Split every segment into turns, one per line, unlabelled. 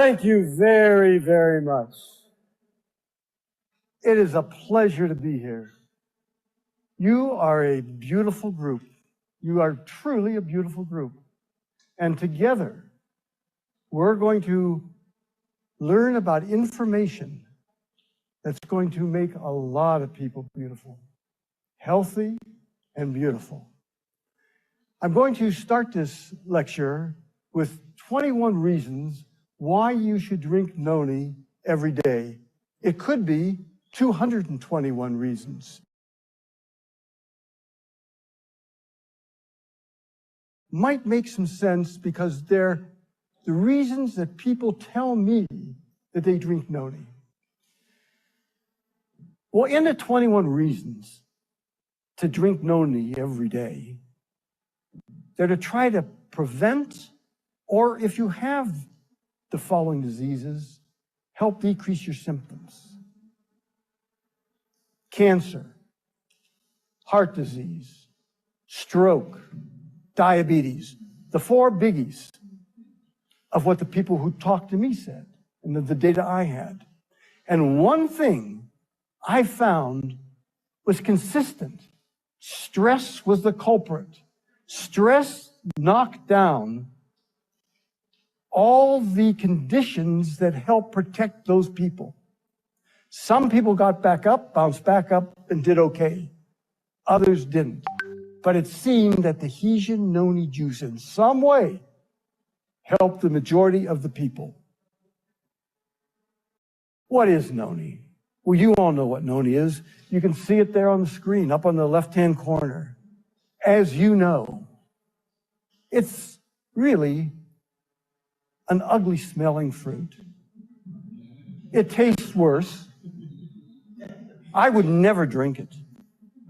Thank you very, very much. It is a pleasure to be here. You are a beautiful group. You are truly a beautiful group. And together, we're going to learn about information that's going to make a lot of people beautiful, healthy, and beautiful. I'm going to start this lecture with 21 reasons why you should drink noni every day. It could be 221 reasons. Might make some sense because they're the reasons that people tell me that they drink noni. Well, in the 21 reasons to drink noni every day, they're to try to prevent, or if you have the following diseases, help decrease your symptoms. Cancer, heart disease, stroke, diabetes, the four biggies of what the people who talked to me said and the data I had. And one thing I found was consistent. Stress was the culprit. Stress knocked down all the conditions that help protect those people. Some people got back up, bounced back up, and did okay. Others didn't. But it seemed that the Hesian noni juice in some way helped the majority of the people. What is noni? Well, you all know what noni is. You can see it there on the screen, up on the left-hand corner. As you know, it's really an ugly-smelling fruit. It tastes worse. I would never drink it.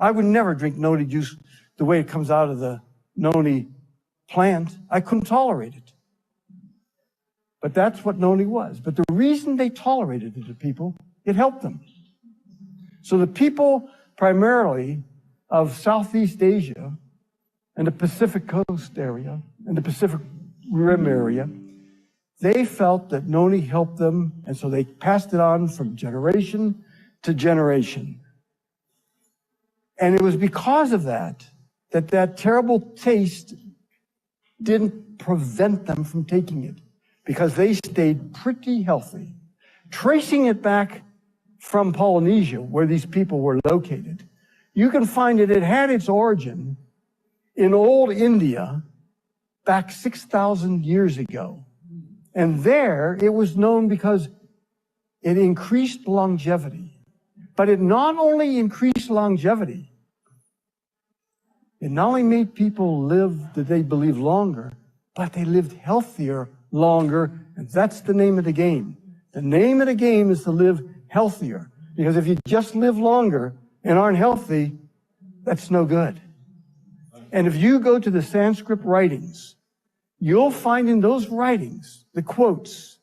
I would never drink noni juice the way it comes out of the noni plant. I couldn't tolerate it. But that's what noni was. But the reason they tolerated it to people, it helped them. So the people primarily of Southeast Asia and the Pacific Coast area and the Pacific Rim area, they felt that noni helped them, and so they passed it on from generation to generation. And it was because of that that terrible taste didn't prevent them from taking it, because they stayed pretty healthy. Tracing it back from Polynesia, where these people were located, you can find it had its origin in old India back 6,000 years ago. And there it was known because it increased longevity. But it not only increased longevity, it not only made people live that they believe longer, but they lived healthier longer, and that's the name of the game. The name of the game is to live healthier, because if you just live longer and aren't healthy, that's no good. And if you go to the Sanskrit writings, you'll find in those writings the quotes,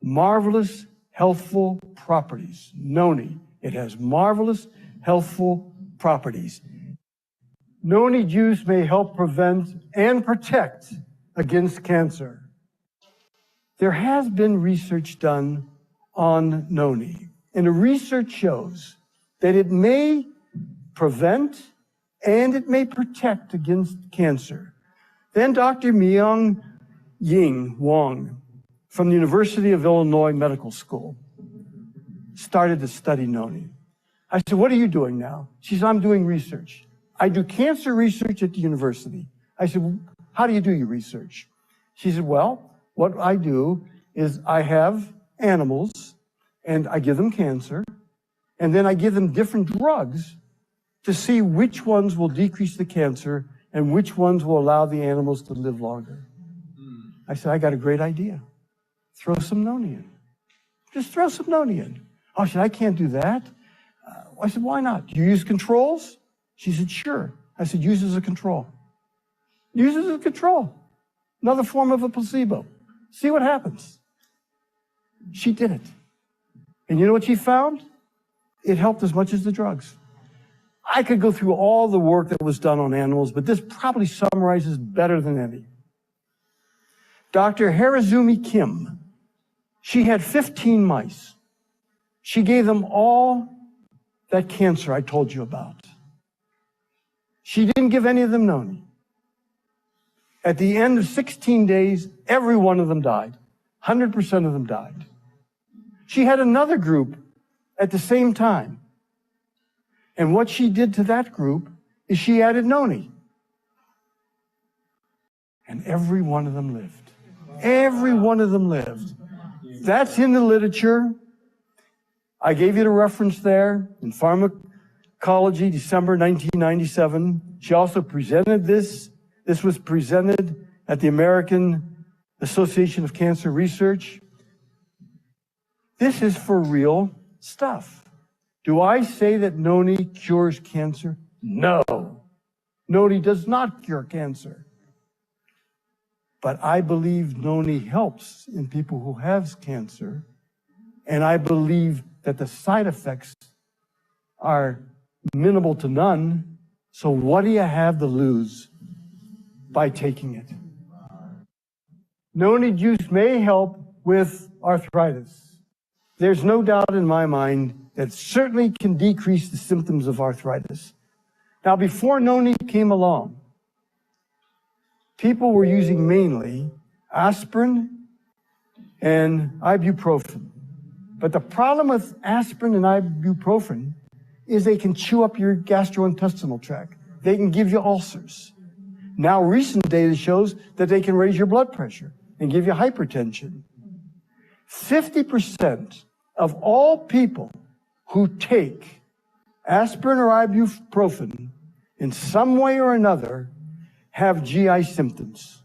marvelous healthful properties. Noni, it has marvelous healthful properties. Noni juice may help prevent and protect against cancer. There has been research done on noni, and the research shows that it may prevent and it may protect against cancer. Then Dr. Myung Ying Wong from the University of Illinois Medical School started to study noni. I said, what are you doing now? She said, I'm doing research. I do cancer research at the university. I said, how do you do your research? She said, well, what I do is I have animals and I give them cancer, and then I give them different drugs to see which ones will decrease the cancer and which ones will allow the animals to live longer. I said, I got a great idea. Throw some noni in. Just throw some noni in. Oh, she said, I can't do that. I said, why not? Do you use controls? She said, sure. I said, use it as a control. Use it as a control. Another form of a placebo. See what happens. She did it. And you know what she found? It helped as much as the drugs. I could go through all the work that was done on animals, but this probably summarizes better than any. Dr. Harazumi Kim She had 15 mice. She gave them all that cancer I told you about. She didn't give any of them noni. At the end of 16 days, every one of them died. 100% of them died. She had another group at the same time. And what she did to that group is she added noni. And every one of them lived. Every one of them lived. That's in the literature. I gave you the reference there in Pharmacology, December 1997. She also presented this. This was presented at the American Association of Cancer Research. This is for real stuff. Do I say that noni cures cancer? No. Noni does not cure cancer. But I believe noni helps in people who have cancer, and I believe that the side effects are minimal to none. So what do you have to lose by taking it? Noni juice may help with arthritis. There's no doubt in my mind that it certainly can decrease the symptoms of arthritis. Now, before noni came along, people were using mainly aspirin and ibuprofen. But the problem with aspirin and ibuprofen is they can chew up your gastrointestinal tract. They can give you ulcers. Now, recent data shows that they can raise your blood pressure and give you hypertension. 50% of all people who take aspirin or ibuprofen in some way or another have GI symptoms.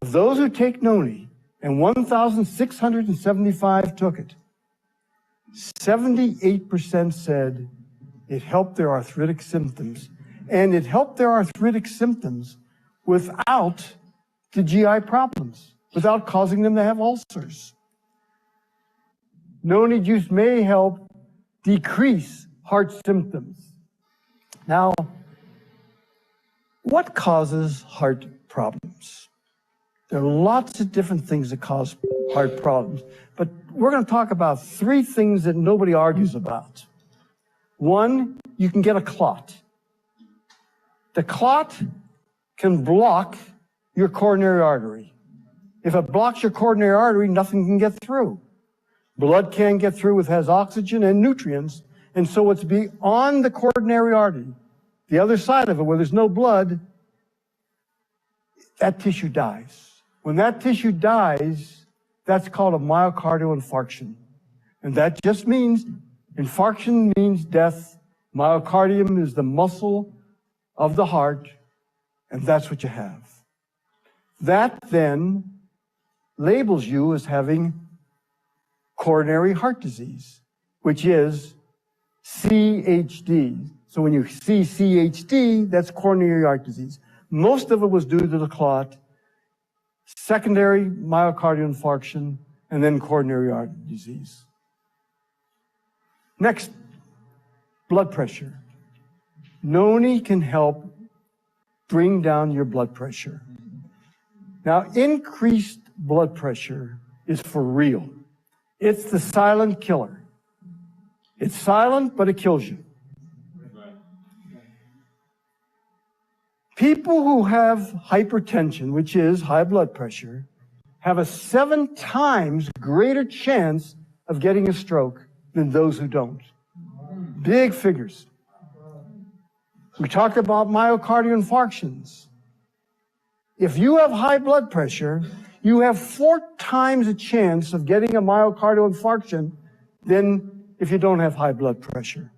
Of those who take noni, and 1,675 took it, 78% said it helped their arthritic symptoms, and it helped their arthritic symptoms without the GI problems, without causing them to have ulcers. Noni juice may help decrease heart symptoms. Now, what causes heart problems? There are lots of different things that cause heart problems, but we're going to talk about three things that nobody argues about. One, you can get a clot. The clot can block your coronary artery. If it blocks your coronary artery, nothing can get through. Blood can't get through, it has oxygen and nutrients, and so it's beyond the coronary artery. The other side of it, where there's no blood, that tissue dies. When that tissue dies, that's called a myocardial infarction. And that just means, infarction means death. Myocardium is the muscle of the heart, and that's what you have. That then labels you as having coronary heart disease, which is CHD. So when you see CHD, that's coronary heart disease. Most of it was due to the clot, secondary myocardial infarction, and then coronary artery disease. Next, blood pressure. Noni can help bring down your blood pressure. Now, increased blood pressure is for real. It's the silent killer. It's silent, but it kills you. People who have hypertension, which is high blood pressure, have a 7 times greater chance of getting a stroke than those who don't. Big figures. We talked about myocardial infarctions. If you have high blood pressure, you have 4 times a chance of getting a myocardial infarction than if you don't have high blood pressure.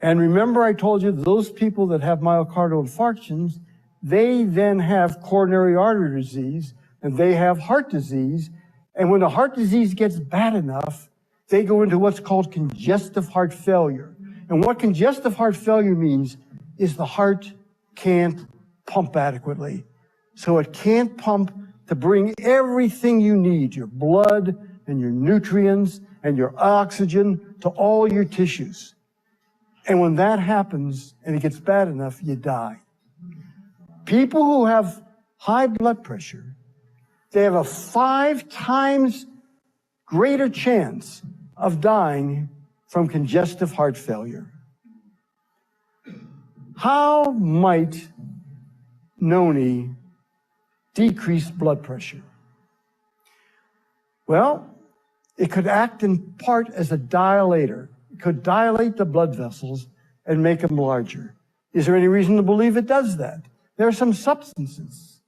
And remember I told you those people that have myocardial infarctions, they then have coronary artery disease, and they have heart disease. And when the heart disease gets bad enough, they go into what's called congestive heart failure. And what congestive heart failure means is the heart can't pump adequately. So it can't pump to bring everything you need, your blood and your nutrients and your oxygen to all your tissues. And when that happens and it gets bad enough, you die. People who have high blood pressure, they have a 5 times greater chance of dying from congestive heart failure. How might noni decrease blood pressure? Well, it could act in part as a dilator. It could dilate the blood vessels and make them larger. Is there any reason to believe it does that? There are some substances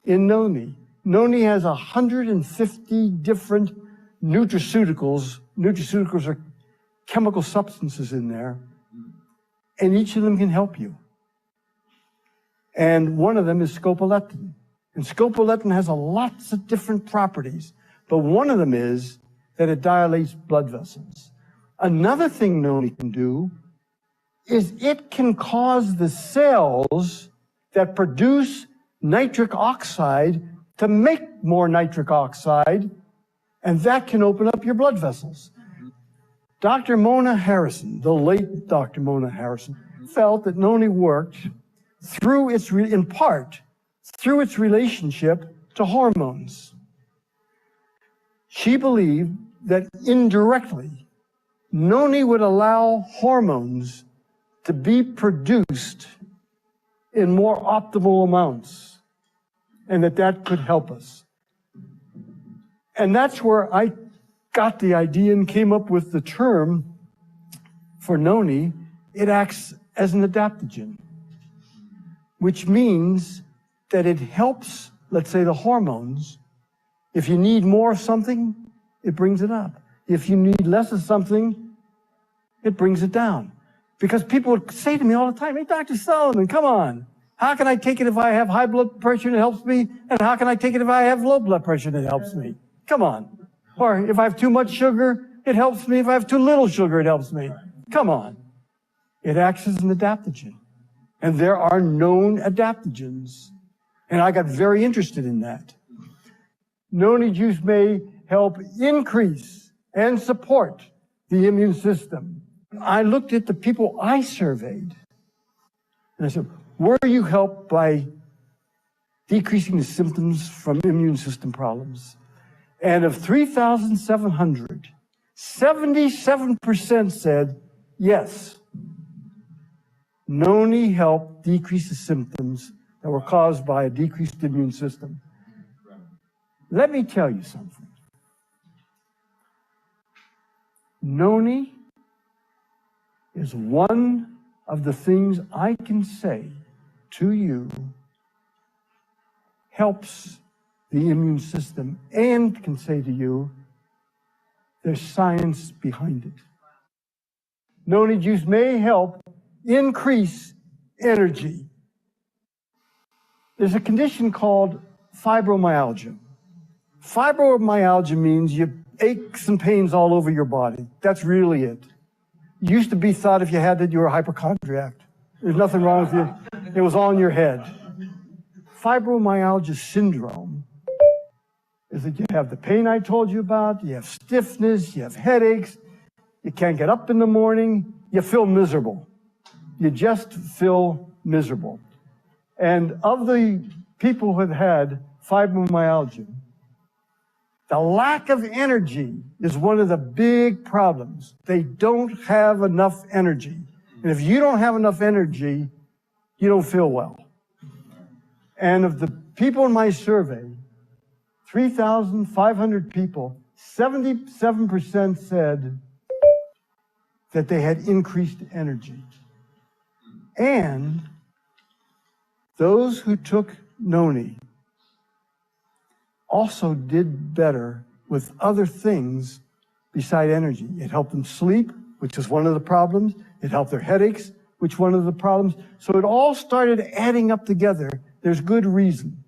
in noni. Noni has 150 different nutraceuticals. Nutraceuticals are chemical substances in there, and each of them can help you. And one of them is scopoletin. And scopoletin has lots of different properties, but one of them is that it dilates blood vessels. Another thing noni can do is it can cause the cells that produce nitric oxide to make more nitric oxide, and that can open up your blood vessels. Dr. Mona Harrison, the late Dr. Mona Harrison, felt that noni worked in part through its relationship to hormones. She believed that indirectly, noni would allow hormones to be produced in more optimal amounts, and that could help us. And that's where I got the idea and came up with the term for noni. It acts as an adaptogen, which means that it helps, let's say, the hormones. If you need more of something, it brings it up. If you need less of something, it brings it down. Because people would say to me all the time, "Hey, Dr. Solomon, come on. How can I take it if I have high blood pressure and it helps me? And how can I take it if I have low blood pressure and it helps me? Come on." Or if I have too much sugar, it helps me. If I have too little sugar, it helps me. Come on. It acts as an adaptogen. And there are known adaptogens. And I got very interested in that. Noni juice may help increase and support the immune system. I looked at the people I surveyed, and I said, were you helped by decreasing the symptoms from immune system problems? And of 3,700, 77% said, yes, noni helped decrease the symptoms that were caused by a decreased immune system. Let me tell you something. Noni is one of the things I can say to you helps the immune system, and can say to you there's science behind it. Noni juice may help increase energy. There's a condition called fibromyalgia. Fibromyalgia means you aches and pains all over your body. That's really it. It used to be thought if you had it, you were a hypochondriac. There's nothing wrong with you. It was all in your head. Fibromyalgia syndrome is that you have the pain I told you about, you have stiffness, you have headaches, you can't get up in the morning, you feel miserable. You just feel miserable. And of the people who have had fibromyalgia, the lack of energy is one of the big problems. They don't have enough energy. And if you don't have enough energy, you don't feel well. And of the people in my survey, 3,500 people, 77% said that they had increased energy. And those who took noni also did better with other things beside energy. It helped them sleep, which is one of the problems. It helped their headaches, which is one of the problems. So it all started adding up together. There's good reason.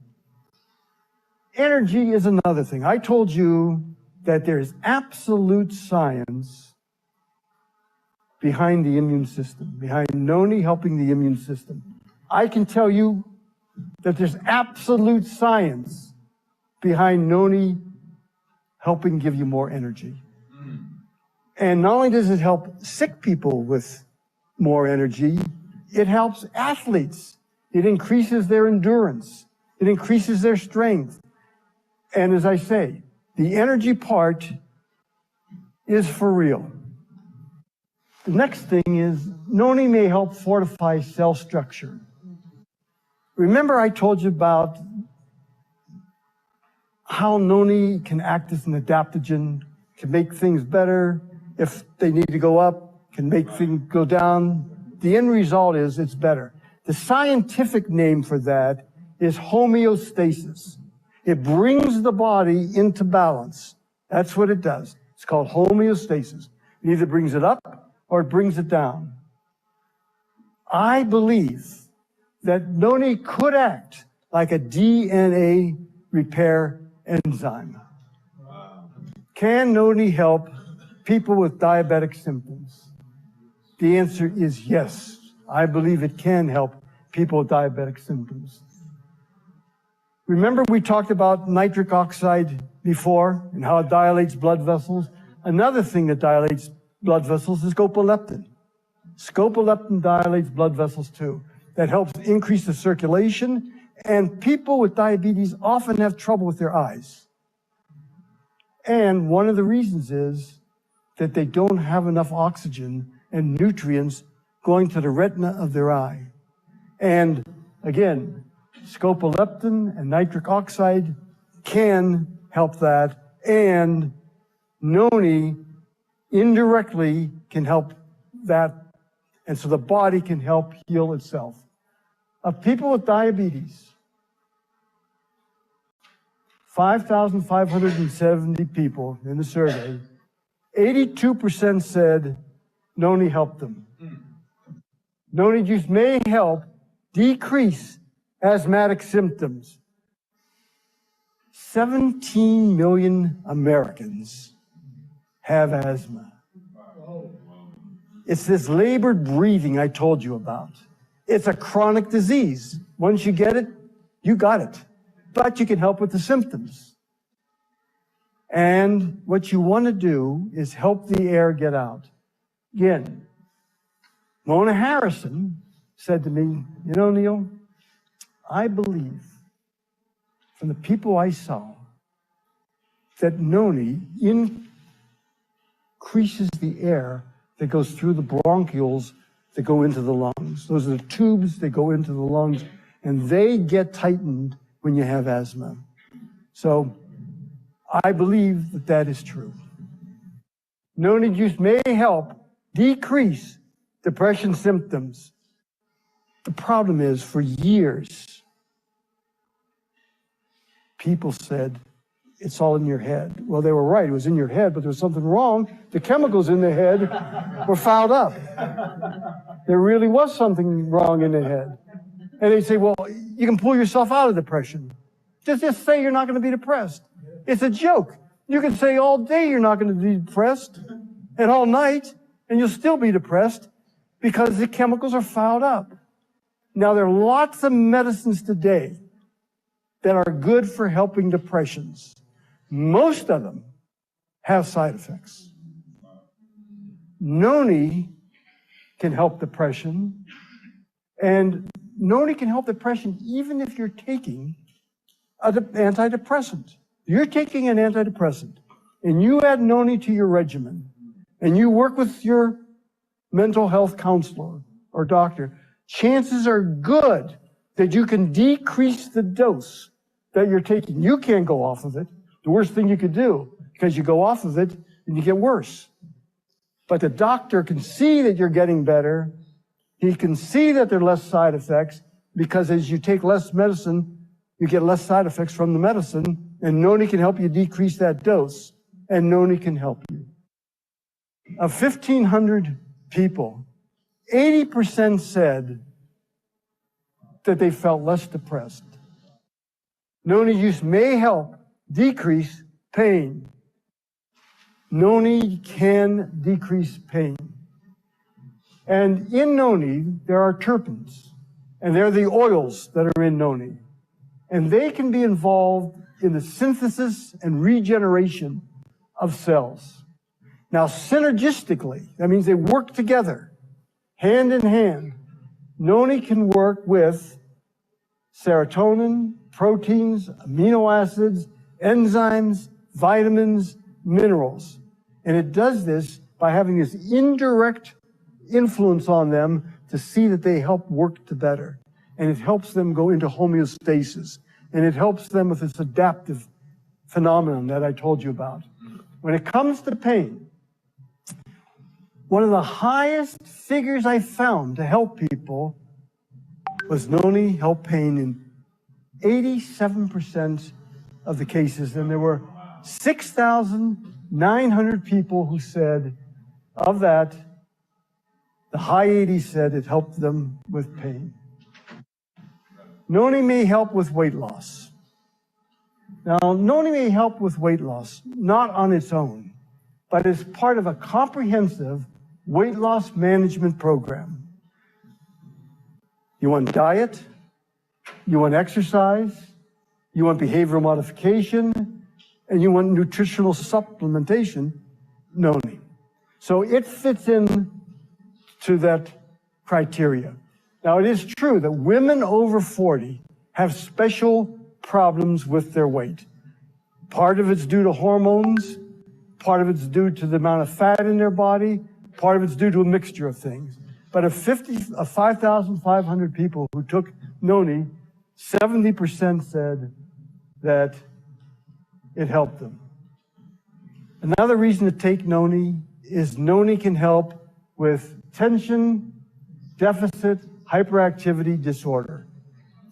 Energy is another thing. I told you that there's absolute science behind the immune system, behind noni helping the immune system. I can tell you that there's absolute science behind noni helping give you more energy. And not only does it help sick people with more energy, it helps athletes. It increases their endurance. It increases their strength. And as I say, the energy part is for real. The next thing is noni may help fortify cell structure. Remember I told you about how noni can act as an adaptogen, can make things better. If they need to go up, can make things go down. The end result is it's better. The scientific name for that is homeostasis. It brings the body into balance. That's what it does. It's called homeostasis. It either brings it up or it brings it down. I believe that noni could act like a DNA repair enzyme. Can noni help people with diabetic symptoms? The answer is yes. I believe it can help people with diabetic symptoms. Remember we talked about nitric oxide before and how it dilates blood vessels? Another thing that dilates blood vessels is scopoleptin. Scopoleptin dilates blood vessels too. That helps increase the circulation, and people with diabetes often have trouble with their eyes. And one of the reasons is that they don't have enough oxygen and nutrients going to the retina of their eye. And again, scopoleptin and nitric oxide can help that, and noni indirectly can help that, and so the body can help heal itself. Of people with diabetes, 5,570 people in the survey, 82% said noni helped them. Noni juice may help decrease asthmatic symptoms. 17 million Americans have asthma. It's this labored breathing I told you about. It's a chronic disease. Once you get it, you got it. But you can help with the symptoms. And what you want to do is help the air get out. Again, Mona Harrison said to me, you know, Neil, I believe from the people I saw that noni increases the air that goes through the bronchioles that go into the lungs. Those are the tubes that go into the lungs, and they get tightened when you have asthma. So I believe that that is true. Noni juice may help decrease depression symptoms. The problem is, for years, people said, it's all in your head. Well, they were right. It was in your head, but there was something wrong. The chemicals in the head were fouled up. There really was something wrong in the head. And they say, well, you can pull yourself out of depression. Just say you're not going to be depressed. It's a joke. You can say all day you're not going to be depressed, and all night, and you'll still be depressed because the chemicals are fouled up. Now, there are lots of medicines today that are good for helping depressions. Most of them have side effects. Noni can help depression, and noni can help depression even if you're taking an antidepressant. You're taking an antidepressant, and you add noni to your regimen, and you work with your mental health counselor or doctor, chances are good that you can decrease the dose that you're taking. You can't go off of it. The worst thing you could do, because you go off of it and you get worse. But the doctor can see that you're getting better. He can see that there are less side effects, because as you take less medicine, you get less side effects from the medicine, and noni can help you decrease that dose, and noni can help you. Of 1,500 people, 80% said that they felt less depressed. Noni use may help decrease pain. Noni can decrease pain. And in noni, there are terpenes, and they're the oils that are in noni. And they can be involved in the synthesis and regeneration of cells. Now, synergistically, that means they work together, hand in hand. Noni can work with serotonin, proteins, amino acids, enzymes, vitamins, minerals. And it does this by having this indirect influence on them to see that they help work to better. And it helps them go into homeostasis. And it helps them with this adaptive phenomenon that I told you about. When it comes to pain, one of the highest figures I found to help people was Noni helped pain in 87% of the cases. And there were 6,900 people who said, of that, the high 80s said it helped them with pain. Noni may help with weight loss. Now, Noni may help with weight loss, not on its own, but as part of a comprehensive weight loss management program. You want diet, you want exercise, you want behavioral modification, and you want nutritional supplementation, Noni. So it fits in to that criteria. Now, it is true that women over 40 have special problems with their weight. Part of it's due to hormones, part of it's due to the amount of fat in their body, part of it's due to a mixture of things. But of 5,500 people who took Noni, 70% said that it helped them. Another reason to take Noni is Noni can help with tension, deficit, hyperactivity disorder,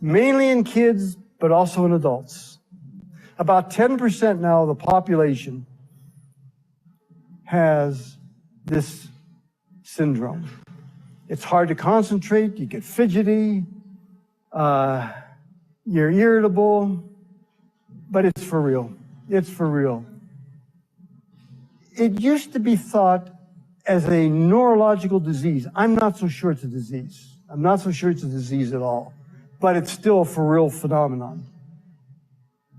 mainly in kids, but also in adults. About 10% now of the population has this syndrome. It's hard to concentrate, you get fidgety, you're irritable, but it's for real. It's for real. It used to be thought as a neurological disease. I'm not so sure it's a disease. I'm not so sure it's a disease at all, but it's still a for real phenomenon.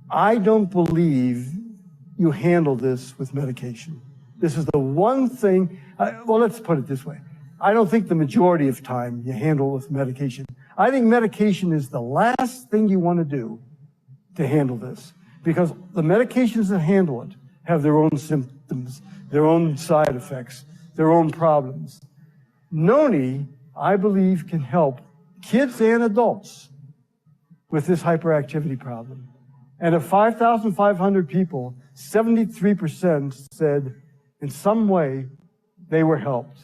I don't believe you handle this with medication. This is the one thing, well, let's put it this way. I don't think the majority of time you handle with medication. I think medication is the last thing you want to do to handle this, because the medications that handle it have their own symptoms, their own side effects, their own problems. Noni, I believe, can help kids and adults with this hyperactivity problem. And of 5,500 people, 73% said in some way they were helped.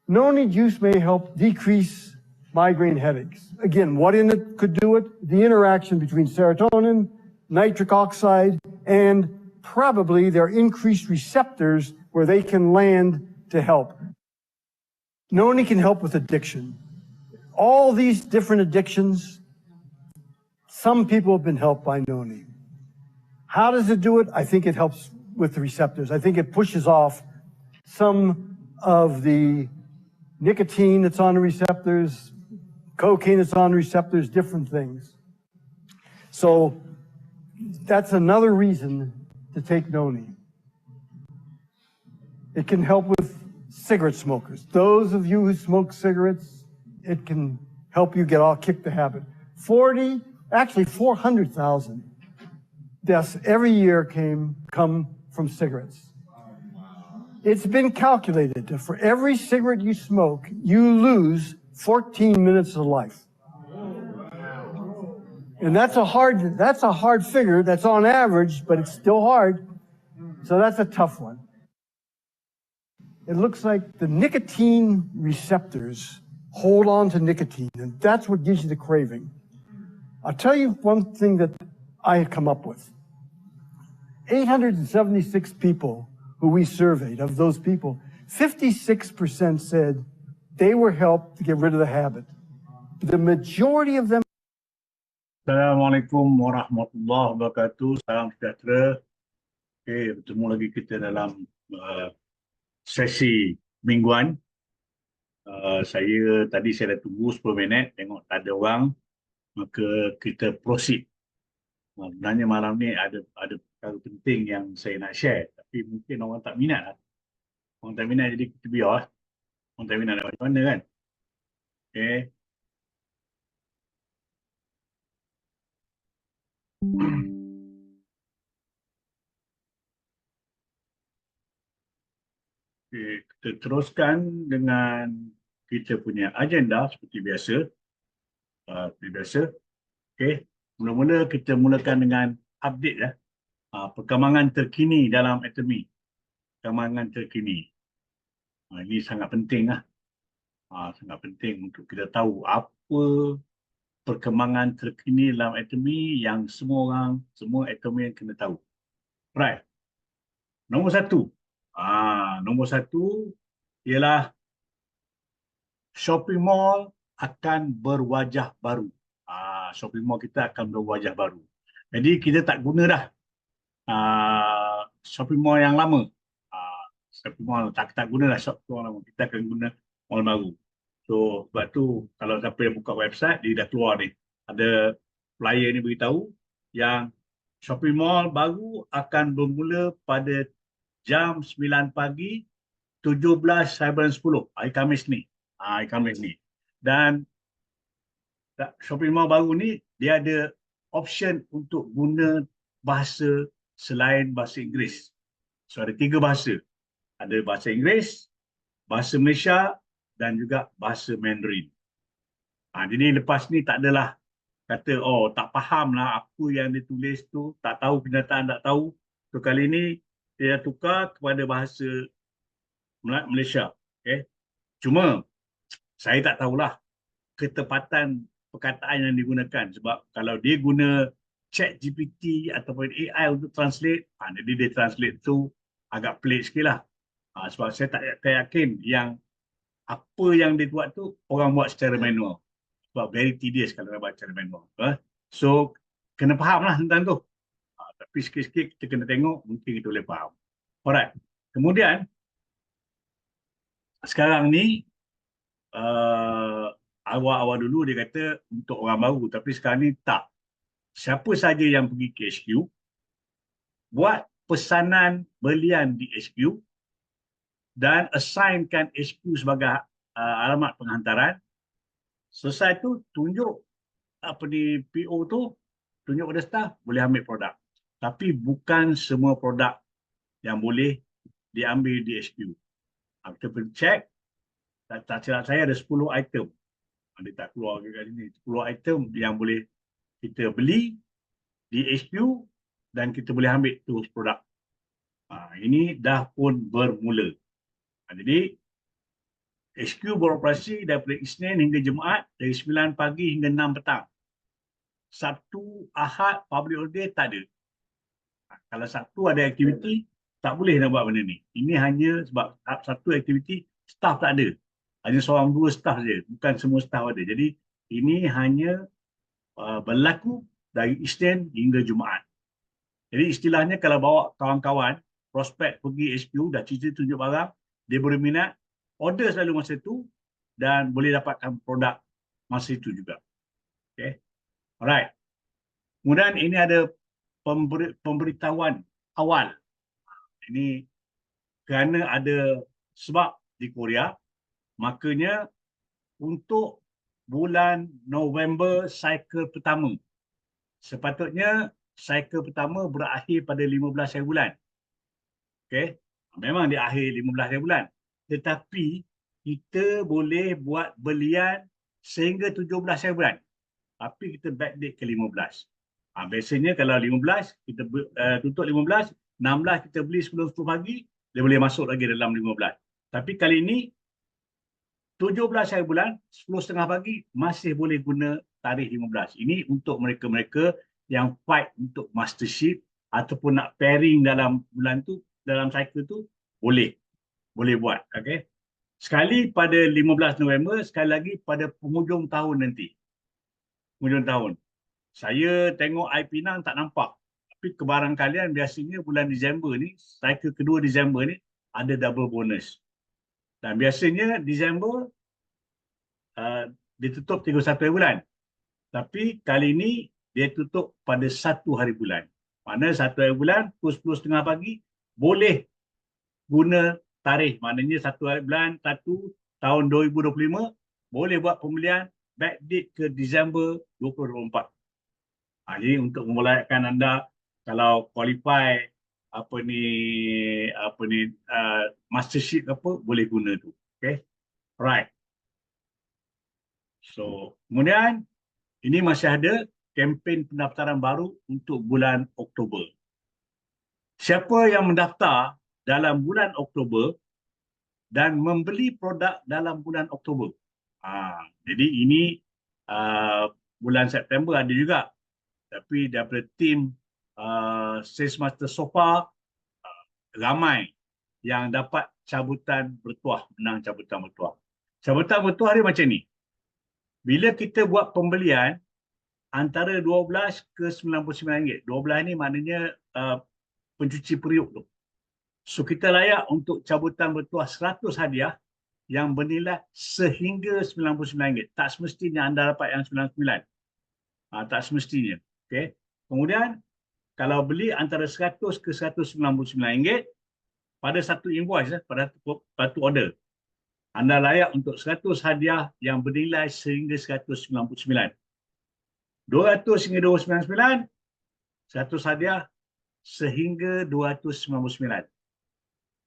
Noni juice may help decrease migraine headaches. Again, what in it could do it? The interaction between serotonin, nitric oxide, and probably their increased receptors where they can land to help. Noni can help with addiction. All these different addictions, some people have been helped by Noni. How does it do it? I think it helps with the receptors. I think it pushes off some of the nicotine that's on the receptors, cocaine that's on the receptors, different things. So that's another reason to take Noni. It can help with cigarette smokers. Those of you who smoke cigarettes, it can help you kick the habit. 400,000 deaths every year come from cigarettes. It's been calculated that for every cigarette you smoke, you lose 14 minutes of life. And that's a hard figure. That's on average, but it's still hard. So that's a tough one. It looks like the nicotine receptors hold on to nicotine, and that's what gives you the craving. I'll tell you one thing that I had come up with. 876 people who we surveyed, of those people, 56% said they were helped to get rid of the habit. The majority of them.
Assalamualaikum warahmatullahi wabarakatuh. Salam sejahtera. Okay, bertemu lagi kita dalam sesi mingguan. Saya dah tunggu 10 minit, tengok tak ada orang, maka kita proceed. Sebenarnya malam ni ada perkara penting yang saya nak share, tapi mungkin orang tak minat lah. Orang tak minat, jadi kita biar lah. Orang tak minat nak macam mana kan? Okay. Okay, kita teruskan dengan kita punya agenda seperti biasa. Okay. Mula-mula kita mulakan dengan update ya. Perkembangan terkini dalam Atomy. Perkembangan terkini. Ini sangat penting lah. Sangat penting untuk kita tahu apa perkembangan terkini dalam Atomy yang semua Atomy yang kena tahu. Right. Nombor satu. Nombor satu ialah shopping mall akan berwajah baru. Shopping mall kita akan berwajah baru. Jadi kita tak guna dah shopping mall yang lama. Shopping mall tak guna dah shopping mall lama. Kita akan guna mall baru. So sebab tu kalau siapa yang buka website dia dah keluar ni. Ada flyer ni beritahu yang shopping mall baru akan bermula pada jam 9 pagi 17.10 hari Khamis ni. Hari Khamis ni. Dan shopping mall baru ni dia ada option untuk guna bahasa selain bahasa Inggeris. So ada 3 bahasa. Ada bahasa Inggeris, bahasa Malaysia dan juga bahasa Mandarin. Jadi lepas ni tak adalah kata tak faham lah apa yang dia tulis tu, tak tahu kenyataan, tak tahu. So kali ni dia tukar kepada bahasa Malaysia. Okay. Cuma saya tak tahulah ketepatan perkataan yang digunakan, sebab kalau dia guna chat GPT ataupun AI untuk translate, jadi dia translate tu agak pelik sikit lah. Sebab saya tak yakin yang apa yang dia buat tu orang buat secara manual. Sebab very tedious kalau nak buat secara manual. So kena faham lah tentang tu. Tapi sikit-sikit kita kena tengok, mungkin kita boleh faham. Alright. Kemudian sekarang ni awal-awal dulu dia kata untuk orang baru, tapi sekarang ni tak. Siapa saja yang pergi ke HQ, buat pesanan belian di HQ dan assignkan HQ sebagai alamat penghantaran. Selesai tu tunjuk di PO tu, tunjuk pada staff, boleh ambil produk. Tapi bukan semua produk yang boleh diambil di HQ. Kita pergi check, tak silap saya ada 10 item. Dia tak keluar ke kat sini. 10 item yang boleh kita beli di HQ dan kita boleh ambil terus produk. Ini dah pun bermula. Jadi HQ beroperasi daripada Isnin hingga Jumaat dari 9 pagi hingga 6 petang. Sabtu, Ahad, public holiday tak ada. Kalau Sabtu ada aktiviti, tak boleh nak buat benda ni. Ini hanya sebab satu aktiviti staff tak ada. Hanya seorang dua staff saja, bukan semua staff ada. Jadi ini hanya berlaku dari Isnin hingga Jumaat. Jadi istilahnya kalau bawa kawan-kawan, prospek pergi HQ, dah cerita tunjuk barang, dia berminat, order selalu masa itu dan boleh dapatkan produk masa itu juga. Okay. Alright. Kemudian ini ada pemberitahuan awal. Ini kerana ada sebab di Korea, makanya untuk bulan November cycle pertama, sepatutnya cycle pertama berakhir pada 15 hari bulan. Okay. Memang di akhir 15 hari bulan. Tetapi kita boleh buat belian sehingga 17 hari bulan. Tapi kita backdate ke 15. Biasanya kalau 15, kita tutup 15, 16 kita beli sebelum 10 pagi, dia boleh masuk lagi dalam 15. Tapi kali ini, 17 hari bulan, 10.30 pagi, masih boleh guna tarikh 15. Ini untuk mereka-mereka yang fight untuk mastership ataupun nak pairing dalam bulan tu, dalam cycle tu, boleh buat. Okay? Sekali pada 15 November, sekali lagi pada penghujung tahun nanti. Penghujung tahun. Saya tengok Pinang tak nampak. Tapi kebarangkalian biasanya bulan Disember ni, cycle kedua Disember ni, ada double bonus. Dan biasanya Disember ditutup 31 hari bulan. Tapi kali ini dia tutup pada 1 hari bulan. Mana 1 hari bulan, pukul 10.30 pagi, boleh guna tarikh. Maknanya 1 hari bulan, 1 tahun 2025, boleh buat pembelian backdate ke Disember 2024. Jadi untuk memulakan anda, kalau qualify master sheet apa boleh guna tu. Okay, right. So kemudian ini masih ada kempen pendaftaran baru untuk bulan Oktober. Siapa yang mendaftar dalam bulan Oktober dan membeli produk dalam bulan Oktober. Jadi ini bulan September ada juga. Tapi daripada tim Sales Master Sofa, ramai yang dapat cabutan bertuah, menang cabutan bertuah. Cabutan bertuah dia macam ni. Bila kita buat pembelian antara 12 ke RM99. 12 ni maknanya pencuci periuk tu. So kita layak untuk cabutan bertuah 100 hadiah yang bernilai sehingga RM99. Tak semestinya anda dapat yang 99. Tak semestinya. Okay. Kemudian kalau beli antara 100 ke RM199 pada satu invoice, pada satu order, anda layak untuk 100 hadiah yang bernilai sehingga RM199. 200 hingga RM299, 100 hadiah sehingga RM299.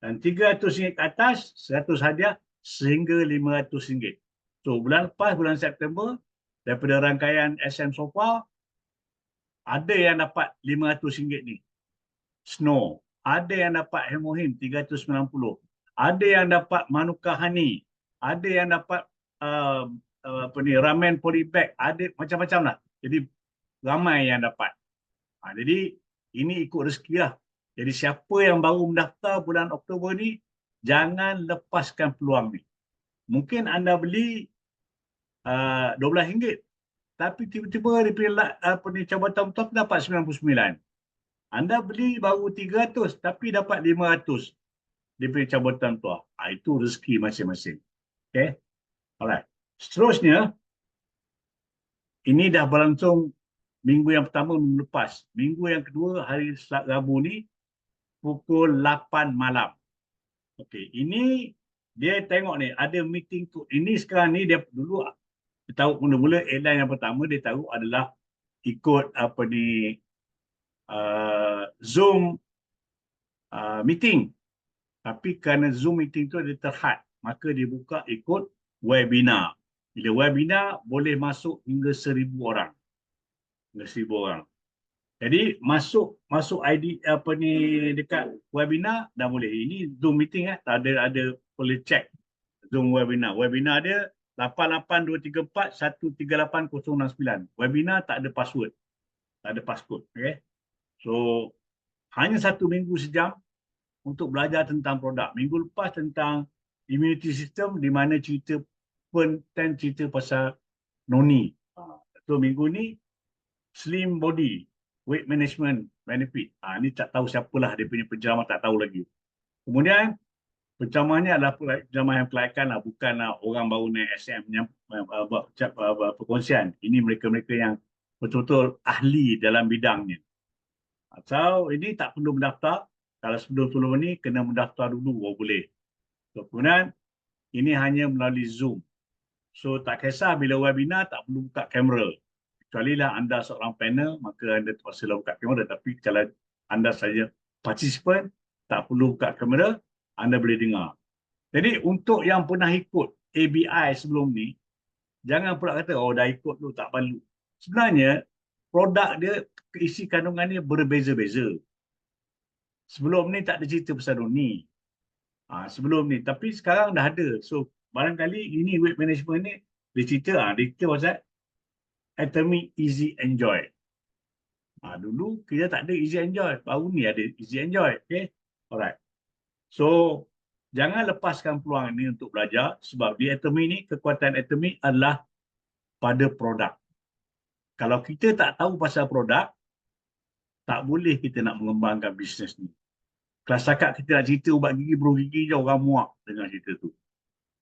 Dan RM300 ke atas, 100 hadiah sehingga RM500. So bulan lepas, bulan September, daripada rangkaian SM Sofa, ada yang dapat RM500 ni. Snow. Ada yang dapat Hemohim RM390. Ada yang dapat Manuka Honey. Ada yang dapat ramen polybag. Ada macam-macam lah. Jadi ramai yang dapat. Jadi ini ikut rezeki lah. Jadi siapa yang baru mendaftar bulan Oktober ni, jangan lepaskan peluang ni. Mungkin anda beli RM12, tapi tiba-tiba dia cabutan top dapat 99. Anda beli baru 300, tapi dapat 500 dia cabutan tuah. Itu rezeki masing-masing. Okay. Alright. Seterusnya, ini dah berlangsung minggu yang pertama, minggu lepas. Minggu yang kedua, hari Rabu ni, pukul 8 malam. Okey, ini dia tengok ni, ada meeting tu. Ini sekarang ni, dia dulu, dia tahu mula-mula headline yang pertama, dia tahu adalah ikut Zoom meeting. Tapi kerana Zoom meeting tu ada terhad, maka dia buka ikut webinar. Bila webinar, boleh masuk hingga 1,000 orang. Hingga 1,000 orang. Jadi masuk ID dekat webinar dah boleh. Ini Zoom meeting ada boleh check Zoom webinar. Webinar dia 8823413869. Webinar tak ada password. Tak ada passcode. Okay. So hanya 1 minggu sejam untuk belajar tentang produk. Minggu lepas tentang immunity system, di mana cerita pasal noni. So minggu ni slim body, weight management benefit. Ni tak tahu siapalah dia punya penceramah, tak tahu lagi. Kemudian penceramahnya adalah penceramah yang kelayakan lah, bukanlah orang baru naik SM yang buat perkongsian. Ini mereka-mereka yang betul-betul ahli dalam bidangnya. So ini tak perlu mendaftar. Kalau sebelum ni kena mendaftar dulu baru boleh. So, kemudian ini hanya melalui Zoom. So tak kisah bila webinar tak perlu buka kamera. Kecuali lah anda seorang panel, maka anda terpaksa buka kamera. Tapi kalau anda saja partisipan, tak perlu buka kamera, anda boleh dengar. Jadi untuk yang pernah ikut ABI sebelum ni, jangan pula kata, oh dah ikut tu tak perlu. Sebenarnya, produk dia, isi kandungannya berbeza-beza. Sebelum ni tak ada cerita pasal ni. Sebelum ni. Tapi sekarang dah ada. So, barangkali ini weight management ni, dia cerita pasal Atomy Easy Enjoy. Dulu kita tak ada Easy Enjoy. Baru ni ada Easy Enjoy. Okay. Alright. So, jangan lepaskan peluang ini untuk belajar. Sebab di Atomy ni, kekuatan Atomy adalah pada produk. Kalau kita tak tahu pasal produk, tak boleh kita nak mengembangkan bisnes ni. Kelas cakap kita nak cerita ubat gigi, beruh gigi je, orang muak dengan cerita tu.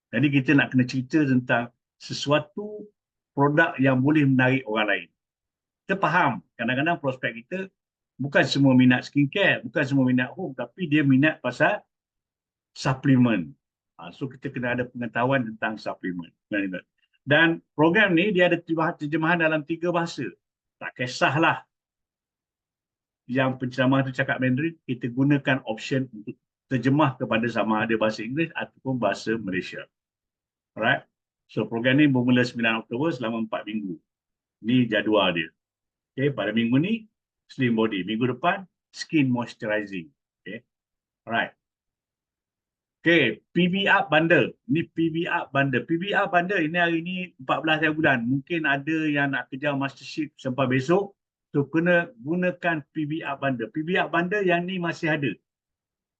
Jadi kita nak kena cerita tentang sesuatu produk yang boleh menarik orang lain. Kita faham, kadang-kadang prospek kita bukan semua minat skincare, bukan semua minat home, tapi dia minat pasal suplemen. So kita kena ada pengetahuan tentang suplemen. Dan program ni dia ada terjemahan dalam 3 bahasa. Tak kisahlah yang penceramah tu cakap Mandarin, kita gunakan option untuk terjemah kepada sama ada bahasa Inggeris ataupun bahasa Malaysia. Alright. So program ni bermula 9 Oktober selama 4 minggu. Ni jadual dia. Okay, pada minggu ni slim body, minggu depan skin moisturizing. Okay. Alright. Okay, PB up bundle. Ni PB up bundle. PB up bundle ini hari ni 14 hari bulan. Mungkin ada yang nak kejar mastership sampai besok. So kena gunakan PB up bundle. PB up bundle yang ni masih ada.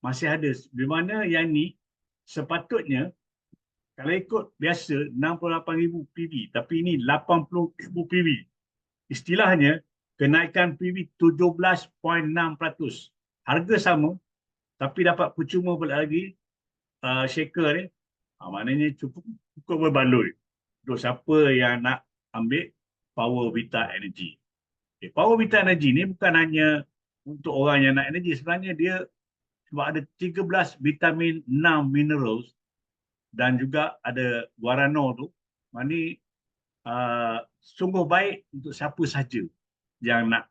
Masih ada. Di mana yang ni sepatutnya kalau ikut biasa 68,000 PB. Tapi ini 80,000 PB. Istilahnya kenaikan PB 17.6%. Harga sama tapi dapat percuma pula lagi shaker ni. Maknanya cukup berbaloi untuk siapa yang nak ambil Power Vita Energy. Okay, Power Vita Energy ni bukan hanya untuk orang yang nak energi. Sebenarnya dia sebab ada 13 vitamin, 6 minerals dan juga ada guarano tu. Maknanya sungguh baik untuk siapa saja yang nak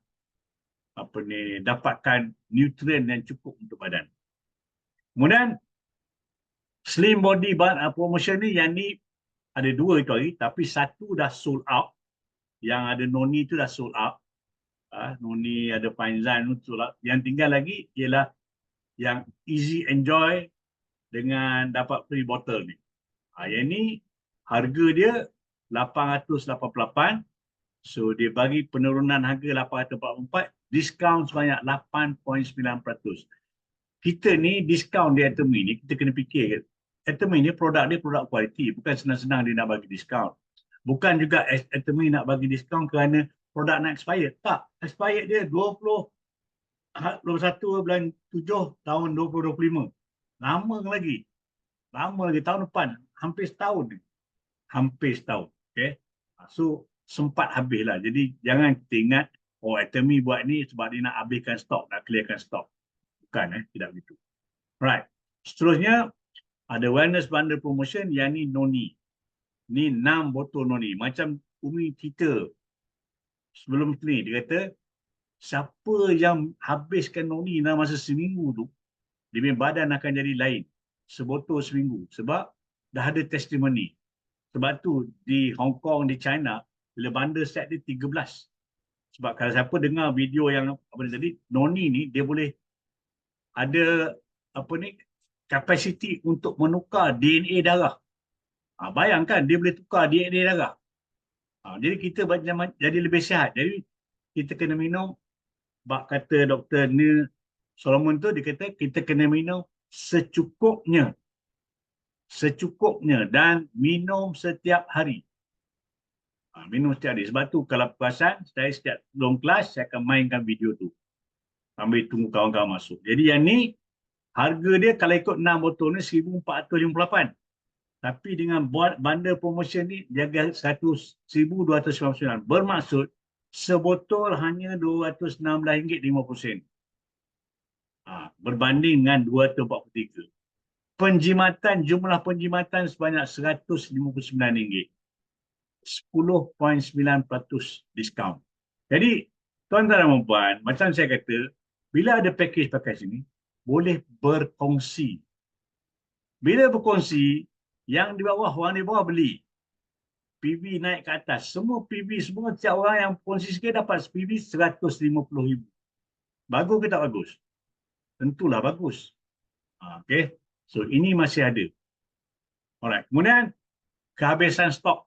dapatkan nutrien yang cukup untuk badan. Kemudian slim body promotion ni, yang ni ada 2 itu hari, tapi 1 dah sold out. Yang ada noni tu dah sold out. Noni ada Faizan tu sold out. Yang tinggal lagi ialah yang easy enjoy dengan dapat free bottle ni. Yang ni harga dia 888. So dia bagi penurunan harga 844, diskaun sebanyak 8.9%. Kita ni diskaun di Atomy ni, kita kena fikir. Atomy ni produk dia produk kualiti, bukan senang-senang dia nak bagi diskaun. Bukan juga Atomy nak bagi diskaun kerana produk nak expired. Tak, expired dia 21 bulan 7 tahun 2025. Lama lagi. Lama lagi, tahun depan. Hampir setahun. Hampir setahun. Okay. So, sempat habis lah. Jadi, jangan kita ingat, oh Atomy buat ni sebab dia nak habiskan stok, nak clearkan stok. Bukan, tidak begitu. Right. Seterusnya, ada wellness bundle promotion yang ni noni. Ni 6 botol noni. Macam Umi cerita sebelum ni, dia kata, siapa yang habiskan noni dalam masa seminggu tu, dia punya badan akan jadi lain. Sebotol seminggu. Sebab dah ada testimoni. Sebab tu di Hong Kong, di China, bila bundle set dia 13. Sebab kalau siapa dengar video yang tadi, noni ni dia boleh ada kapasiti untuk menukar DNA darah. Bayangkan dia boleh tukar DNA darah. Jadi kita jadi lebih sihat. Jadi kita kena minum, bak kata Dr. Neil Solomon tu, dia kata kita kena minum secukupnya. Secukupnya dan minum setiap hari. Minum setiap hari. Sebab tu kalau perasan, saya setiap long kelas saya akan mainkan video tu. Sambil tunggu kawan-kawan masuk. Jadi yang ni, harga dia kalau ikut 6 botol ni 1,458. Tapi dengan bundle promotion ni, dia harga 1,299. Bermaksud, sebotol hanya RM216.50. Berbanding dengan 243. Jumlah penjimatan sebanyak RM159. 10.9% diskaun. Jadi, tuan-tuan dan puan, macam saya kata, bila ada package ini, boleh berkongsi. Bila berkongsi, yang di bawah, orang di bawah beli. PB naik ke atas. Semua PB, semua setiap orang yang kongsi sikit dapat PB 150,000. Bagus ke tak bagus? Tentulah bagus. Okay. So, ini masih ada. Alright. Kemudian, kehabisan stok.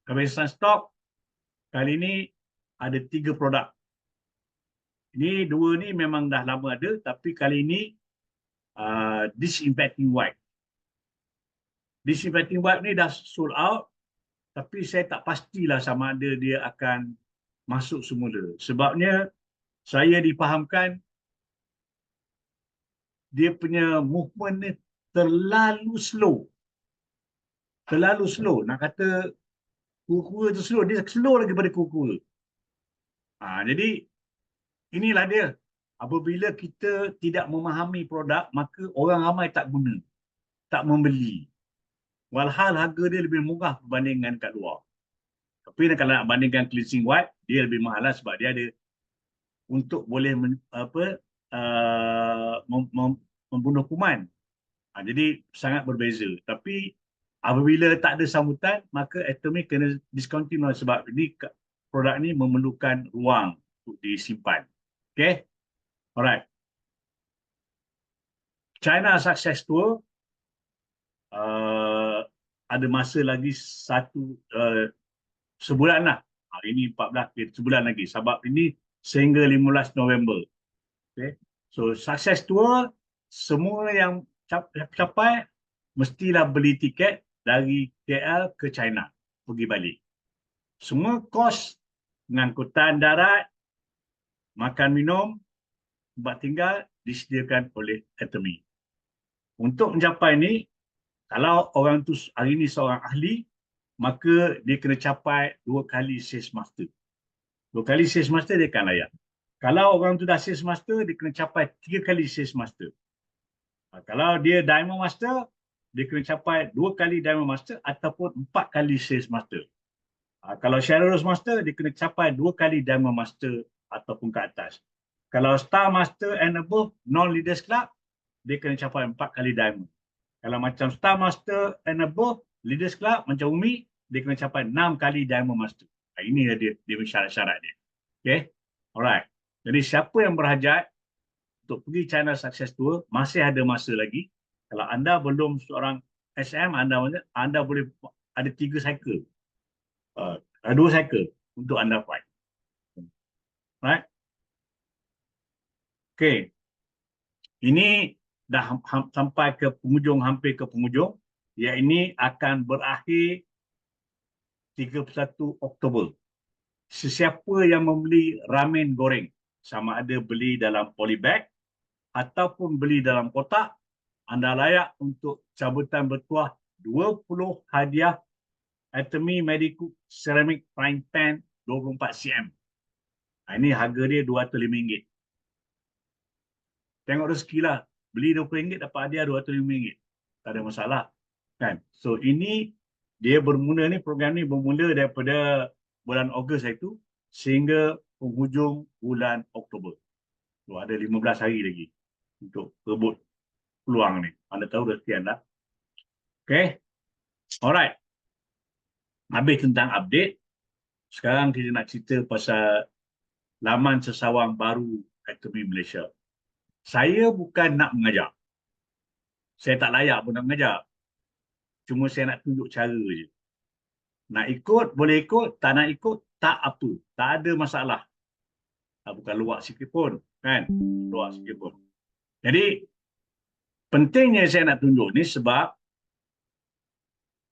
Kehabisan stok, kali ini ada 3 produk. Ini 2 ni memang dah lama ada, tapi kali ini disinfecting wipe. Disinfecting wipe ni dah sold out, tapi saya tak pastilah sama ada dia akan masuk semula. Sebabnya saya difahamkan dia punya movement ni terlalu slow. Terlalu slow. Nak kata kura-kura tu slow, dia slow lagi pada kura-kura. Jadi inilah dia. Apabila kita tidak memahami produk, maka orang ramai tak guna, tak membeli. Walhal harga dia lebih murah berbandingkan kat luar. Tapi kalau nak bandingkan cleansing wipe, dia lebih mahal lah sebab dia ada untuk boleh membunuh kuman. Jadi sangat berbeza. Tapi apabila tak ada sambutan, maka Atomy kena discontinue sebab ini produk ni memerlukan ruang untuk disimpan. Okay? Alright. China Success Tour ada masa lagi sebulan lah. Ini 14, sebulan lagi. Sebab ini sehingga 15 November. Okay. So, Success Tour, semua yang capai, mestilah beli tiket dari KL ke China. Pergi balik. Semua kos pengangkutan darat, makan minum, tempat tinggal disediakan oleh Atomy. Untuk mencapai ni, kalau orang tu hari ni seorang ahli, maka dia kena capai 2 kali Sales Master. 2 kali Sales Master dia akan layak. Kalau orang tu dah Sales Master, dia kena capai 3 kali Sales Master. Kalau dia Diamond Master, dia kena capai 2 kali Diamond Master ataupun 4 kali Sales Master. Kalau Shareholders Master, dia kena capai 2 kali Diamond Master ataupun ke atas. Kalau Star Master and above, non-Leaders Club, dia kena capai 4 kali Diamond. Kalau macam Star Master and above, Leaders Club, macam Umi, dia kena capai 6 kali Diamond Master. Ini dia syarat-syarat dia. Okay? Alright. Jadi siapa yang berhajat untuk pergi China Success Tour, masih ada masa lagi. Kalau anda belum seorang SM, anda boleh ada 3 cycle. 2 cycle untuk anda flight. Right? Okay. Ini dah sampai ke penghujung, hampir ke penghujung. Yang ini akan berakhir 31 Oktober. Sesiapa yang membeli ramen goreng, sama ada beli dalam polybag ataupun beli dalam kotak, anda layak untuk cabutan bertuah 20 hadiah Atomy Medicook Ceramic Frying Pan 24 cm. Ini harga dia RM205. Tengok rezeki lah. Beli RM20 dapat hadiah RM205. Tak ada masalah. Kan? So ini dia bermula ni, program ni bermula daripada bulan Ogos itu sehingga penghujung bulan Oktober. So ada 15 hari lagi untuk rebut peluang ni. Anda tahu rezeki anda. Okay. Alright. Habis tentang update. Sekarang kita nak cerita pasal laman Sesawang baru Atomy Malaysia. Saya bukan nak mengajar. Saya tak layak pun nak mengajar. Cuma saya nak tunjuk cara je. Nak ikut, boleh ikut. Tak nak ikut, tak apa. Tak ada masalah. Bukan luak sikit pun. Kan? Luak sikit pun. Jadi, pentingnya saya nak tunjuk ni sebab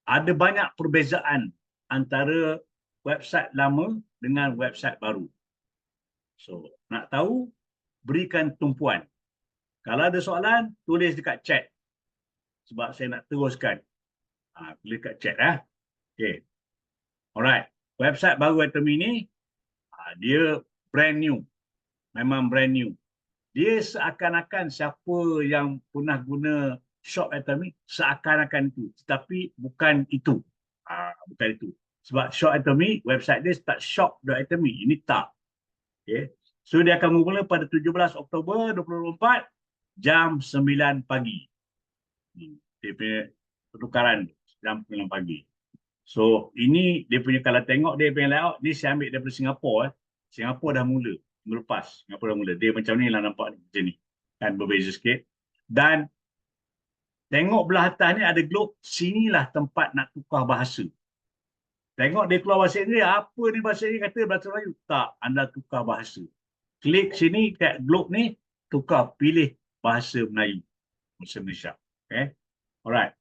ada banyak perbezaan antara website lama dengan website baru. So, nak tahu, berikan tumpuan. Kalau ada soalan, tulis dekat chat. Sebab saya nak teruskan. Tulis dekat chat. Okay. Alright. Website baru Atomy ni, dia brand new. Memang brand new. Dia seakan-akan siapa yang pernah guna shop Atomy, seakan-akan itu. Tetapi bukan itu. Bukan itu. Sebab shop Atomy, website dia start shop.atomy. Ini tak. Okay. So dia akan bermula pada 17 Oktober 2024 jam 9 pagi. Dia punya pertukaran jam 9 pagi. So ini dia punya, kalau tengok dia punya layout, ni saya ambil daripada Singapura. Singapura dah mula. Minggu lepas. Singapura dah mula. Dia macam ni lah nampak macam ni. Kan berbeza sikit. Dan tengok belah atas ni ada globe. Sinilah tempat nak tukar bahasa. Tengok dia keluar bahasa Inggeris. Apa ni bahasa Inggeris, kata bahasa Melayu? Tak. Anda tukar bahasa. Klik sini kat globe ni. Tukar. Pilih bahasa Melayu. Bahasa Malaysia. Okay. Alright.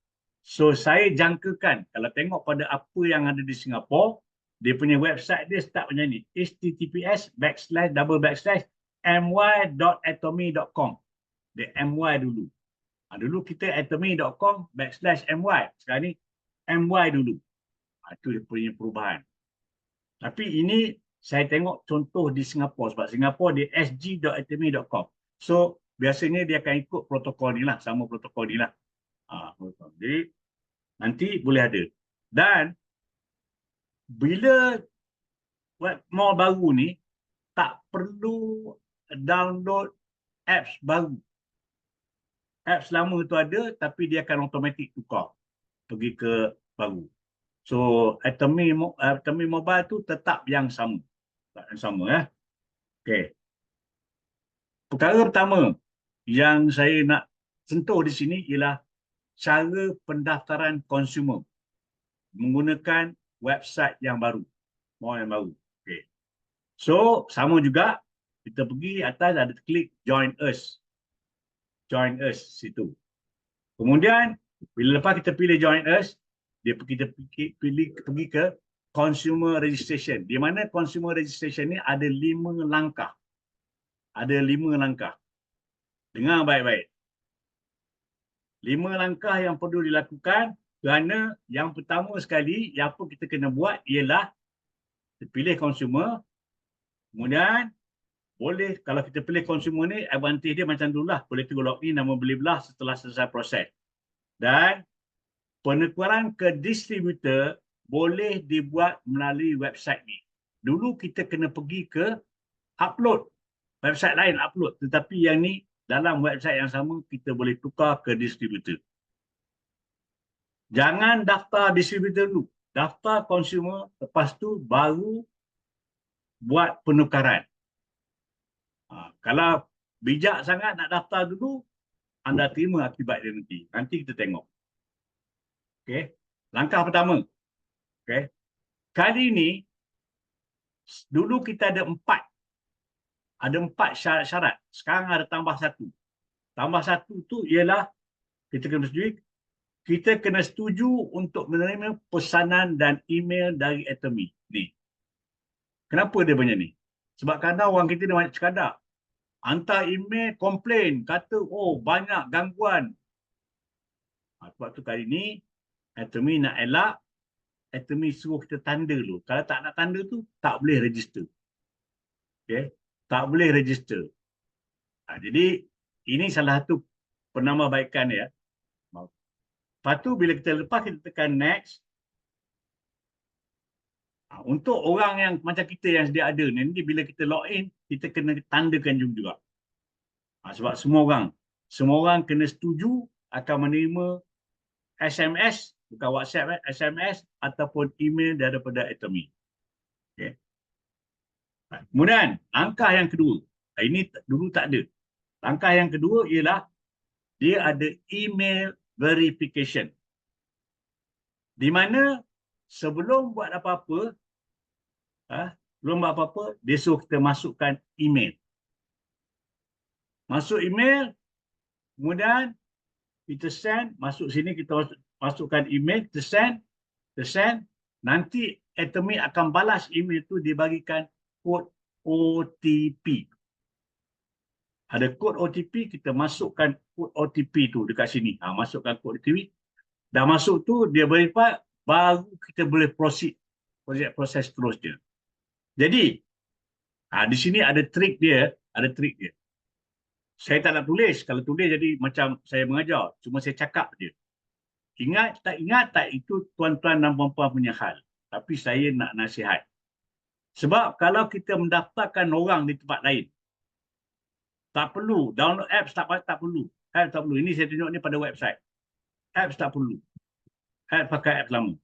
So saya jangkakan kalau tengok pada apa yang ada di Singapura, dia punya website dia start macam ni. https://my.atomy.com. Dia my dulu. Dulu kita atomy.com/my. Sekarang ni my dulu. Itu dia punya perubahan. Tapi ini saya tengok contoh di Singapura. Sebab Singapura dia sg.atomy.com. So biasanya dia akan ikut protokol ni lah. Sama protokol ni lah. Jadi nanti boleh ada. Dan bila web mall baru ni tak perlu download apps baru. Apps lama tu ada, tapi dia akan automatik tukar pergi ke baru. So Atomy Mobile tu tetap yang sama. Okey. Perkara pertama yang saya nak sentuh di sini ialah cara pendaftaran konsumer menggunakan website yang baru, mall yang baru. Okey. So sama juga, kita pergi atas ada klik join us. Join us situ. Kemudian bila lepas kita pilih join us, kita pergi ke consumer registration. Di mana consumer registration ni ada 5 langkah. Ada 5 langkah. Dengar baik-baik. 5 langkah yang perlu dilakukan, kerana yang pertama sekali yang apa kita kena buat ialah kita pilih consumer. Kemudian boleh, kalau kita pilih consumer ni, advantage dia macam dululah, boleh terus login, nama beli belah setelah selesai proses. Dan penukaran ke distributor boleh dibuat melalui website ni. Dulu kita kena pergi ke upload, website lain upload, tetapi yang ni dalam website yang sama kita boleh tukar ke distributor. Jangan daftar distributor dulu, daftar consumer, lepas tu baru buat penukaran. Kalau bijak sangat nak daftar dulu, anda terima akibat dia nanti. Nanti kita tengok. Okey. Langkah pertama. Okey. Kali ini, dulu kita ada 4. Ada 4 syarat-syarat. Sekarang ada tambah 1. Tambah 1 tu ialah kita kena setuju. Kita kena setuju untuk menerima pesanan dan email dari Atomy. Ni. Kenapa dia banyak ni? Sebab kadang orang kita dia banyak sekadar hantar email, komplain, kata, oh banyak gangguan. Sebab tu kali ni, Atomy nak elak, Atomy suruh kita tanda dulu. Kalau tak nak tanda tu, tak boleh register. Okay? Tak boleh register. Jadi, ini salah satu penambahbaikan ya. Lepas tu, bila kita lepas, kita tekan next. Untuk orang yang macam kita yang sedia ada, nanti bila kita login, kita kena tandakan juga. Sebab semua orang kena setuju akan menerima SMS, bukan WhatsApp, SMS ataupun email daripada Atomy. Okay. Kemudian, langkah yang kedua. Ini dulu tak ada. Langkah yang kedua ialah dia ada email verification. Di mana sebelum buat apa-apa, dia suruh kita masukkan email. Masuk email, kemudian kita send, masuk sini kita masukkan email, kita send, nanti Atomy akan balas email itu dibagikan kod OTP. Ada kod OTP, kita masukkan kod OTP tu dekat sini. Masukkan kod OTP. Dah masuk tu, dia verify, baru kita boleh proceed proses seterusnya. Jadi, di sini ada trik dia, Saya tak nak tulis. Kalau tulis jadi macam saya mengajar. Cuma saya cakap je. Ingat tak itu tuan-tuan dan puan-puan punya hal. Tapi saya nak nasihat. Sebab kalau kita mendaftarkan orang di tempat lain, tak perlu. Download apps tak perlu. Apps tak perlu. Ini saya tunjuk ni pada website. Apps tak perlu. Apps pakai apps lama.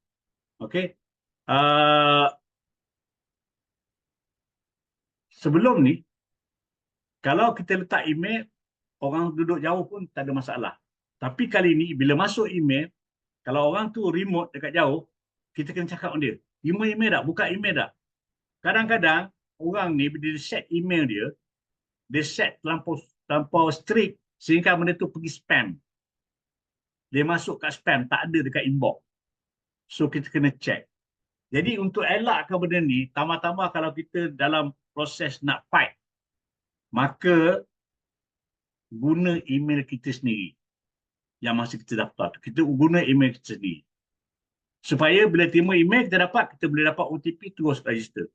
Okey. Sebelum ni, kalau kita letak email, orang duduk jauh pun tak ada masalah. Tapi kali ni, bila masuk email, kalau orang tu remote dekat jauh, kita kena cakap dengan dia, terima email tak? Buka email tak? Kadang-kadang, orang ni, bila dia set email dia set terlampau strict, sehingga benda tu pergi spam. Dia masuk kat spam, tak ada dekat inbox. So, kita kena check. Jadi, untuk elakkan benda ni, tambah-tambah kalau kita dalam proses nak fight, maka guna email kita sendiri yang masih kita daftar. Kita guna email kita sendiri. Supaya bila terima email kita boleh dapat OTP, terus register.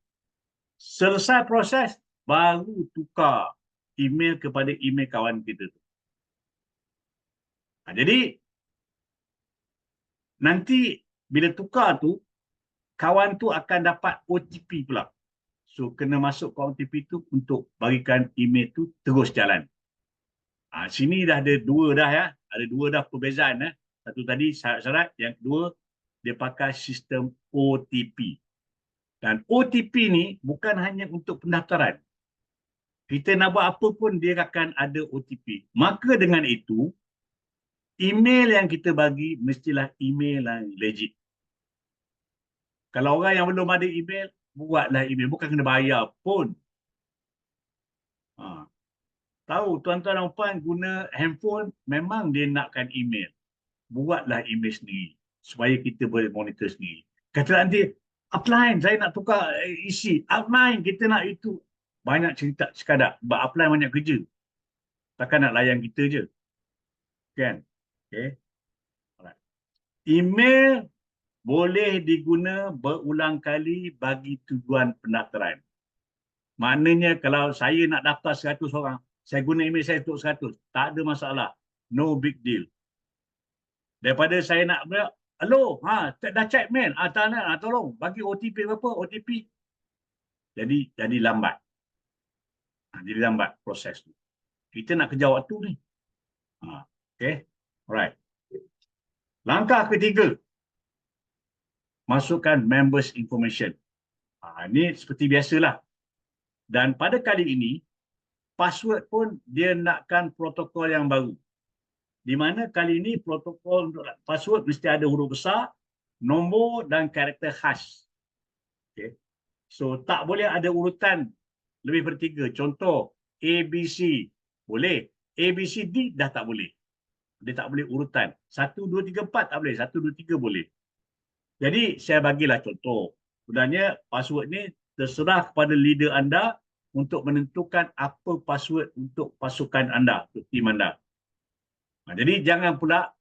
Selesai proses, baru tukar email kepada email kawan kita tu. Jadi, nanti bila tukar tu, kawan tu akan dapat OTP pula. So kena masuk ke OTP tu untuk bagikan email tu terus jalan. Sini dah ada dua dah ya. Ada dua dah perbezaan. Satu tadi syarat-syarat. Yang kedua, dia pakai sistem OTP. Dan OTP ni bukan hanya untuk pendaftaran. Kita nak buat apa pun dia akan ada OTP. Maka dengan itu, email yang kita bagi mestilah email yang legit. Kalau orang yang belum ada email, buatlah email. Bukan kena bayar pun. Tahu tuan-tuan dan puan guna handphone, memang dia nakkan email. Buatlah email sendiri supaya kita boleh monitor sendiri. Kata nanti, upline saya nak tukar isi. Upline kita nak itu. Banyak cerita sekadar. Sebab upline banyak kerja. Takkan nak layan kita je. Kan? Okay. Alright. Email boleh diguna berulang kali bagi tujuan pendaftaran. Maknanya kalau saya nak daftar 100 orang, saya guna email saya untuk 100. Tak ada masalah. No big deal. Daripada saya nak, hello, dah check mail. Tak nak, tolong, bagi OTP berapa? OTP. Jadi lambat. Jadi lambat proses tu. Kita nak kejar waktu ni. Okay. Alright. Langkah ketiga. Masukkan members information. Ini seperti biasalah. Dan pada kali ini, password pun dia nakkan protokol yang baru. Di mana kali ini protokol untuk password mesti ada huruf besar, nombor dan karakter khas. Okay. So tak boleh ada urutan lebih daripada 3. Contoh ABC boleh, ABCD dah tak boleh. Dia tak boleh urutan. 1, 2, 3, 4 tak boleh. 1, 2, 3 boleh. Jadi saya bagilah contoh. Sebenarnya password ni terserah kepada leader anda untuk menentukan apa password untuk pasukan anda, untuk tim anda. Jadi jangan pula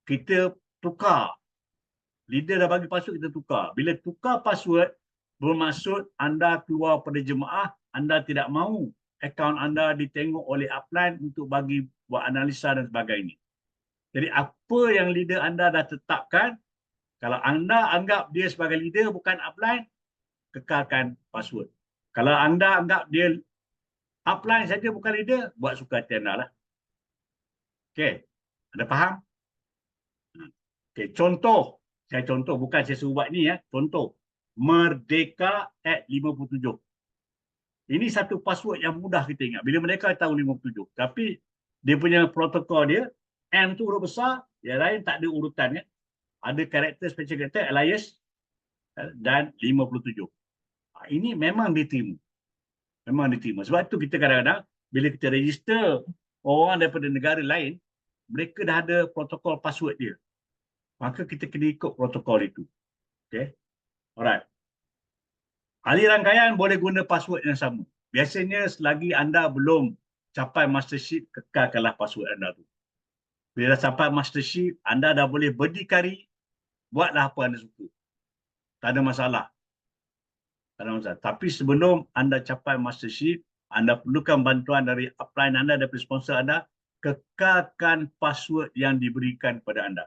kita tukar. Leader dah bagi password, kita tukar. Bila tukar password, bermaksud anda keluar pada jemaah, anda tidak mahu akaun anda ditengok oleh upline untuk bagi buat analisa dan sebagainya. Jadi apa yang leader anda dah tetapkan, kalau anda anggap dia sebagai leader bukan upline, kekalkan password. Kalau anda anggap dia upline saja bukan leader, buat suka hati anda lah. Okey, ada faham? Okey, contoh. Saya contoh, bukan saya suruh buat ni ya. Contoh, merdeka@57. Ini satu password yang mudah kita ingat. Bila mereka tahu 57. Tapi dia punya protokol dia, M tu huruf besar, yang lain tak ada urutan ya. Ada karakter, special karakter, alias dan 57. Ini memang diterima. Memang diterima. Sebab tu kita kadang-kadang bila kita register orang daripada negara lain, mereka dah ada protokol password dia. Maka kita kena ikut protokol itu. Okay. Alright. Ahli rangkaian boleh guna password yang sama. Biasanya selagi anda belum capai mastership, kekalkanlah password anda tu. Bila dah sampai mastership, anda dah boleh berdikari, buatlah apa anda suka. Tak ada masalah. Tak ada masalah. Tapi sebelum anda capai mastership, anda perlukan bantuan dari upline anda, dari sponsor anda, kekalkan password yang diberikan kepada anda.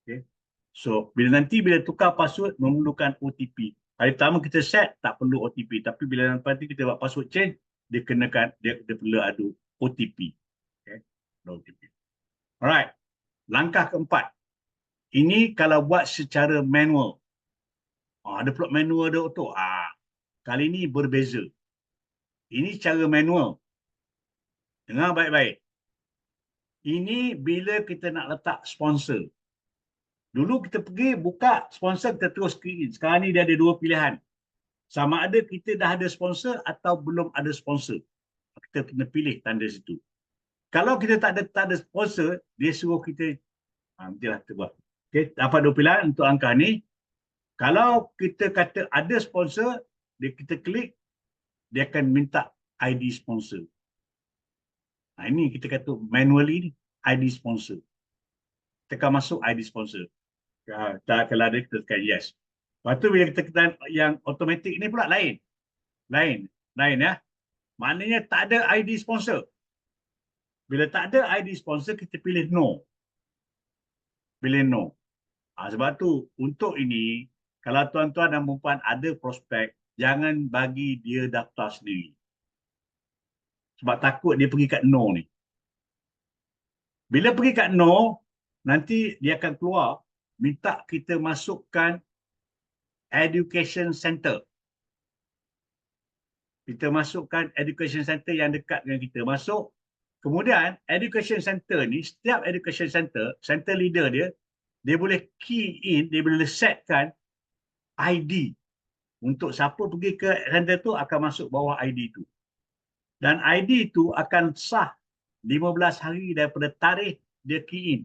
Okay. So, bila tukar password, memerlukan OTP. Hari pertama kita set, tak perlu OTP. Tapi bila nanti kita buat password change, dia kenakan, dia perlu ada OTP. Okay. OTP. Alright. Langkah keempat. Ini kalau buat secara manual. Ada pula manual, ada auto. Kali ini berbeza. Ini cara manual. Dengar baik-baik. Ini bila kita nak letak sponsor. Dulu kita pergi buka sponsor, kita terus klik. Sekarang ni dia ada dua pilihan. Sama ada kita dah ada sponsor atau belum ada sponsor. Kita kena pilih tanda situ. Kalau kita tak ada sponsor, dia suruh kita, nantilah kita buat. Okay, dapat dua pilihan untuk angka ni. Kalau kita kata ada sponsor, kita klik, dia akan minta ID sponsor. Ini kita kata manually ni, ID sponsor. Tekan masuk ID sponsor. Kalau ada, kita tekan yes. Lepas tu bila kita tekan yang automatic ni pula lain. Lain ya. Maknanya tak ada ID sponsor. Bila tak ada ID sponsor, kita pilih no. Pilih no. Sebab tu, untuk ini, kalau tuan-tuan dan puan ada prospek, jangan bagi dia daftar sendiri. Sebab takut dia pergi kat no ni. Bila pergi kat no, nanti dia akan keluar, minta kita masukkan education center. Kita masukkan education center yang dekat dengan kita. Masuk. Kemudian, education center ni, setiap education center, center leader dia boleh key in, dia boleh setkan ID. Untuk siapa pergi ke center tu akan masuk bawah ID tu. Dan ID tu akan sah 15 hari daripada tarikh dia key in.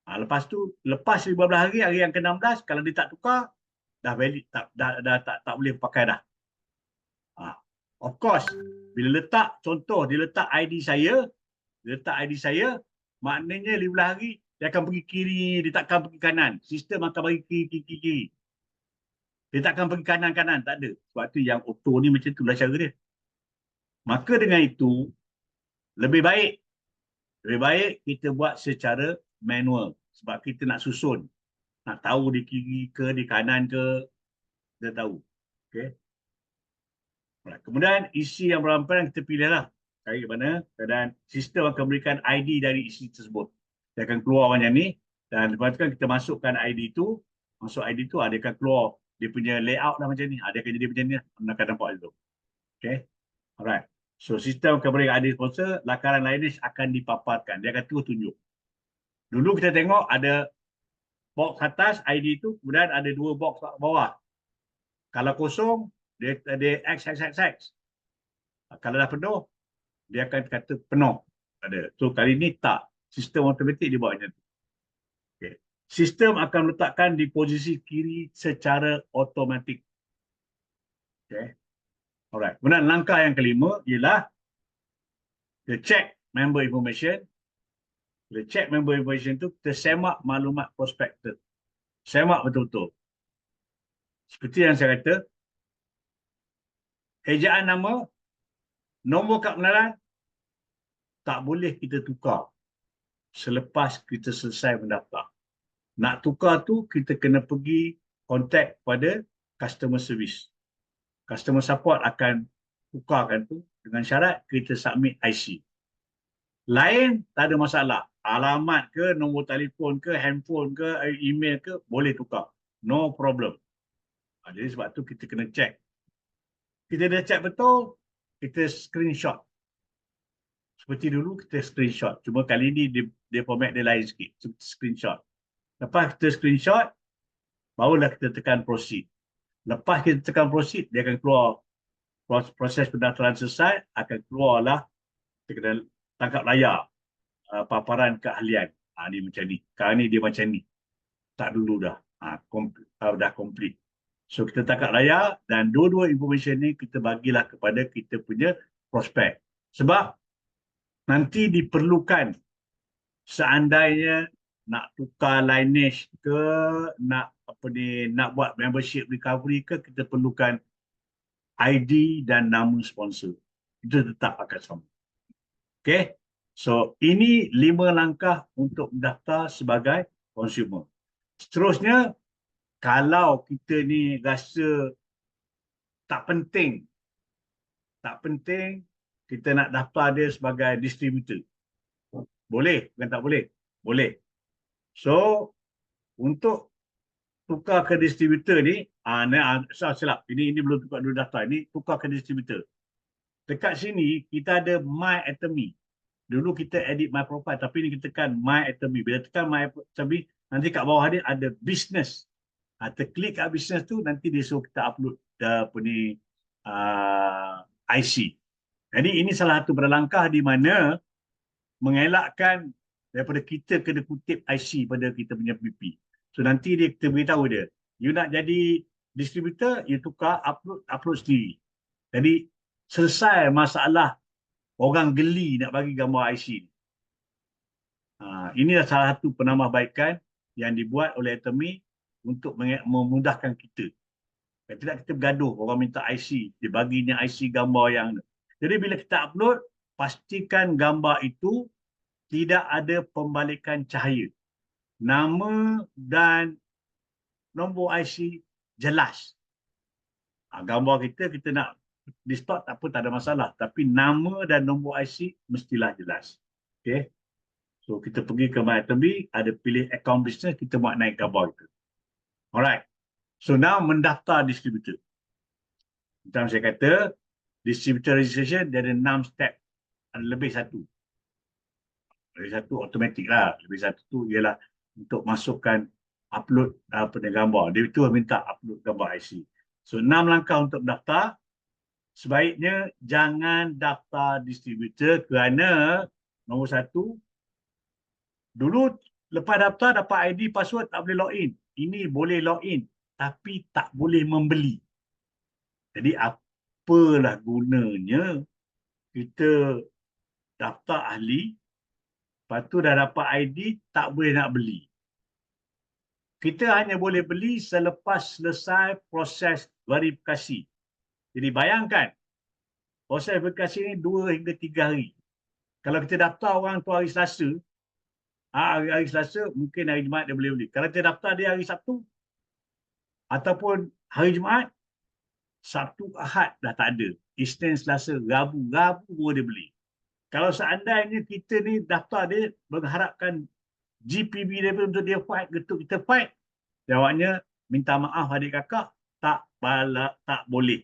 Lepas tu, lepas 15 hari, hari yang ke-16, kalau dia tak tukar, dah valid, tak boleh pakai dah. Of course, bila letak, contoh dia letak ID saya, maknanya 15 hari, dia akan pergi kiri, dia takkan pergi kanan. Sistem akan bagi kiri. Dia takkan pergi kanan-kanan, tak ada. Sebab tu yang auto ni macam itulah cara dia. Maka dengan itu, lebih baik kita buat secara manual. Sebab kita nak susun. Nak tahu di kiri ke, di kanan ke, kita tahu. Okay. Kemudian isi yang berhampiran kita pilihlah. Cari mana. Dan sistem akan berikan ID dari isi tersebut. Dia akan keluar macam ni. Dan lepas tu kan kita masukkan ID tu. Masuk ID tu, dia akan keluar. Dia punya layout dah macam ni. Dia akan jadi macam ni. Anda akan nampak itu. Okay. Alright. So sistem akan berikan ID sponsor. Lakaran lineage akan dipaparkan. Dia akan terus tunjuk. Dulu kita tengok ada box atas ID tu. Kemudian ada 2 box bawah. Kalau kosong, dia X. Kalau dah penuh, dia akan kata penuh. Ada. So kali ni tak. Sistem automatik dia buat macam tu. Okay. Sistem akan meletakkan di posisi kiri secara automatik. Okay. Alright. Kemudian langkah yang kelima ialah kita check member information. Kita check member information tu, kita semak maklumat prospectus. Semak betul-betul. Seperti yang saya kata, ejaan nama, nombor kad pengenalan, tak boleh kita tukar selepas kita selesai mendaftar. Nak tukar tu, kita kena pergi contact pada customer service. Customer support akan tukarkan tu dengan syarat kita submit IC. Lain, tak ada masalah. Alamat ke, nombor telefon ke, handphone ke, email ke, boleh tukar. No problem. Jadi sebab tu kita kena check. Kita dah check betul, kita screenshot. Seperti dulu kita screenshot. Cuma kali ni dia format dia lain sikit. Screenshot. Lepas kita screenshot, barulah kita tekan proceed. Lepas kita tekan proceed, dia akan keluar proses pendaftaran selesai, akan keluarlah kita kena tangkap layar paparan keahlian. Ni macam ni. Sekarang ni dia macam ni. Tak dulu dah. Dah complete. So kita tangkap layar dan dua-dua information ni kita bagilah kepada kita punya prospek. Sebab nanti diperlukan seandainya nak tukar lineage ke, nak buat membership recovery ke, kita perlukan ID dan nama sponsor. Itu tetap akan sama. Okay. So ini 5 langkah untuk mendaftar sebagai consumer. Seterusnya, kalau kita ni rasa tak penting, kita nak daftar dia sebagai distributor. Boleh, bukan tak boleh? Boleh. So, untuk tukar ke distributor ni, silap. Ini belum tukar dulu daftar. Ini tukar ke distributor. Dekat sini, kita ada My Atomy. Dulu kita edit My Profile, tapi ni kita tekan My Atomy. Bila tekan My Atomy, nanti kat bawah dia ada business. Terklik kat business tu, nanti dia suruh kita upload IC. Jadi ini salah satu berlangkah di mana mengelakkan daripada kita kena kutip IC pada kita punya BP. So nanti kita beritahu dia, you nak jadi distributor, you tukar, upload sendiri. Jadi selesai masalah orang geli nak bagi gambar IC ni. Ini adalah salah satu penambahbaikan yang dibuat oleh Atomy untuk memudahkan kita. Tidak kita bergaduh, orang minta IC, dia baginya IC gambar yang. Jadi bila kita upload, pastikan gambar itu tidak ada pembalikan cahaya. Nama dan nombor IC jelas. Gambar kita nak distort tak apa, tak ada masalah. Tapi nama dan nombor IC mestilah jelas. Okay. So kita pergi ke My Atomy, ada pilih account business, kita buat naik gambar kita. Alright. So now mendaftar distributor. Macam saya kata, distributor registration dia ada 6 step. Ada lebih satu. Lebih satu automatik lah. Lebih satu tu ialah untuk masukkan upload gambar. Dia itu minta upload gambar IC. So 6 langkah untuk mendaftar. Sebaiknya jangan daftar distributor kerana nombor satu, dulu lepas daftar dapat ID, password, tak boleh login. Ini boleh login tapi tak boleh membeli. Jadi apalah gunanya kita daftar ahli, lepas tu dah dapat ID, tak boleh nak beli. Kita hanya boleh beli selepas selesai proses verifikasi. Jadi bayangkan, proses verifikasi ini 2 hingga 3 hari. Kalau kita daftar orang tu hari Selasa, hari Selasa, mungkin hari Jumaat dia boleh beli. Kalau kita daftar dia hari Sabtu, ataupun hari Jumaat, Sabtu, Ahad dah tak ada. Isnin, Selasa, Rabu baru dia beli. Kalau seandainya kita ni daftar dia, mengharapkan GPB dia untuk dia fight, untuk kita fight, jawabnya, minta maaf adik kakak, tak boleh.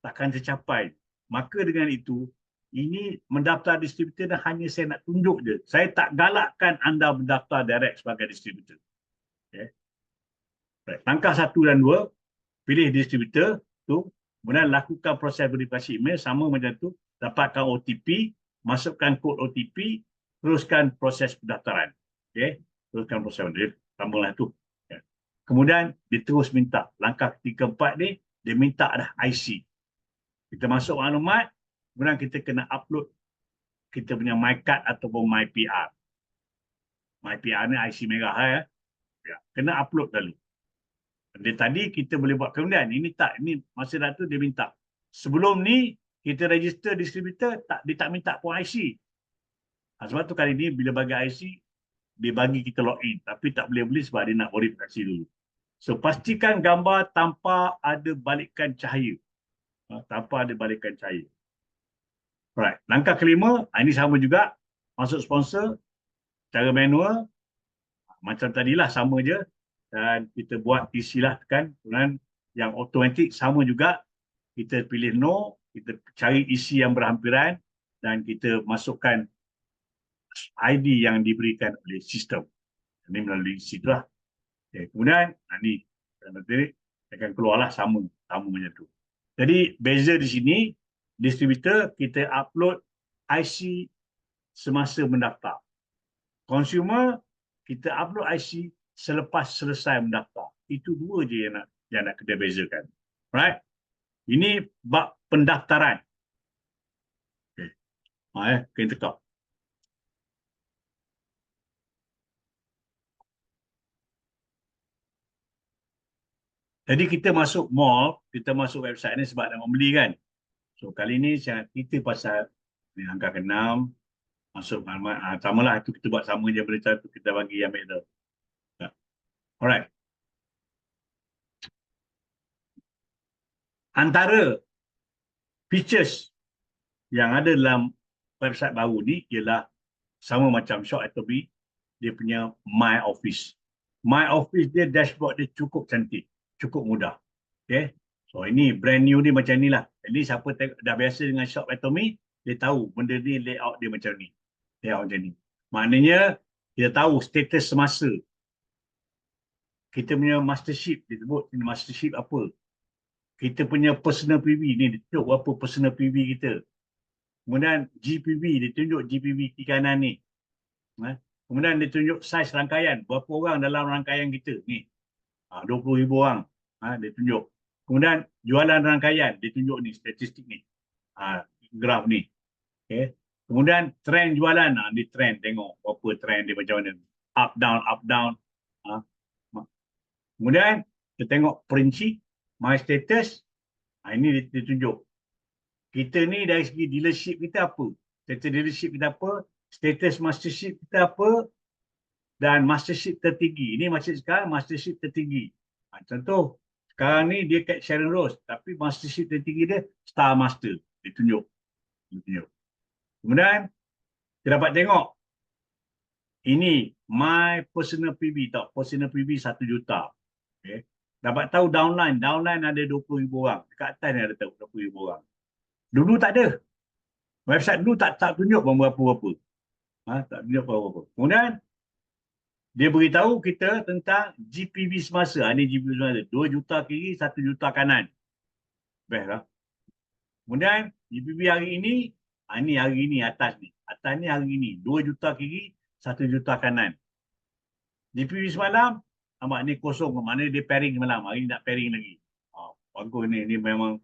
Takkan tercapai. Maka dengan itu, ini mendaftar distributor dan hanya saya nak tunjuk je. Saya tak galakkan anda mendaftar direct sebagai distributor. Okay. Right. Langkah 1 dan 2, pilih distributor tu, kemudian lakukan proses verifikasi email sama macam tu, dapatkan OTP, masukkan kod OTP, teruskan proses pendaftaran. Okay. Teruskan proses pendaftaran. Tambahlah tu. Okay. Kemudian dia terus minta langkah 3, 4 ni, dia minta dah IC. Kita masuk maklumat, kemudian kita kena upload kita punya MyCard ataupun MyPR. MyPR ni IC merah ya. Kena upload dulu. Dia tadi kita boleh buat kemudian. Ini tak, ini masa dah tu dia minta. Sebelum ni kita register distributor, dia tak minta pun IC. Sebab tu kali ni bila bagi IC, dia bagi kita login. Tapi tak boleh beli sebab dia nak verifikasi dulu. So pastikan gambar tanpa ada balikan cahaya. Tanpa ada balikan cahaya. Right. Langkah kelima, ini sama juga. Masuk sponsor, cara manual. Macam tadilah, sama je. Dan kita buat isilah tekan. Kemudian yang automatik sama juga. Kita pilih no, kita cari isi yang berhampiran. Dan kita masukkan ID yang diberikan oleh sistem. Ini melalui situ lah. Okay. Kemudian, ini nanti akan keluarlah sama macam tu. Jadi beza di sini, distributor kita upload IC semasa mendaftar. Consumer kita upload IC selepas selesai mendaftar. Itu dua je yang nak kita bezakan. Right? Ini bab pendaftaran. Okay. Kita tekak. Jadi kita masuk mall, kita masuk website ni sebab nak membeli kan. So kali ni saya cerita pasal ni angka ke-6, masuk maklumat. Samalah itu kita buat sama je berita tu kita bagi ambil tu. Alright. Antara features yang ada dalam website baru ni ialah sama macam Shop Atomy, dia punya My Office. My Office dia, dashboard dia cukup cantik, cukup mudah. Okay. So ini brand new ni macam ni lah. Jadi siapa dah biasa dengan Shop Atomy, dia tahu benda ni layout dia macam ni. Layout macam ni. Maknanya kita tahu status semasa. Kita punya mastership, dia sebut mastership apa. Kita punya personal PV ni, dia tunjuk berapa personal PV kita. Kemudian GPV, dia tunjuk GPV kiri kanan ni. Kemudian dia tunjuk saiz rangkaian, berapa orang dalam rangkaian kita ni. 20,000 orang, dia tunjuk. Kemudian jualan rangkaian, dia tunjuk ni, statistik ni. Graf ni. Okay. Kemudian trend jualan, ni trend, tengok berapa trend dia macam mana. Up, down, up, down. Kemudian kita tengok perinci, my status. Ini dia tunjuk. Kita ni dari segi dealership kita apa? Status dealership kita apa? Status mastership kita apa? Dan mastership tertinggi. Ini maksud sekarang mastership tertinggi. Contoh, Sekarang ni dia kat Sharon Rose, tapi mastership tertinggi dia Star Master. Ditunjuk. Kemudian, kita dapat tengok. Ini my personal PB tau. Personal PB 1 juta. Okay. Dapat tahu downline. Downline ada 20,000 orang. Dekat atas ni ada tahu 20,000 orang. Dulu tak ada. Website dulu tak tunjuk pun berapa-berapa. Tak tunjuk berapa-berapa. Kemudian, dia beritahu kita tentang GPV semasa. Ini GPV semasa. 2 juta kiri, 1 juta kanan. Best lah. Kemudian, GPV hari ini, ini hari ini atas ni. Atas ni hari ini. 2 juta kiri, 1 juta kanan. GPV semalam, nampak ni kosong. Mana dia pairing semalam. Hari ni nak pairing lagi. Bagus ni. Ini memang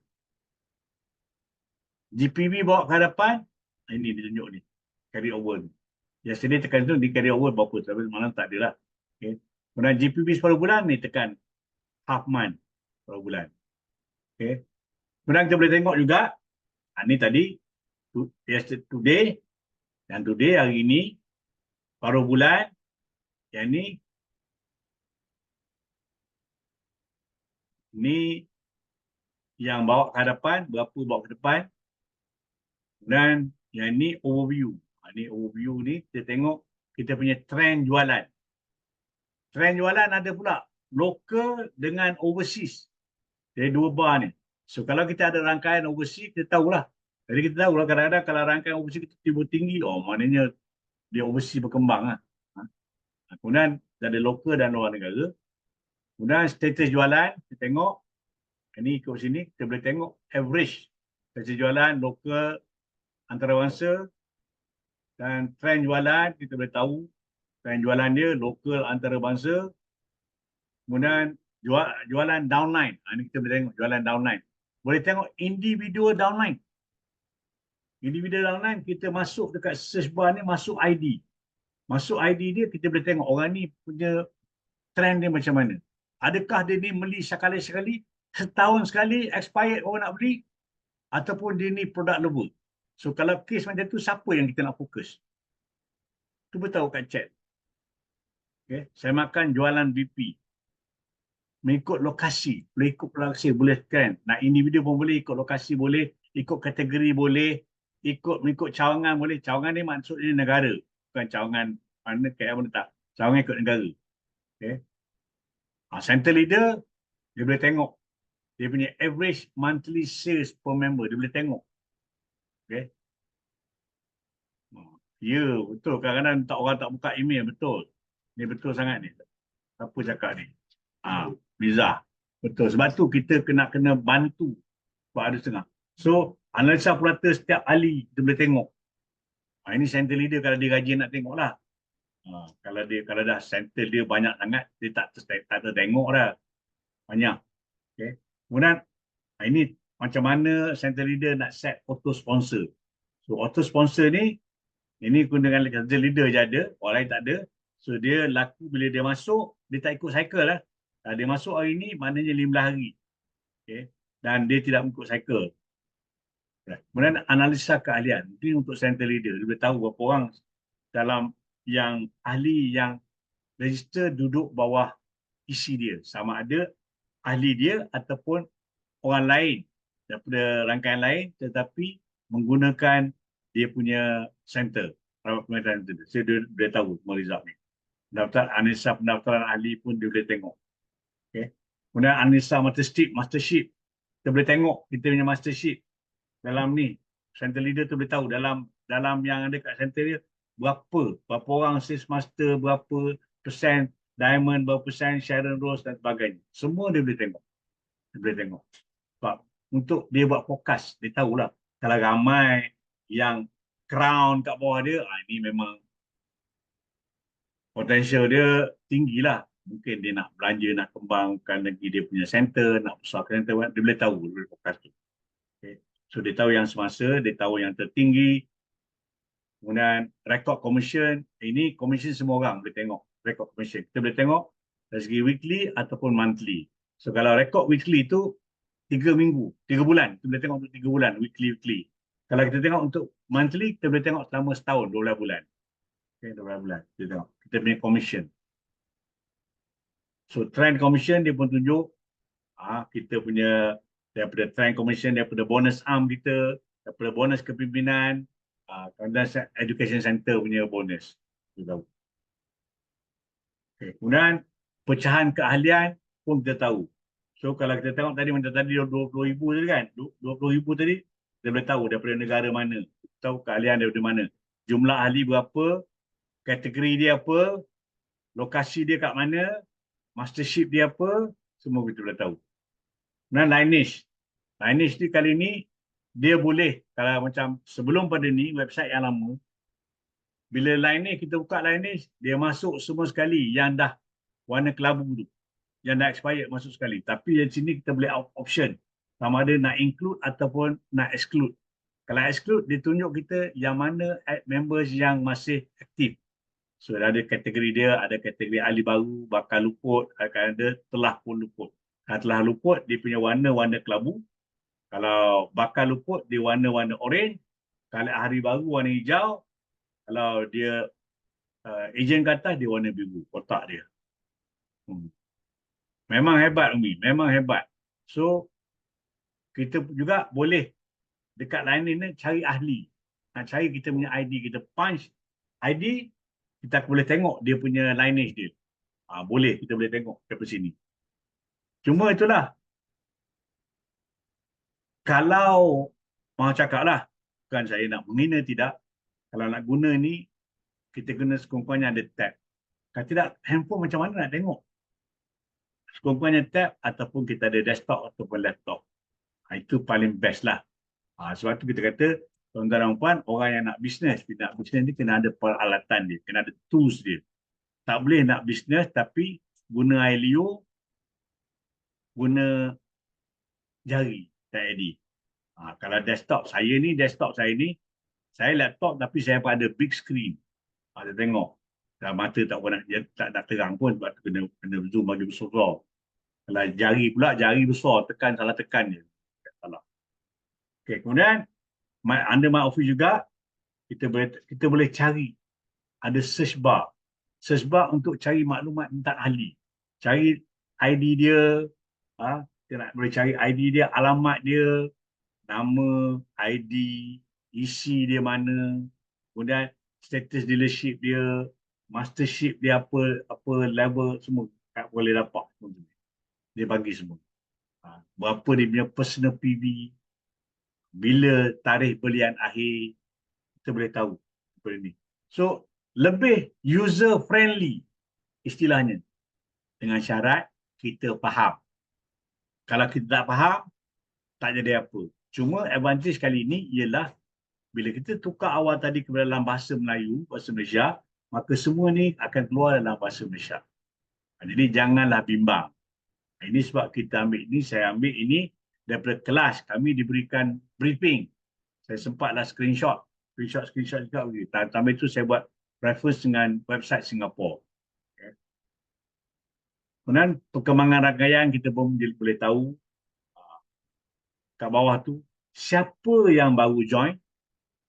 GPV bawa ke hadapan. Ini ditunjuk ni. Carry over ni. Yesterday tekan tu, di carry over berapa. Tapi semalam tak ada lah. Okay. Kemudian GPV separuh bulan ni tekan half month separuh bulan. Okay. Kemudian kita boleh tengok juga. Ni tadi. Yesterday. Dan today hari ini. Separuh bulan. Yang ni. Ni yang bawa ke hadapan, berapa bawa ke depan. Dan yang ni overview. Ni overview ni kita tengok kita punya trend jualan. Trend jualan ada pula local dengan overseas. Jadi 2 bar ni. So kalau kita ada rangkaian overseas, kita tahulah. Jadi kita tahulah kadang-kadang kalau rangkaian overseas kita tiba tinggi, maknanya dia overseas berkembang lah. Kemudian ada local dan luar negara. Kemudian status jualan, kita tengok. Ini ikut sini, kita boleh tengok average. Status jualan, local, antarabangsa. Dan trend jualan, kita boleh tahu. Trend jualan dia, local, antarabangsa. Kemudian jualan downline. Ini kita boleh tengok jualan downline. Boleh tengok individual downline. Individual downline, kita masuk dekat search bar ni, masuk ID. Masuk ID dia, kita boleh tengok orang ni punya trend dia macam mana. Adakah dia ni beli sekali-sekali, setahun sekali, expired orang nak beli, ataupun dia ni produk level. So kalau kes macam tu, siapa yang kita nak fokus? Cuba tahu kat chat. Okay. Saya makan jualan BP. Mengikut lokasi. Boleh ikut lokasi, boleh scan. Nak individu pun boleh, ikut lokasi boleh, ikut kategori boleh, mengikut cawangan boleh. Cawangan ni maksudnya negara. Bukan cawangan mana KL mana tak. Cawangan ikut negara. Okay. Center leader, dia boleh tengok. Dia punya average monthly sales per member. Dia boleh tengok. Okay. Ya, betul. Kadang-kadang orang tak buka email. Betul. Ni betul sangat ni. Siapa cakap ni? Miza. Betul. Sebab tu kita kena bantu buat ada setengah. So, analisa purata setiap ahli kita boleh tengok. Ini center leader kalau dia rajin nak tengok lah. Kalau dah center dia banyak sangat, dia tak tengok dah. Banyak. Okay. Kemudian, ini macam mana center leader nak set auto sponsor. So, auto sponsor ni, ini dengan center leader je ada, orang lain tak ada. So, dia laku bila dia masuk, dia tak ikut cycle lah. Kalau dia masuk hari ni, maknanya 15 hari. Okay. Dan dia tidak mengikut cycle. Kemudian analisa keahlian. Ini untuk center leader. Dia boleh tahu berapa orang dalam yang ahli yang register duduk bawah isi dia. Sama ada ahli dia ataupun orang lain daripada rangkaian lain tetapi menggunakan dia punya center. So, dia boleh tahu semua result ni. Analisa pendaftaran ahli pun dia boleh tengok. Okay. Kemudian analisa mastership. Kita boleh tengok kita punya mastership dalam ni. Center leader tu boleh tahu dalam yang ada kat center dia berapa orang sales master, berapa persen diamond, berapa persen Sharon Rose dan sebagainya. Semua dia boleh tengok. Sebab untuk dia buat fokus, dia tahulah kalau ramai yang crown kat bawah dia, ini memang potensial dia tinggilah. Mungkin dia nak belanja, nak kembangkan lagi dia punya center, nak besarkan center, dia boleh tahu, dia boleh fokus tu. Okay. So, dia tahu yang semasa, dia tahu yang tertinggi. Kemudian, record commission. Ini commission semua orang boleh tengok. Record commission. Kita boleh tengok dari segi weekly ataupun monthly. So, kalau record weekly tu 3 minggu, 3 bulan. Kita boleh tengok untuk 3 bulan, weekly. Kalau kita tengok untuk monthly, kita boleh tengok selama setahun, 12 bulan. Okay, 12 bulan. Kita tengok. Kita punya commission. So, trend commission dia pun tunjuk Kita punya daripada train commission, daripada bonus arm kita, daripada bonus kepimpinan, kemudian education center punya bonus. Kita tahu. Okay. Kemudian pecahan keahlian pun kita tahu. So kalau kita tengok tadi macam tadi 20,000 tadi kan, 20,000 tadi kita boleh tahu daripada negara mana, kita tahu keahlian daripada mana, jumlah ahli berapa, kategori dia apa, lokasi dia kat mana, mastership dia apa, semua kita boleh tahu. Kemudian lineage. Lineage ni kali ni dia boleh, kalau macam sebelum pada ni website yang lama, bila lineage kita buka lineage, dia masuk semua sekali yang dah warna kelabu tu, yang dah expired masuk sekali. Tapi di sini kita boleh option sama ada nak include ataupun nak exclude. Kalau exclude, dia tunjuk kita yang mana members yang masih aktif. So ada kategori dia, ada kategori ahli baru, bakal luput, akan ada telah pun luput. Kalau telah luput, dia punya warna kelabu. Kalau bakal luput, dia warna orange. Kalau ahli baru, warna hijau. Kalau dia ejen ke atas, dia warna biru, kotak dia. Memang hebat, Umi. Memang hebat. So, kita juga boleh dekat line ni cari ahli. Nak cari kita punya ID, kita punch ID, kita boleh tengok dia punya lineage dia. Boleh, kita boleh tengok daripada sini. Cuma itulah. Kalau mau cakap lah, bukan saya nak menghina, tidak. Kalau nak guna ni, kita kena sekurang-kurangnya ada tab. Kalau tidak, handphone macam mana nak tengok? Sekurang-kurangnya tab ataupun kita ada desktop ataupun laptop. Itu paling best lah. Sebab tu kita kata, tuan-tuan dan puan, orang yang nak bisnes ni kena ada peralatan dia, kena ada tools dia. Tak boleh nak bisnes tapi guna air liur, guna jari, tak edit. Kalau desktop saya ni, saya laptop tapi saya ada big screen. Kita tengok. Kalau mata tak nak terang pun sebab kena zoom bagi besar. Kalau jari pula, jari besar, salah tekan je. Salah. Okay, kemudian under my office juga kita boleh cari, ada search bar untuk cari maklumat tentang ahli, cari ID dia, kita boleh cari ID dia, alamat dia, nama, ID, isi dia mana, kemudian status dealership dia, mastership dia apa level, semua boleh dapat. Dia bagi semua. Berapa dia punya personal PV, bila tarikh belian akhir, kita boleh tahu daripada ni. So, lebih user friendly istilahnya, dengan syarat kita faham. Kalau kita tak faham, tak jadi apa. Cuma advantage kali ini ialah bila kita tukar awal tadi kepada dalam bahasa Melayu, bahasa Malaysia, maka semua ni akan keluar dalam bahasa Malaysia. Jadi janganlah bimbang. Ini sebab saya ambil ini daripada kelas. Kami diberikan briefing. Saya sempatlah screenshot juga. Tambah itu saya buat reference dengan website Singapura. Okay. Kemudian perkembangan rangkaian kita pun boleh tahu kat bawah tu siapa yang baru join,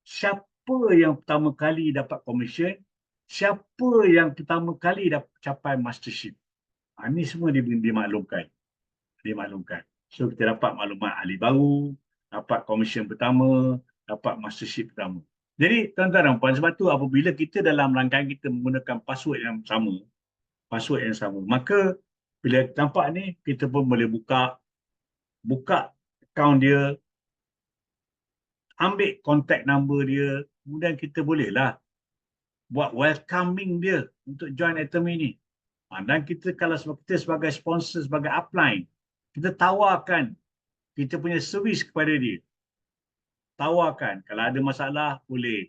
siapa yang pertama kali dapat commission, siapa yang pertama kali dapat capai mastership. Ini semua dimaklumkan. So kita dapat maklumat ahli baru, dapat commission pertama, dapat mastership pertama. Jadi tuan-tuan dan puan, sebab tu apabila kita dalam rangkaian kita menggunakan password yang sama, maka bila nampak ni, kita pun boleh buka akaun dia, ambil contact number dia, kemudian kita bolehlah buat welcoming dia untuk join Atomy ni. Dan kita kalau kita sebagai sponsor, sebagai upline, kita tawarkan kita punya servis kepada dia. Tawarkan, kalau ada masalah, boleh.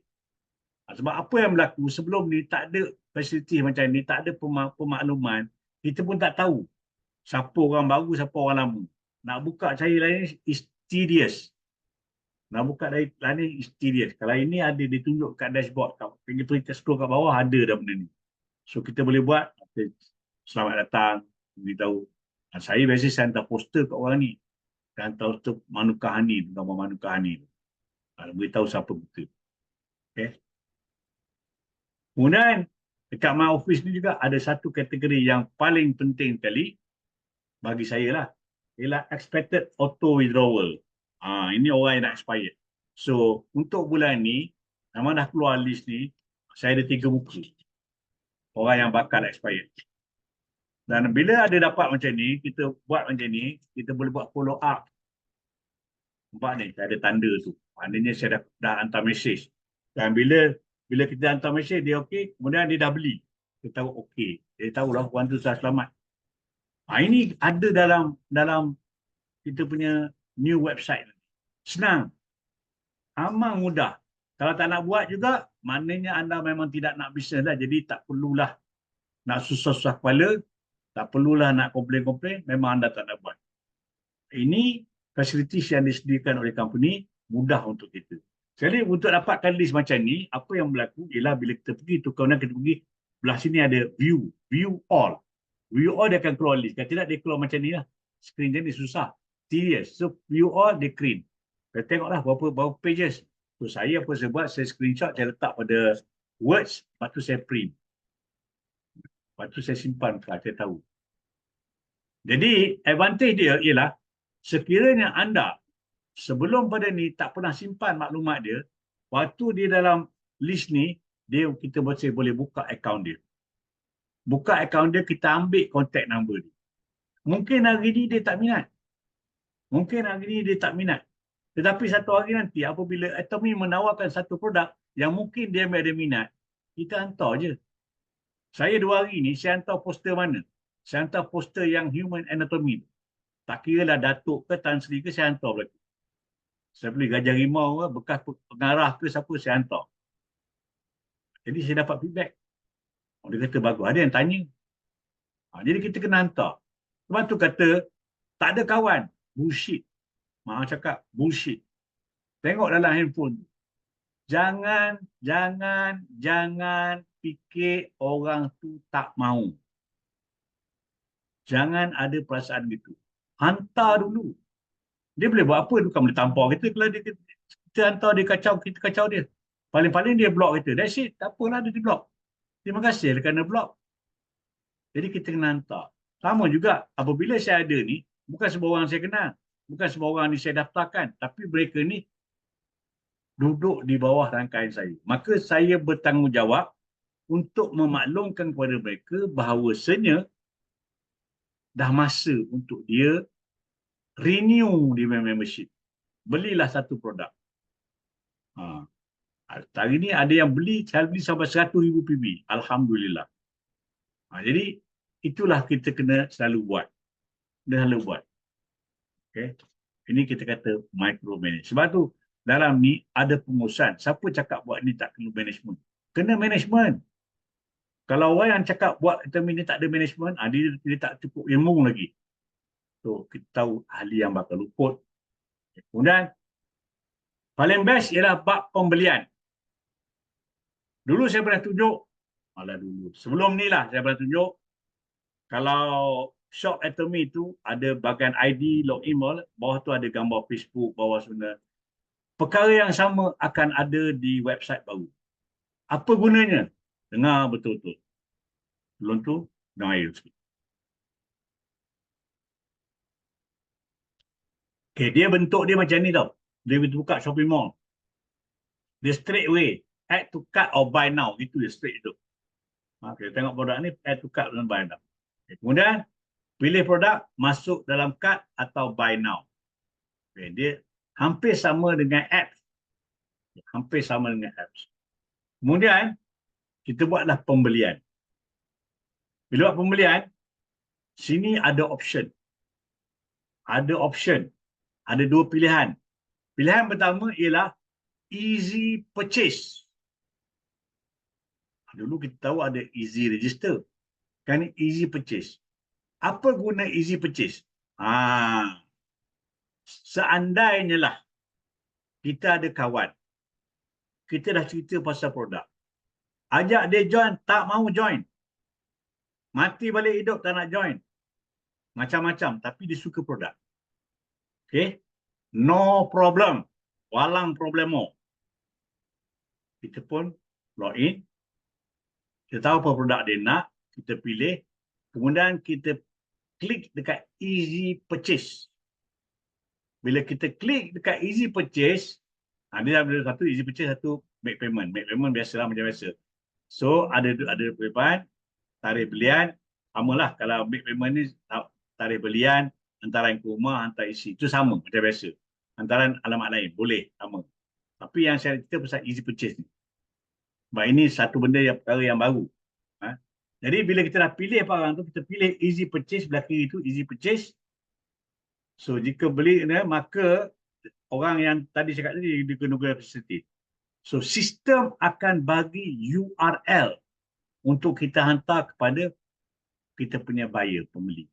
Sebab apa yang berlaku sebelum ni, tak ada fasiliti macam ni, tak ada pemakluman, kita pun tak tahu siapa orang baru, siapa orang lama. Nak buka cari lain is tedious. Kalau ini ada ditunjuk kat dashboard, kita scroll kat bawah, ada dah benda ni. So kita boleh buat, selamat datang, beritahu. Saya biasa saya hantar poster kat orang ni. Saya hantar poster Manukahani, nama Manukahani. Beritahu siapa betul. Okay. Kemudian, dekat my office ni juga ada satu kategori yang paling penting kali bagi saya lah. ialah expected auto withdrawal. Ini orang yang nak expired. So, untuk bulan ni, memang dah keluar list ni, saya ada 3 muka. Orang yang bakal expired. Dan bila ada dapat macam ni, kita buat macam ni, kita boleh buat follow up. Nampak ni, saya ada tanda tu. Maknanya saya dah hantar mesej. Dan bila kita hantar mesej, dia okey, kemudian dia dah beli. Kita tahu okey. Dia tahulah orang tu sudah selamat. Ini ada dalam kita punya new website. Senang. Amat mudah. Kalau tak nak buat juga, maknanya anda memang tidak nak bisnes lah. Jadi tak perlulah nak susah-susah kepala. Tak perlulah nak komplain-komplain. Memang anda tak nak buat. Ini facilities yang disediakan oleh company, mudah untuk kita. Jadi untuk dapatkan list macam ni, apa yang berlaku ialah bila kita pergi tu, kemudian kita pergi, belah sini ada view all. View all dia akan keluar list. Kalau tidak dia keluar macam ni lah. Screen dia ni susah. Serious. So view all dia clean. Kita tengoklah berapa pages. So saya apa saya buat, saya screenshot, saya letak pada words, lepas tu saya print. Lepas tu saya simpan, saya tahu. Jadi advantage dia ialah sekiranya anda sebelum pada ni tak pernah simpan maklumat dia, waktu dia dalam list ni, kita masih boleh buka akaun dia. Buka akaun dia, kita ambil contact number dia. Mungkin hari ni dia tak minat. Tetapi satu hari nanti apabila Atomy menawarkan satu produk yang mungkin dia ada minat, kita hantar je. Saya 2 hari ni, saya hantar poster mana? Saya hantar poster yang human anatomy. Tak kira lah Datuk ke Tan Sri ke, saya hantar berlaku. Saya beli Gajah Rimau ke, bekas pengarah ke siapa, saya hantar. Jadi saya dapat feedback. Dia kata bagus. Ada yang tanya. Jadi kita kena hantar. Sebab tu kata, tak ada kawan. Bullshit. Mak cakap, bullshit. Tengok dalam handphone. Jangan fikir orang tu tak mau. Jangan ada perasaan gitu. Hantar dulu. Dia boleh buat apa? Bukan boleh tampar kita. Kalau kita hantar dia kacau, kita kacau dia. Paling-paling dia block kita. That's it. Tak apalah dia block. Terima kasih kerana block. Jadi kita kena hantar. Sama juga apabila saya ada ni, bukan semua orang saya kenal. Bukan semua orang ni saya daftarkan. Tapi mereka ni duduk di bawah rangkaian saya. Maka saya bertanggungjawab untuk memaklumkan kepada mereka bahawasanya dah masa untuk dia renew di membership. Belilah satu produk. Hari ni ada yang saya beli sampai 100,000 PB. Alhamdulillah. Jadi itulah kita kena selalu buat. Okay. Ini kita kata micromanage. Sebab tu dalam ni ada pengurusan. Siapa cakap buat ni tak kena management? Kena management. Kalau orang yang cakap buat Atomy ni tak ada management, dia tak cukup ilmu lagi. So kita tahu ahli yang bakal luput. Kemudian paling best ialah bab pembelian. Dulu saya pernah tunjuk, sebelum ni lah saya pernah tunjuk, kalau shop Atomy tu ada bahagian ID, login, bawah tu ada gambar Facebook, bawah sana. Perkara yang sama akan ada di website baru. Apa gunanya? Dengar betul-betul. Sebelum tu, dengar air sikit. Okay, dia bentuk dia macam ni tau. Dia buka shopping mall. Dia straight away. Add to cart or buy now. Itu dia straight tu. Okay, tengok produk ni, add to cart dan buy now. Okay, kemudian, pilih produk, masuk dalam cart atau buy now. Okay, dia hampir sama dengan apps. Kemudian, kita buatlah pembelian. Bila buat pembelian, sini ada option. Ada 2 pilihan. Pilihan pertama ialah easy purchase. Dulu kita tahu ada easy register. Kan easy purchase. Apa guna easy purchase? Seandainya lah kita ada kawan. Kita dah cerita pasal produk. Ajak dia join, tak mau join. Mati balik hidup tak nak join. Macam-macam, tapi dia suka produk. Okay? No problem. Walang problemo. Kita pun login. Kita tahu apa produk dia nak. Kita pilih. Kemudian kita klik dekat easy purchase. Bila kita klik dekat easy purchase, dia ada satu easy purchase, satu make payment. Make payment biasalah macam biasa. So ada payment, tarikh belian, samalah kalau make payment ni tarikh belian, hantaran ke rumah, hantar isi. Itu sama macam biasa. Hantaran alamat lain boleh sama. Tapi yang saya cerita pasal easy purchase ni. Sebab ini satu benda yang perkara yang baru. Jadi bila kita dah pilih barang tu, kita pilih easy purchase, belah kiri tu easy purchase. So jika beli ni, maka orang yang tadi cakap tadi dia kena guna facility. So sistem akan bagi URL untuk kita hantar kepada kita punya buyer, pembeli.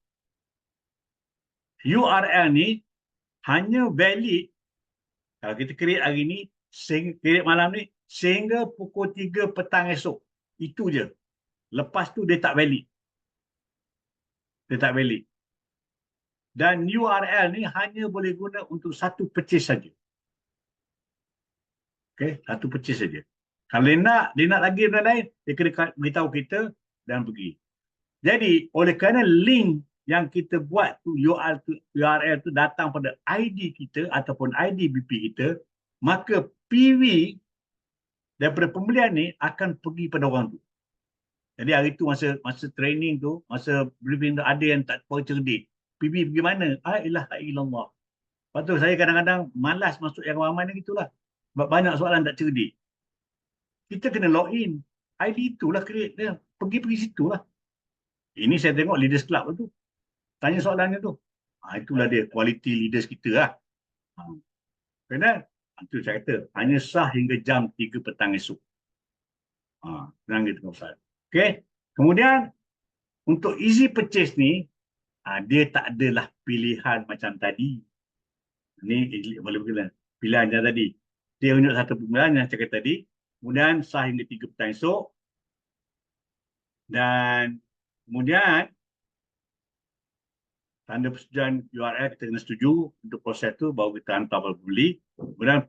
URL ni hanya valid kalau kita create hari ni, create malam ni, sehingga pukul 3 petang esok. Itu je. Lepas tu dia tak valid. Dia tak valid. Dan URL ni hanya boleh guna untuk satu purchase saja. Okay, satu purchase saja. Kalau dia nak lagi benda lain, dia kena beritahu kita dan pergi. Jadi, oleh kerana link yang kita buat tu, URL tu datang pada ID kita ataupun ID BP kita, maka PV daripada pembelian ni akan pergi pada orang tu. Jadi hari tu masa training tu, masa briefing tu, ada yang tak cerdik. PV pergi mana? La ilaha illallah. Lepas tu saya kadang-kadang malas masuk yang ramai ni gitulah. Sebab banyak soalan tak cerdik. Kita kena login. ID itulah create dia. Pergi situ lah. Ini saya tengok leaders club tu. Tanya soalannya tu. Itulah dia quality leaders kita lah. Kerana itu saya kata hanya sah hingga jam 3 petang esok. Senang gitu Ustaz. Okey. Kemudian untuk easy purchase ni, dia tak adalah pilihan macam tadi. Ini boleh bilang pilihan yang tadi. Dia unjuk satu pilihan yang saya kata tadi. Kemudian sah hingga 3 petang esok. Dan kemudian tanda persetujuan URL kita kena setuju untuk proses tu baru kita hantar pada pembeli. Kemudian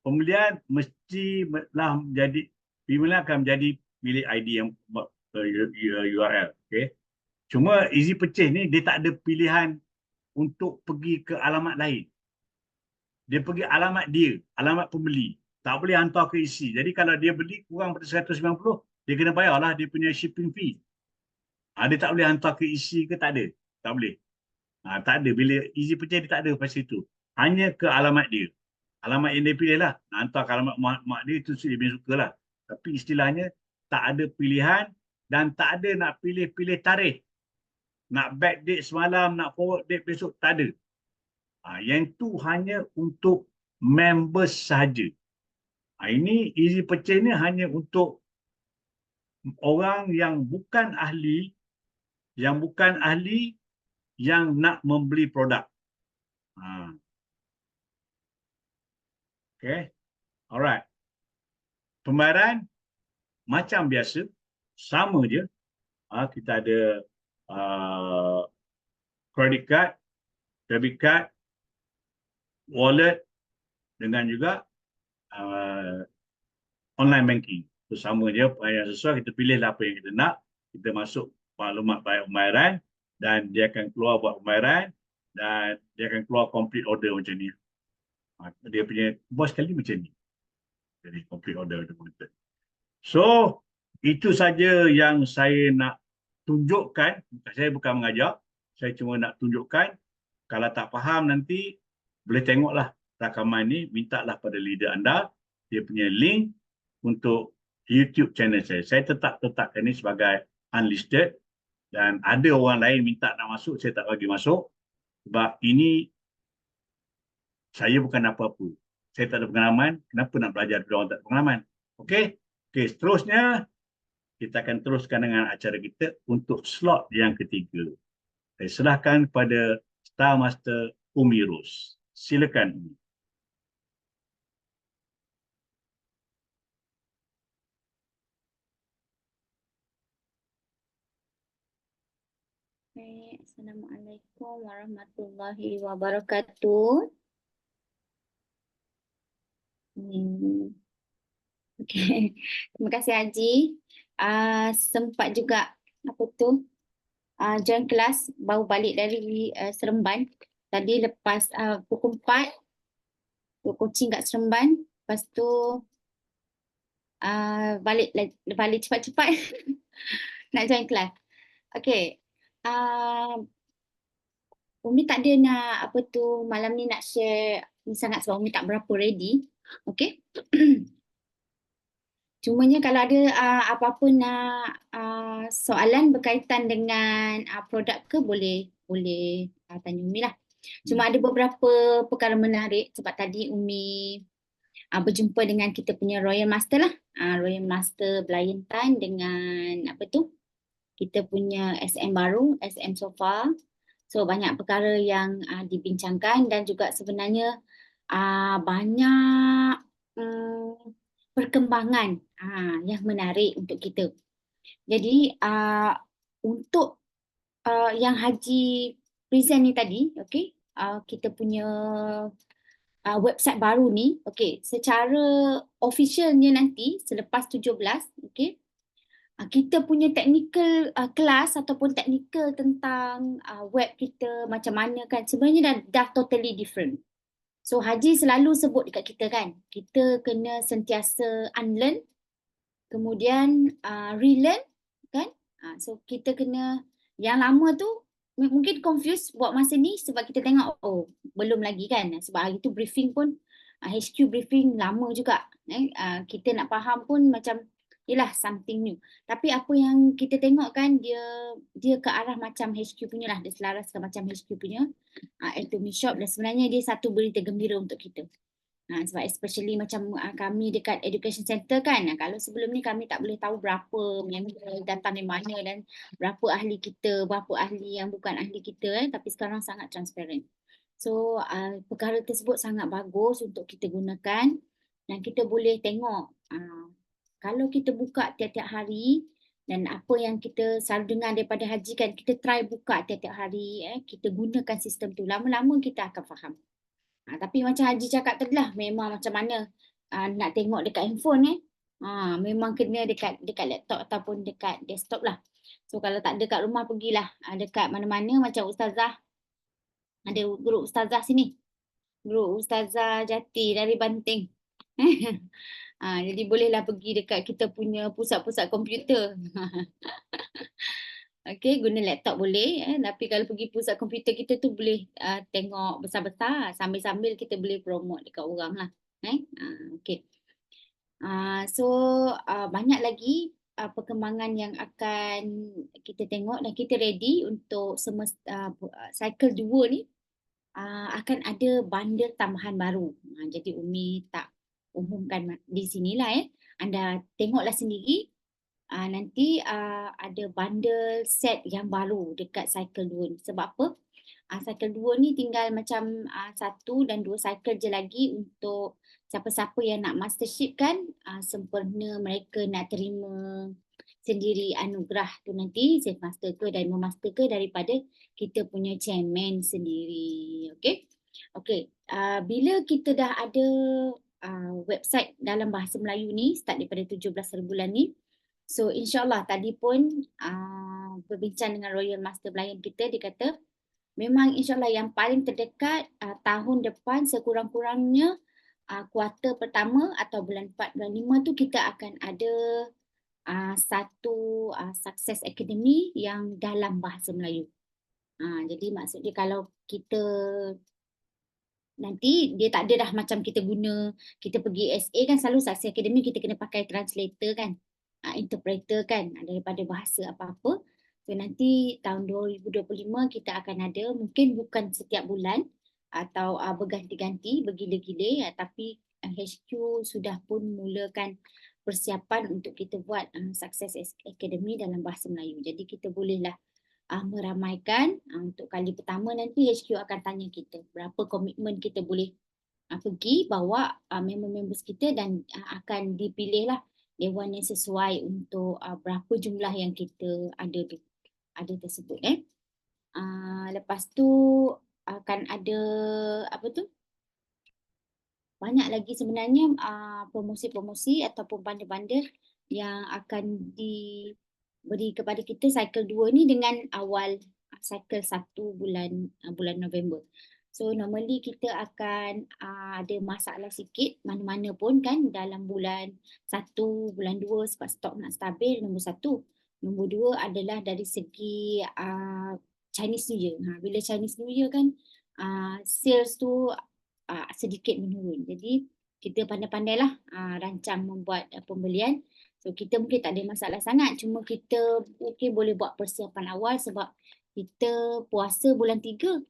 pembelian mestilah menjadi pembelian akan menjadi milik ID yang URL. Okay. Cuma easy purchase ni dia tak ada pilihan untuk pergi ke alamat lain. Dia pergi alamat dia, alamat pembeli. Tak boleh hantar ke isi. Jadi kalau dia beli kurang pada 190, dia kena bayarlah dia punya shipping fee. Dia tak boleh hantar ke isi ke, tak ada. Tak boleh. Tak ada. Bila easy purchase dia tak ada pada situ. Hanya ke alamat dia. Alamat yang dia pilih lah. Nak hantar ke alamat mak dia, itu dia punya suka lah. Tapi istilahnya tak ada pilihan dan tak ada nak pilih-pilih tarikh. Nak back date semalam, nak forward date besok, tak ada. Yang itu hanya untuk members sahaja. Ini easy purchase ni hanya untuk orang yang bukan ahli, yang nak membeli produk. Okay. Alright. Pembayaran macam biasa, sama je. Kita ada credit card, debit card, wallet dengan juga online banking. Itu sama je, yang sesuai kita pilihlah apa yang kita nak, kita masuk maklumat pembayaran dan dia akan keluar buat pembayaran dan dia akan keluar complete order macam ni. Dia punya bos kali macam ni. Jadi complete order. So, itu saja yang saya nak tunjukkan. Saya bukan mengajar, saya cuma nak tunjukkan. Kalau tak faham nanti, boleh tengoklah rakaman ni, mintalah pada leader anda, dia punya link untuk YouTube channel saya. Saya tetapkan ni sebagai unlisted dan ada orang lain minta nak masuk, saya tak bagi masuk. Sebab ini, saya bukan apa-apa. Saya tak ada pengalaman, kenapa nak belajar dari orang tak ada pengalaman? Okey? Okey, seterusnya, kita akan teruskan dengan acara kita untuk slot yang ketiga. Saya serahkan kepada Star Master Umi Ros. Silakan Umi.
Assalamualaikum warahmatullahi wabarakatuh. Okay. Terima kasih Haji. Sempat juga join kelas, baru balik dari Seremban. Tadi lepas pukul 4, coaching kat Seremban. Lepas tu balik cepat-cepat nak join kelas. Okay. Umi tak ada nak apa tu malam ni nak share ni sangat sebab Umi tak berapa ready. Okay. Cumanya kalau ada apa-apa nak soalan berkaitan dengan produk ke boleh tanya Umi lah. Cuma ada beberapa perkara menarik sebab tadi Umi berjumpa dengan kita punya Royal Master lah. Royal Master Belayan Tan dengan apa tu? Kita punya SM baru, SM Sofa. So banyak perkara yang dibincangkan dan juga sebenarnya banyak perkembangan yang menarik untuk kita. Jadi untuk yang Haji present ni tadi, okay, kita punya website baru ni, okay, secara officialnya nanti selepas 17, okay, kita punya technical kelas ataupun technical tentang web kita macam mana kan sebenarnya dah totally different. So Haji selalu sebut dekat kita kan, kita kena sentiasa unlearn, kemudian relearn kan. So kita kena yang lama tu mungkin confused buat masa ni sebab kita tengok belum lagi kan, sebab hari tu briefing pun HQ briefing lama juga. Kita nak faham pun macam yelah something new. Tapi apa yang kita tengok kan dia ke arah macam HQ punya lah, dia selaraskan macam HQ punya Atomy Shop dan sebenarnya dia satu berita gembira untuk kita. Sebab especially macam kami dekat education center kan, kalau sebelum ni kami tak boleh tahu berapa yang datang dari mana dan berapa ahli kita, berapa ahli yang bukan ahli kita tapi sekarang sangat transparent. So perkara tersebut sangat bagus untuk kita gunakan dan kita boleh tengok kalau kita buka tiap-tiap hari dan apa yang kita selalu dengar daripada Haji kan, kita try buka tiap-tiap hari, kita gunakan sistem tu, lama-lama kita akan faham. Tapi macam Haji cakap tadi lah, memang macam mana nak tengok dekat handphone memang kena dekat laptop ataupun dekat desktop lah. So kalau tak ada kat rumah, pergilah dekat mana-mana macam Ustazah, ada grup Ustazah sini, grup Ustazah Jati dari Banting. Jadi bolehlah pergi dekat kita punya pusat-pusat komputer. Okay, guna laptop boleh. Tapi kalau pergi pusat komputer kita tu boleh tengok besar-besar. Sambil-sambil kita boleh promote dekat orang lah. Okay. So banyak lagi perkembangan yang akan kita tengok dan kita ready untuk cycle 2 ni. Akan ada bundle tambahan baru. Jadi Umi tak umumkan di sinilah Anda tengoklah sendiri. Nanti ada bundle set yang baru dekat cycle 2 ni. Sebab apa? Cycle 2 ni tinggal macam 1 dan 2 cycle je lagi untuk siapa-siapa yang nak mastership kan, sempurna mereka nak terima sendiri anugerah tu nanti, safe master ke dan master ke daripada kita punya chairman sendiri. Okay. Bila kita dah ada website dalam bahasa Melayu ni start daripada 17 hari bulan ni, so insyaAllah tadi pun berbincang dengan Royal Master Belayan kita, dia kata memang insyaAllah yang paling terdekat tahun depan sekurang-kurangnya kuarter pertama atau bulan 4, bulan 5 tu kita akan ada satu Success Academy yang dalam bahasa Melayu. Jadi maksudnya kalau kita nanti dia tak ada dah macam kita pergi SA kan selalu Success Academy kita kena pakai translator kan, interpreter kan daripada bahasa apa-apa. So nanti tahun 2025 kita akan ada, mungkin bukan setiap bulan atau berganti-ganti bergila-gila tapi HQ sudah pun mulakan persiapan untuk kita buat Success Academy dalam bahasa Melayu. Jadi kita bolehlah meramaikan untuk kali pertama nanti HQ akan tanya kita berapa komitmen kita boleh pergi bawa member-members kita dan akan dipilihlah dewan yang sesuai untuk berapa jumlah yang kita ada tersebut. Lepas tu akan ada banyak lagi sebenarnya promosi-promosi ataupun bundle-bundle yang akan beri kepada kita cycle 2 ni dengan awal cycle 1 bulan November. So normally kita akan ada masalah sikit mana-mana pun kan dalam bulan 1, bulan 2 sebab stok nak stabil, nombor 1. Nombor 2 adalah dari segi Chinese New Year. Bila Chinese New Year kan sales tu sedikit menurun. Jadi kita pandai-pandailah rancang membuat pembelian. So kita mungkin tak ada masalah sangat, cuma kita mungkin boleh buat persiapan awal sebab kita puasa bulan 3.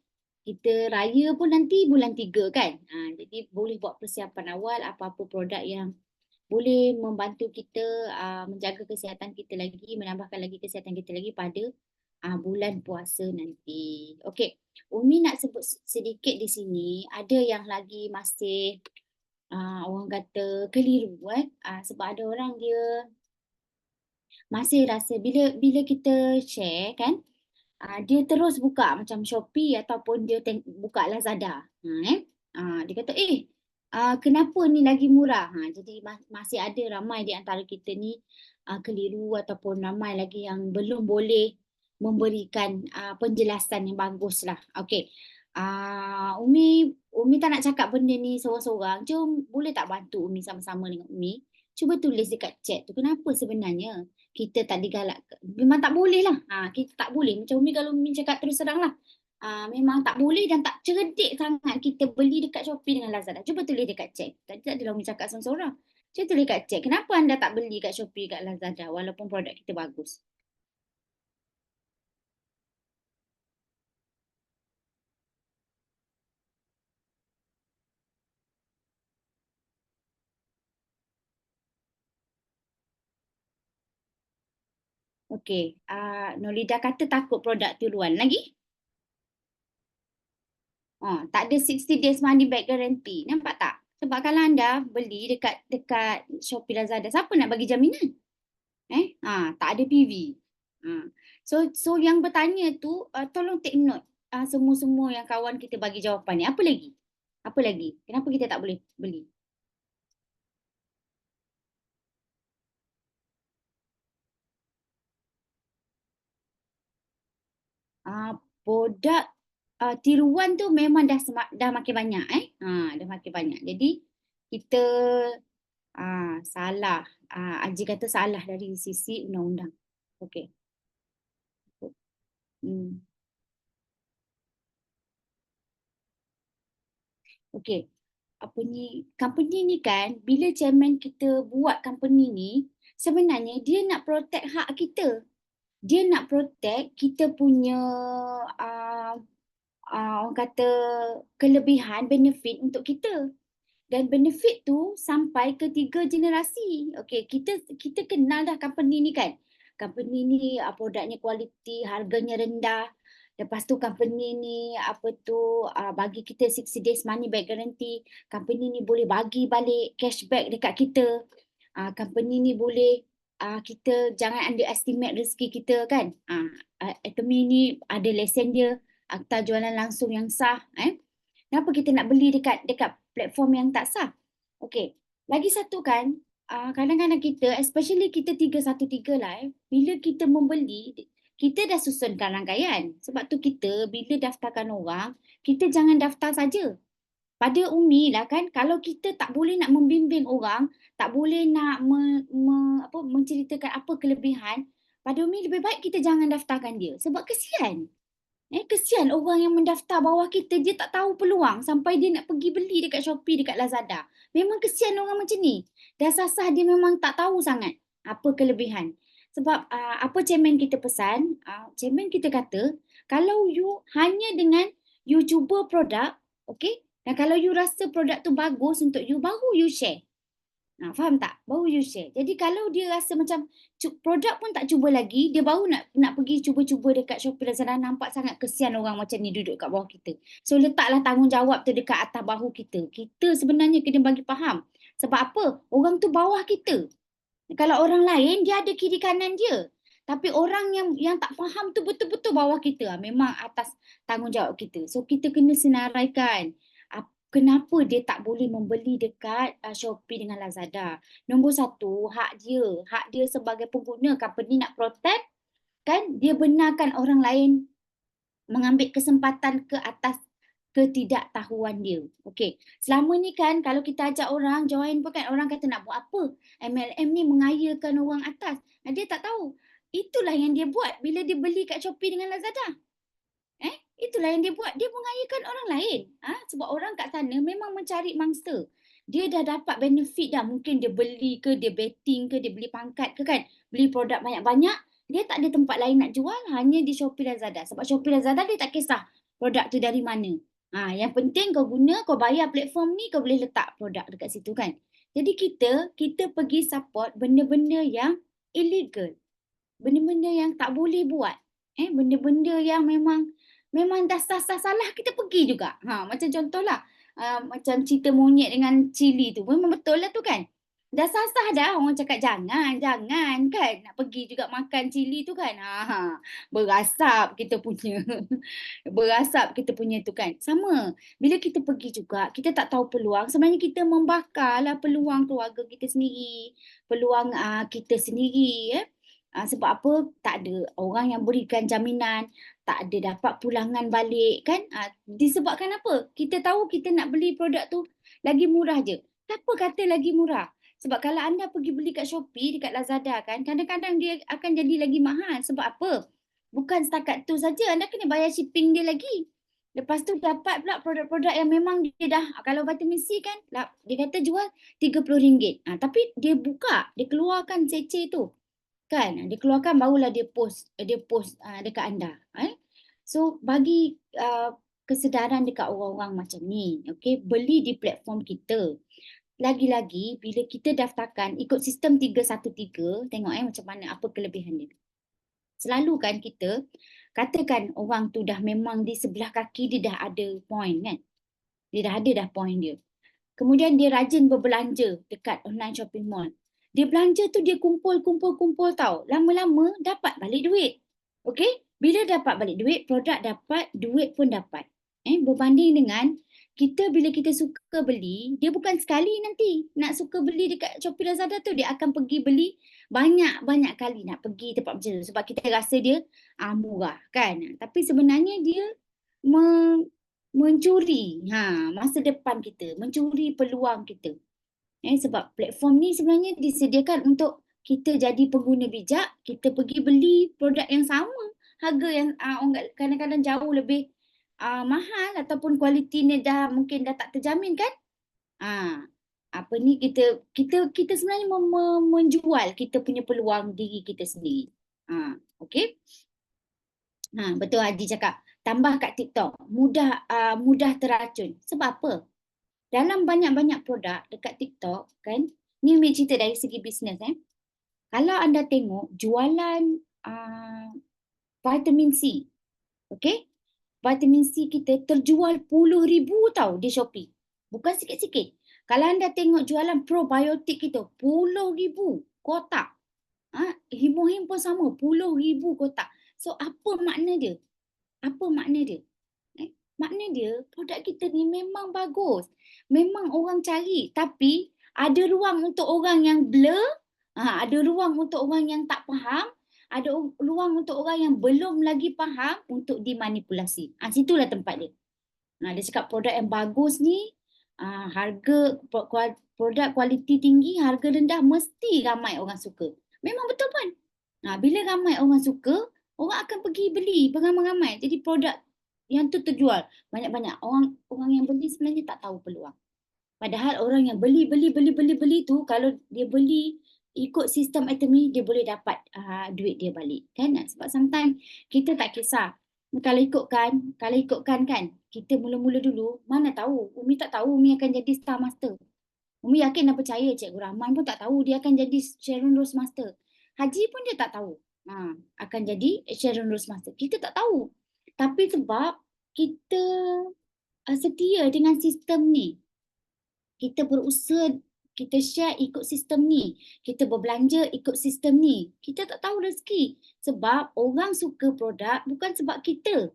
Kita raya pun nanti bulan 3 kan. Jadi boleh buat persiapan awal apa-apa produk yang boleh membantu kita menjaga kesihatan kita lagi, menambahkan lagi kesihatan kita lagi pada bulan puasa nanti. Okey, Umi nak sebut sedikit di sini, ada yang lagi masih orang kata keliru sebab ada orang dia masih rasa bila kita share kan, dia terus buka macam Shopee ataupun dia buka Lazada. Dia kata kenapa ni lagi murah? Jadi masih ada ramai di antara kita ni keliru ataupun ramai lagi yang belum boleh memberikan penjelasan yang bagus lah. Okey. Umi tak nak cakap benda ni seorang-seorang. Jom boleh tak bantu Umi sama-sama dengan Umi? Cuba tulis dekat chat tu kenapa sebenarnya kita tak digalak. Memang tak boleh lah. Kita tak boleh. Macam Umi kalau Umi cakap terus terang lah. Memang tak boleh dan tak cerdik sangat kita beli dekat Shopee dengan Lazada. Cuba tulis dekat chat. Tadi tak adalah Umi cakap seorang-seorang. Cuba tulis dekat chat. Kenapa anda tak beli kat Shopee, kat Lazada walaupun produk kita bagus? Okey. Nolida kata takut produk tiruan. Lagi? Tak ada 60 days money back guarantee. Nampak tak? Sebab kalau anda beli dekat Shopee Lazada, siapa nak bagi jaminan? Tak ada PV. So yang bertanya tu tolong take note semua-semua yang kawan kita bagi jawapan ni. Apa lagi? Apa lagi? Kenapa kita tak boleh beli? Produk tiruan tu memang dah makin banyak dah makin banyak. Jadi kita salah. Haji kata salah dari sisi undang-undang. Okey. Okey. Company ni kan, bila chairman kita buat company ni, sebenarnya dia nak protect hak kita. Dia nak protect kita punya orang kata kelebihan, benefit untuk kita. Dan benefit tu sampai ke 3 generasi. Okey, kita kenal dah company ni kan. Company ni produknya kualiti, harganya rendah. Lepas tu company ni bagi kita 60 days money back guarantee. Company ni boleh bagi balik cashback dekat kita. Company ni boleh kita jangan underestimate rezeki kita kan. Atomy ni ada lesen dia, akta jualan langsung yang sah. Kenapa kita nak beli dekat platform yang tak sah? Okey. Lagi satu kan, kadang-kadang kita, especially kita 313 lah, bila kita membeli, kita dah susunkan rangkaian. Sebab tu kita bila daftarkan orang, kita jangan daftar saja. Pada Umi lah kan, kalau kita tak boleh nak membimbing orang, tak boleh nak menceritakan apa kelebihan, pada Umi lebih baik kita jangan daftarkan dia. Sebab kesian. Kesian orang yang mendaftar bawah kita, dia tak tahu peluang sampai dia nak pergi beli dekat Shopee, dekat Lazada. Memang kesian orang macam ni. Dasar-dasar dia memang tak tahu sangat apa kelebihan. Sebab apa chairman kita pesan, chairman kita kata, kalau you hanya dengan you cuba produk, okay? Dan kalau you rasa produk tu bagus untuk you, baru you share. Faham tak? Baru you share. Jadi kalau dia rasa macam produk pun tak cuba lagi, dia baru nak pergi cuba-cuba dekat Shopee Lazada, nampak sangat kesian orang macam ni duduk kat bawah kita. So letaklah tanggungjawab tu dekat atas bahu kita. Kita sebenarnya kena bagi faham. Sebab apa? Orang tu bawah kita. Kalau orang lain, dia ada kiri kanan dia. Tapi orang yang tak faham tu betul-betul bawah kita. Memang atas tanggungjawab kita. So kita kena senaraikan kenapa dia tak boleh membeli dekat Shopee dengan Lazada? Nombor satu, hak dia sebagai pengguna, company nak protect kan, dia benarkan orang lain mengambil kesempatan ke atas ketidaktahuan dia. Okey, selama ni kan kalau kita ajak orang join pun kan, orang kata nak buat apa? MLM ni mengayakan orang atas. Dia tak tahu. Itulah yang dia buat bila dia beli kat Shopee dengan Lazada. Itulah yang dia buat. Dia mengayakan orang lain. Sebab orang kat sana memang mencari mangsa. Dia dah dapat benefit dah. Mungkin dia beli ke, dia betting ke, dia beli pangkat ke kan. Beli produk banyak-banyak. Dia tak ada tempat lain nak jual. Hanya di Shopee Lazada. Sebab Shopee Lazada dia tak kisah produk tu dari mana. Yang penting kau guna, kau bayar platform ni, kau boleh letak produk dekat situ kan. Jadi kita pergi support benda-benda yang illegal. Benda-benda yang tak boleh buat. Benda-benda yang memang dah sah-sah salah, kita pergi juga. Macam contohlah, macam cerita monyet dengan cili tu. Memang betul lah tu kan. Dah sah-sah dah orang cakap jangan kan. Nak pergi juga makan cili tu kan. Berasap kita punya. Berasap kita punya tu kan. Sama. Bila kita pergi juga, kita tak tahu peluang. Sebenarnya kita membakarlah peluang keluarga kita sendiri. Peluang kita sendiri. Sebab apa? Tak ada orang yang berikan jaminan, tak ada dapat pulangan balik kan. Disebabkan apa? Kita tahu kita nak beli produk tu lagi murah je. Kenapa kata lagi murah? Sebab kalau anda pergi beli kat Shopee, dekat Lazada kan, kadang-kadang dia akan jadi lagi mahal. Sebab apa? Bukan setakat tu saja, anda kena bayar shipping dia lagi. Lepas tu dapat pula produk-produk yang memang dia dah, kalau vitamin C kan, dia kata jual RM30. Tapi dia buka, dia keluarkan cece tu. Kan, dia keluarkan barulah dia post dekat anda. So bagi kesedaran dekat orang-orang macam ni, okey, beli di platform kita. Lagi-lagi bila kita daftarkan ikut sistem 313, tengok macam mana, apa kelebihan dia. Selalu kan kita katakan orang tu dah memang di sebelah kaki dia dah ada point kan. Dia dah ada point dia. Kemudian dia rajin berbelanja dekat online shopping mall. Dia belanja tu dia kumpul tau. Lama-lama dapat balik duit. Okey? Bila dapat balik duit, produk dapat, duit pun dapat. Berbanding dengan kita bila kita suka beli, dia bukan sekali nanti. Nak suka beli dekat Shopee Lazada tu, dia akan pergi beli banyak-banyak kali nak pergi tempat macam tu. Sebab kita rasa dia murah kan. Tapi sebenarnya dia mencuri masa depan kita, mencuri peluang kita. Sebab platform ni sebenarnya disediakan untuk kita jadi pengguna bijak, kita pergi beli produk yang sama, harga yang kadang-kadang jauh lebih mahal ataupun kualitinya mungkin dah tak terjamin kan. Kita sebenarnya menjual kita punya peluang diri kita sendiri. Okey. Betul Haji cakap. Tambah kat TikTok, mudah terracun. Sebab apa? Dalam banyak-banyak produk dekat TikTok kan, ni Umi cerita dari segi bisnes Kalau anda tengok jualan vitamin C, okey? Vitamin C kita terjual puluh ribu tau di Shopee. Bukan sikit-sikit. Kalau anda tengok jualan probiotik kita, 10,000 kotak. Himpun pun sama, 10,000 kotak. So apa makna dia? Makna dia produk kita ni memang bagus. Memang orang cari. Tapi ada ruang untuk orang yang blur. Ada ruang untuk orang yang tak faham. Ada ruang untuk orang yang belum lagi faham untuk dimanipulasi. Situlah tempat dia. Dia cakap produk yang bagus ni, harga produk kualiti tinggi, harga rendah, mesti ramai orang suka. Memang betul pun. Bila ramai orang suka, orang akan pergi beli beramai-ramai. Jadi produk yang tu terjual banyak-banyak. Orang yang beli sebenarnya tak tahu peluang. Padahal orang yang beli tu, kalau dia beli ikut sistem Atomy, dia boleh dapat duit dia balik kan. Sebab sometimes kita tak kisah. Kalau ikutkan kan, kita mula-mula dulu, mana tahu, Umi tak tahu Umi akan jadi Star Master. Umi yakin dan percaya Cikgu Rahman pun tak tahu dia akan jadi Sharon Rose Master. Haji pun dia tak tahu akan jadi Sharon Rose Master. Kita tak tahu. Tapi sebab kita setia dengan sistem ni, kita berusaha, kita share ikut sistem ni, kita berbelanja ikut sistem ni, kita tak tahu rezeki. Sebab orang suka produk bukan sebab kita.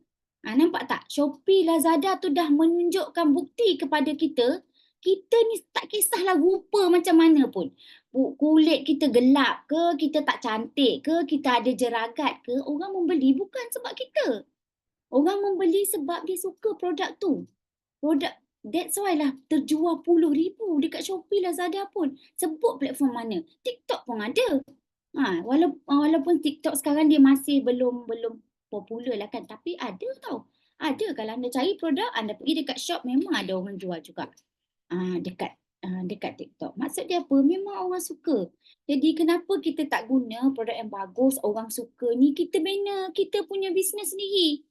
Nampak tak? Shopee, Lazada tu dah menunjukkan bukti kepada kita, kita ni tak kisahlah rupa macam mana pun. Kulit kita gelap ke, kita tak cantik ke, kita ada jeragat ke, orang membeli bukan sebab kita. Orang membeli sebab dia suka produk tu. That's why lah terjual puluh ribu dekat Shopee, Lazada pun. Sebut platform mana. TikTok pun ada. Walaupun TikTok sekarang dia masih belum popular lah kan. Tapi ada tau. Ada kalau anda cari produk, anda pergi dekat shop memang ada orang jual juga. Dekat TikTok. Maksud dia apa? Memang orang suka. Jadi kenapa kita tak guna produk yang bagus, orang suka ni, kita bina kita punya bisnes sendiri.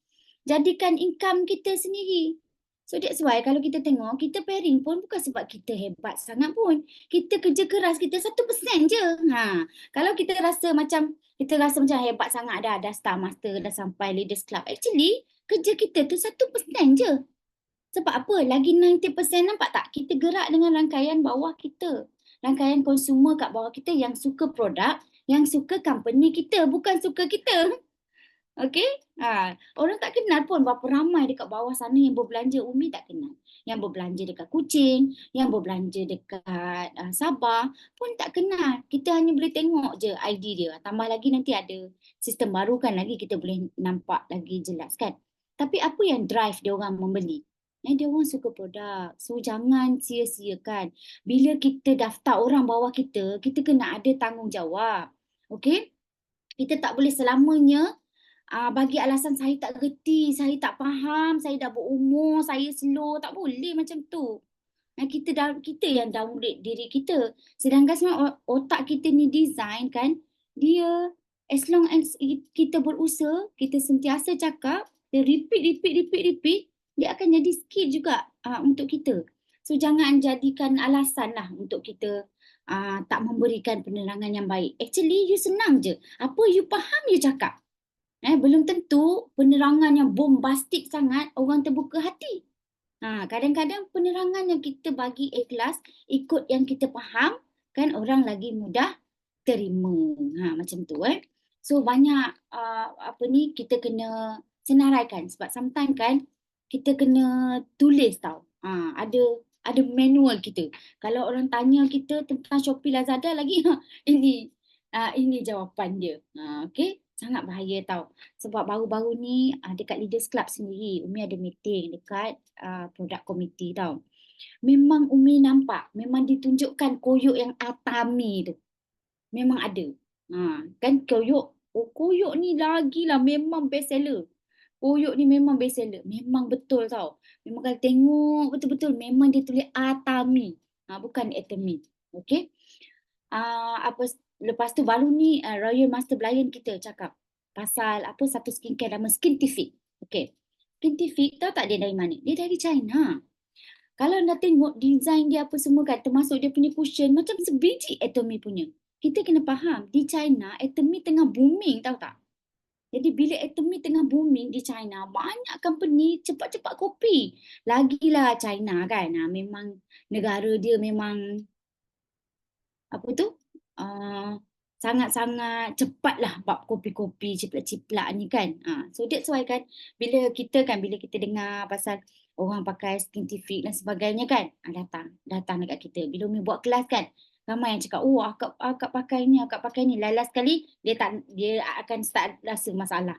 Jadikan income kita sendiri. So that's why kalau kita tengok, kita pairing pun bukan sebab kita hebat sangat pun. Kita kerja keras, kita 1% je. Kalau kita rasa macam hebat sangat dah Star Master, dah sampai Leaders Club. Actually, kerja kita tu 1% je. Sebab apa? Lagi 90% nampak tak? Kita gerak dengan rangkaian bawah kita. Rangkaian konsumer kat bawah kita yang suka produk, yang suka company kita, bukan suka kita. Okay? Orang tak kenal pun berapa ramai dekat bawah sana yang berbelanja. Umi tak kenal. Yang berbelanja dekat Kuching, yang berbelanja dekat Sabah pun tak kenal. Kita hanya boleh tengok je ID dia. Tambah lagi nanti ada sistem baru kan lagi kita boleh nampak lagi jelas kan. Tapi apa yang drive dia orang membeli? Dia orang suka produk. So jangan sia-siakan. Bila kita daftar orang bawah kita, kita kena ada tanggungjawab. Okay? Kita tak boleh selamanya bagi alasan saya tak reti, saya tak faham, saya dah berumur, saya slow. Tak boleh macam tu. Kita yang downgrade diri kita. Sedangkan sebenarnya otak kita ni design kan, dia as long as kita berusaha, kita sentiasa cakap, dia repeat, dia akan jadi skill juga untuk kita. So jangan jadikan alasan lah untuk kita tak memberikan penerangan yang baik. Actually you senang je. Apa you faham you cakap. Belum tentu penerangan yang bombastik sangat orang terbuka hati. Kadang-kadang penerangan yang kita bagi ikhlas, ikut yang kita faham, kan orang lagi mudah terima. Macam tu. So banyak kita kena senaraikan. Sebab sometimes kan kita kena tulis tau. Ada manual kita. Kalau orang tanya kita tentang Shopee, Lazada lagi, ini jawapan dia. Okay? Sangat bahaya tau. Sebab baru-baru ni dekat Leaders Club sendiri, Umi ada meeting dekat produk komiti tau. Memang Umi nampak, memang ditunjukkan koyok yang Atomy tu. Memang ada. Kan koyok ni lagilah memang best seller. Koyok ni memang best seller. Memang betul tau. Memang kalau tengok betul-betul memang dia tulis Atomy. Bukan Atomy. Okay. Lepas tu baru ni Royal Master Belayan kita cakap pasal satu skincare nama Skintific. Okay. Skintific tahu tak dia dari mana? Dia dari China. Kalau anda tengok design dia apa semua kan, termasuk dia punya cushion macam sebiji Atomy punya. Kita kena faham di China Atomy tengah booming tahu tak? Jadi bila Atomy tengah booming di China, banyak company cepat-cepat copy. Lagilah China kan, memang negara dia memang sangat-sangat cepat lah bab kopi-kopi ciplak-ciplak ni kan. So that's why kan bila kita dengar pasal orang pakai Skintific dan sebagainya kan, datang dekat kita. Bila Umi buat kelas kan, ramai yang cakap, akak pakai ni. Last sekali dia akan start rasa masalah.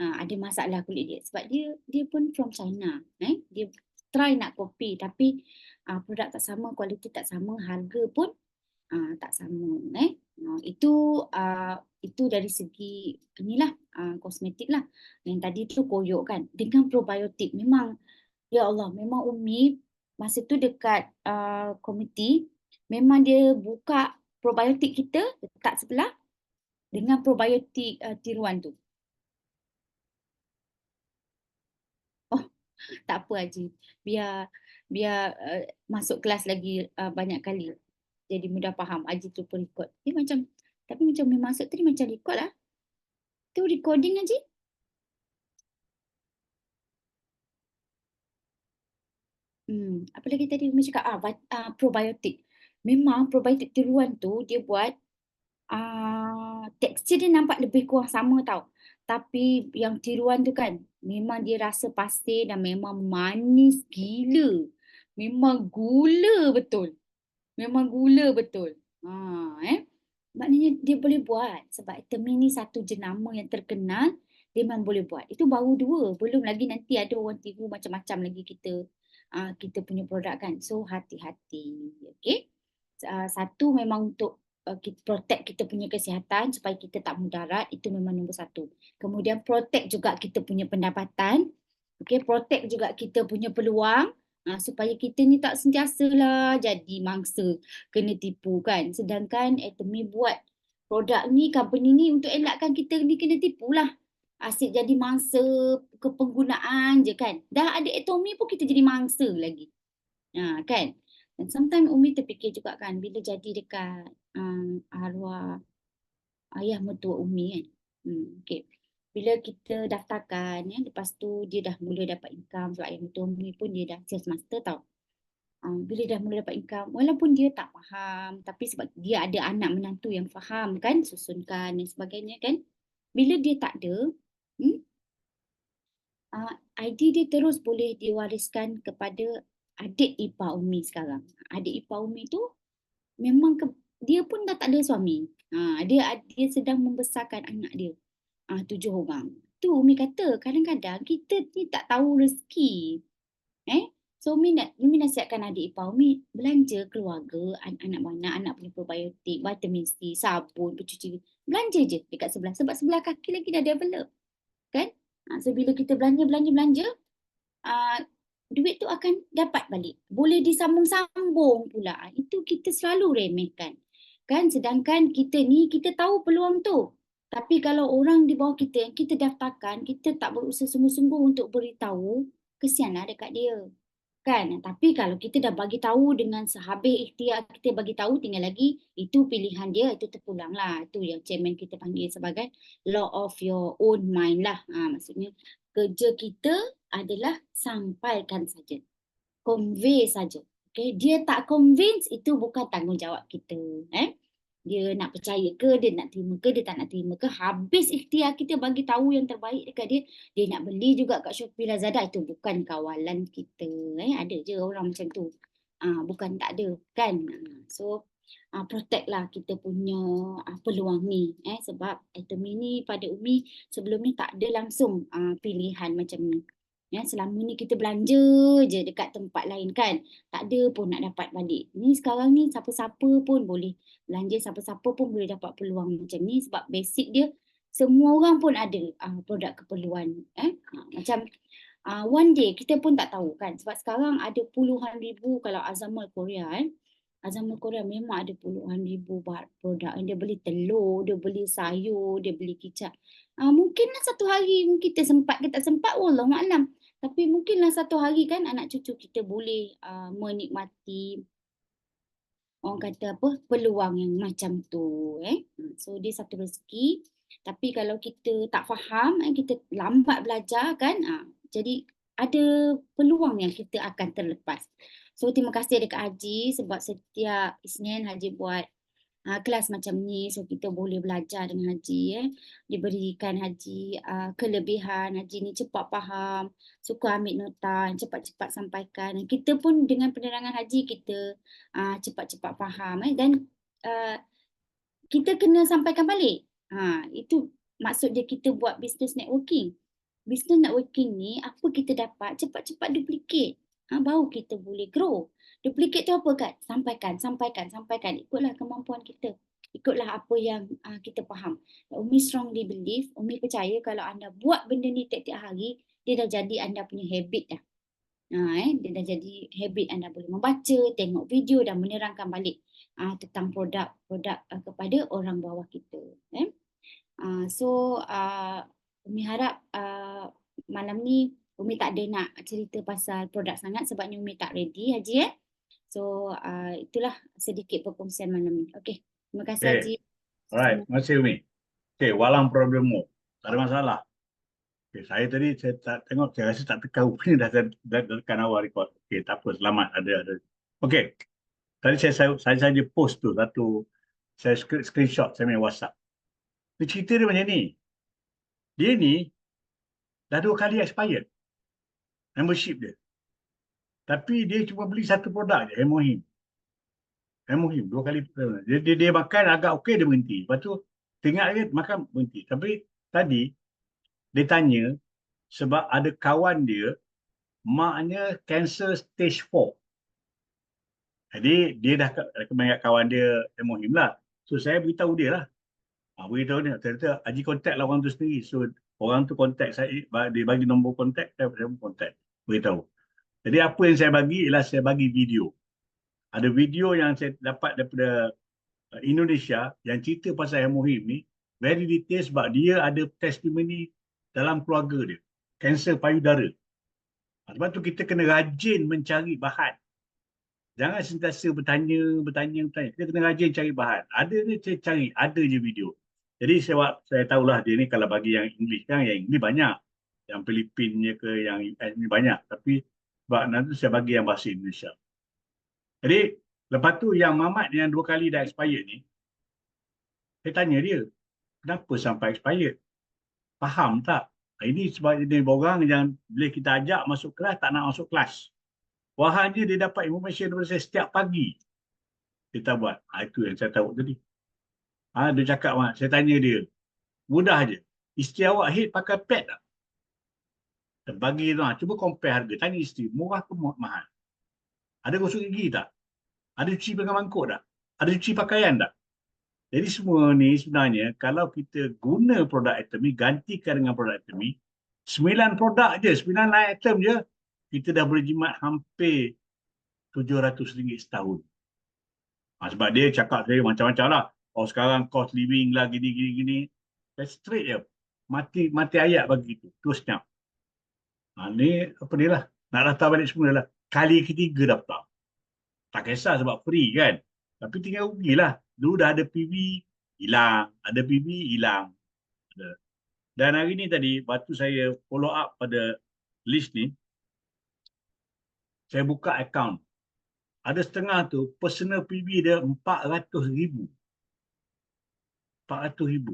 Ada masalah kulit dia sebab dia pun from China. Dia try nak copy tapi produk tak sama, kualiti tak sama, harga pun tak sama. Itu dari segi inilah kosmetik lah. Yang tadi tu koyok kan dengan probiotik. Memang ya Allah, memang Umi masa tu dekat komiti memang dia buka probiotik kita letak sebelah dengan probiotik tiruan tu. Tak apa Haji, biar masuk kelas lagi banyak kali. Jadi mudah faham. Haji tu pun record. Tapi macam Umi masuk tadi macam record lah. Tu recording Haji. Apa lagi tadi Umi cakap? Probiotik. Memang probiotik tiruan tu dia buat tekstur dia nampak lebih kurang sama tau. Tapi yang tiruan tu kan Memang dia rasa pasir dan memang manis gila. Memang gula betul. Memang gula betul. Maknanya dia boleh buat. Sebab Atomy ni satu jenama yang terkenal, dia memang boleh buat. Itu baru 2. Belum lagi nanti ada orang tiru macam-macam lagi kita punya produk kan. So hati-hati. Okay. Satu memang untuk kita protect kita punya kesihatan supaya kita tak mudarat. Itu memang nombor 1. Kemudian protect juga kita punya pendapatan. Okay. Protect juga kita punya peluang. Supaya kita ni tak sentiasalah jadi mangsa kena tipu kan. Sedangkan Atomy buat produk ni, company ni untuk elakkan kita ni kena tipu lah. Asyik jadi mangsa kepenggunaan je kan. Dah ada Atomy pun kita jadi mangsa lagi. Kan. Dan sometimes Umi terfikir juga kan bila jadi dekat arwah ayah mertua Umi kan. Okay. Bila kita daftarkan, lepas tu dia dah mula dapat income sebab ayah mertua Umi pun dia dah sales master tau. Bila dah mula dapat income, walaupun dia tak faham, tapi sebab dia ada anak menantu yang faham kan, susunkan dan sebagainya kan. Bila dia tak ada, idea dia terus boleh diwariskan kepada adik ipar Umi sekarang. Adik ipar Umi tu memang dia pun dah tak ada suami. Dia sedang membesarkan anak dia. 7 orang. Tu Umi kata kadang-kadang kita ni tak tahu rezeki. So Umi nasihatkan adik ipar Umi belanja keluarga, anak-anak, anak punya probiotik, vitamin C, sabun, pencuci. Belanja je dekat sebelah. Sebab sebelah kaki lagi dah develop. Kan? So bila kita belanja, duit tu akan dapat balik. Boleh disambung-sambung pula. Itu kita selalu remehkan. Kan? Sedangkan kita ni, kita tahu peluang tu. Tapi kalau orang di bawah kita yang kita daftarkan, kita tak berusaha sungguh-sungguh untuk beritahu, kesianlah dekat dia. Kan? Tapi kalau kita dah bagi tahu dengan sehabis ikhtiar kita bagi tahu, tinggal lagi itu pilihan dia, itu terpulang lah. Itu yang chairman kita panggil sebagai law of your own mind lah. Maksudnya kerja kita adalah sampaikan saja. Convey saja. Okay? Dia tak convince, itu bukan tanggungjawab kita. Dia nak percaya ke, dia nak terima ke, dia tak nak terima ke. Habis ikhtiar kita bagi tahu yang terbaik dekat dia, dia nak beli juga kat Shopee Lazada, itu bukan kawalan kita. Ada je orang macam tu. Bukan tak ada kan. So protect lah kita punya peluang ni. Sebab Atomy ni pada Umi sebelum ni tak ada langsung pilihan macam ni. Selama ni kita belanja je dekat tempat lain kan. Tak ada pun nak dapat balik. Ni sekarang ni siapa-siapa pun boleh belanja, siapa-siapa pun boleh dapat peluang macam ni. Sebab basic dia semua orang pun ada produk keperluan. Macam one day kita pun tak tahu kan. Sebab sekarang ada puluhan ribu kalau Azamul Korea Azamul Korea memang ada puluhan ribu produk. Dia beli telur, dia beli sayur, dia beli kicap. Mungkinlah satu hari kita sempat, kita tak sempat, wallahualam. Tapi mungkinlah satu hari kan anak cucu kita boleh menikmati orang kata apa, peluang yang macam tu. So dia satu rezeki. Tapi kalau kita tak faham, kita lambat belajar kan, jadi ada peluang yang kita akan terlepas. So terima kasih dekat Haji sebab setiap Isnin Haji buat kelas macam ni, so kita boleh belajar dengan Haji. Diberikan Haji kelebihan, Haji ni cepat faham, suka ambil nota, cepat-cepat sampaikan. Dan kita pun dengan penerangan Haji kita cepat-cepat faham. Dan kita kena sampaikan balik. Itu maksud dia kita buat business networking. Business networking ni apa kita dapat, cepat-cepat duplicate. Baru kita boleh grow. Duplicate tu apa Kat? Sampaikan. Ikutlah kemampuan kita. Ikutlah apa yang kita faham. Umi strongly believe, Umi percaya kalau anda buat benda ni tiap-tiap hari, dia dah jadi anda punya habit dah. Dia dah jadi habit anda boleh membaca, tengok video dan menerangkan balik tentang produk kepada orang bawah kita. So Umi harap malam ni Umi tak ada nak cerita pasal produk sangat sebabnya Umi tak ready Haji. So itulah sedikit perkongsian malam ni. Okey, terima kasih Haji.
Alright, terima kasih Umi. Okey, walang problemmu. Tak ada masalah. Okay, saya tadi saya tak tengok, saya rasa tak tekan Umi dah tekan awal record. Okey, tak apa, selamat ada. Okey. Tadi saya saja post tu satu, saya screenshot saya punya WhatsApp. Dia cerita dia macam ni. Dia ni dah 2 kali expired membership dia. Tapi dia cuma beli satu produk je, hemohim. Hemohim 2 kali. Dia makan agak okey, dia berhenti. Lepas tu tengok dia makan berhenti. Tapi tadi dia tanya sebab ada kawan dia maknya cancer stage 4. Jadi dia dah recommend kat kawan dia hemohim lah. So saya beritahu dia lah. Beritahu dia, ternyata Haji kontak lah orang tu sendiri. So orang tu kontak saya, dia bagi nombor kontak, saya pun kontak, beritahu. Jadi apa yang saya bagi ialah saya bagi video. Ada video yang saya dapat daripada Indonesia yang cerita pasal hemohim ni, very detail sebab dia ada testimoni dalam keluarga dia. Kanser payudara. Sebab tu kita kena rajin mencari bahan. Jangan sentiasa bertanya. Kita kena rajin cari bahan. Ada ni saya cari, ada je video. Jadi saya tahulah dia ni kalau bagi yang English kan, yang English banyak. Yang Filipinnya ke, yang US ni banyak. Tapi sebab nanti saya bagi yang bahasa Indonesia. Jadi lepas tu yang Mamat yang 2 kali dah expired ni, saya tanya dia, kenapa sampai expired? Faham tak? Ini sebab jenis orang yang bila kita ajak masuk kelas, tak nak masuk kelas. Wahanya dia dapat information daripada saya setiap pagi. Kita buat. Itu yang saya tahu tadi. Dia cakap, saya tanya dia, mudah je. Isteri awak hit pakai pad tak? Dan bagi tu, cuba compare harga. Tanya isteri, murah ke mahal? Ada gosok gigi tak? Ada cuci pinggan mangkuk tak? Ada cuci pakaian tak? Jadi semua ni sebenarnya, kalau kita guna produk Atomy, gantikan dengan produk Atomy, 9 produk je, 9 line item je, kita dah boleh jimat hampir RM700 setahun. Sebab dia cakap saya macam-macam lah. Oh sekarang cost living lah, gini. That's straight je. Mati ayat bagi itu. Terusnya. Ni apa ni lah. Nak daftar balik semula lah. Kali ketiga daftar. Tak kisah sebab free kan. Tapi tinggal rugilah. Dulu dah ada PV, hilang. Ada PV, hilang. Dan hari ni tadi, waktu saya follow up pada list ni, saya buka account. Ada setengah tu, personal PV dia RM400,000. RM400,000.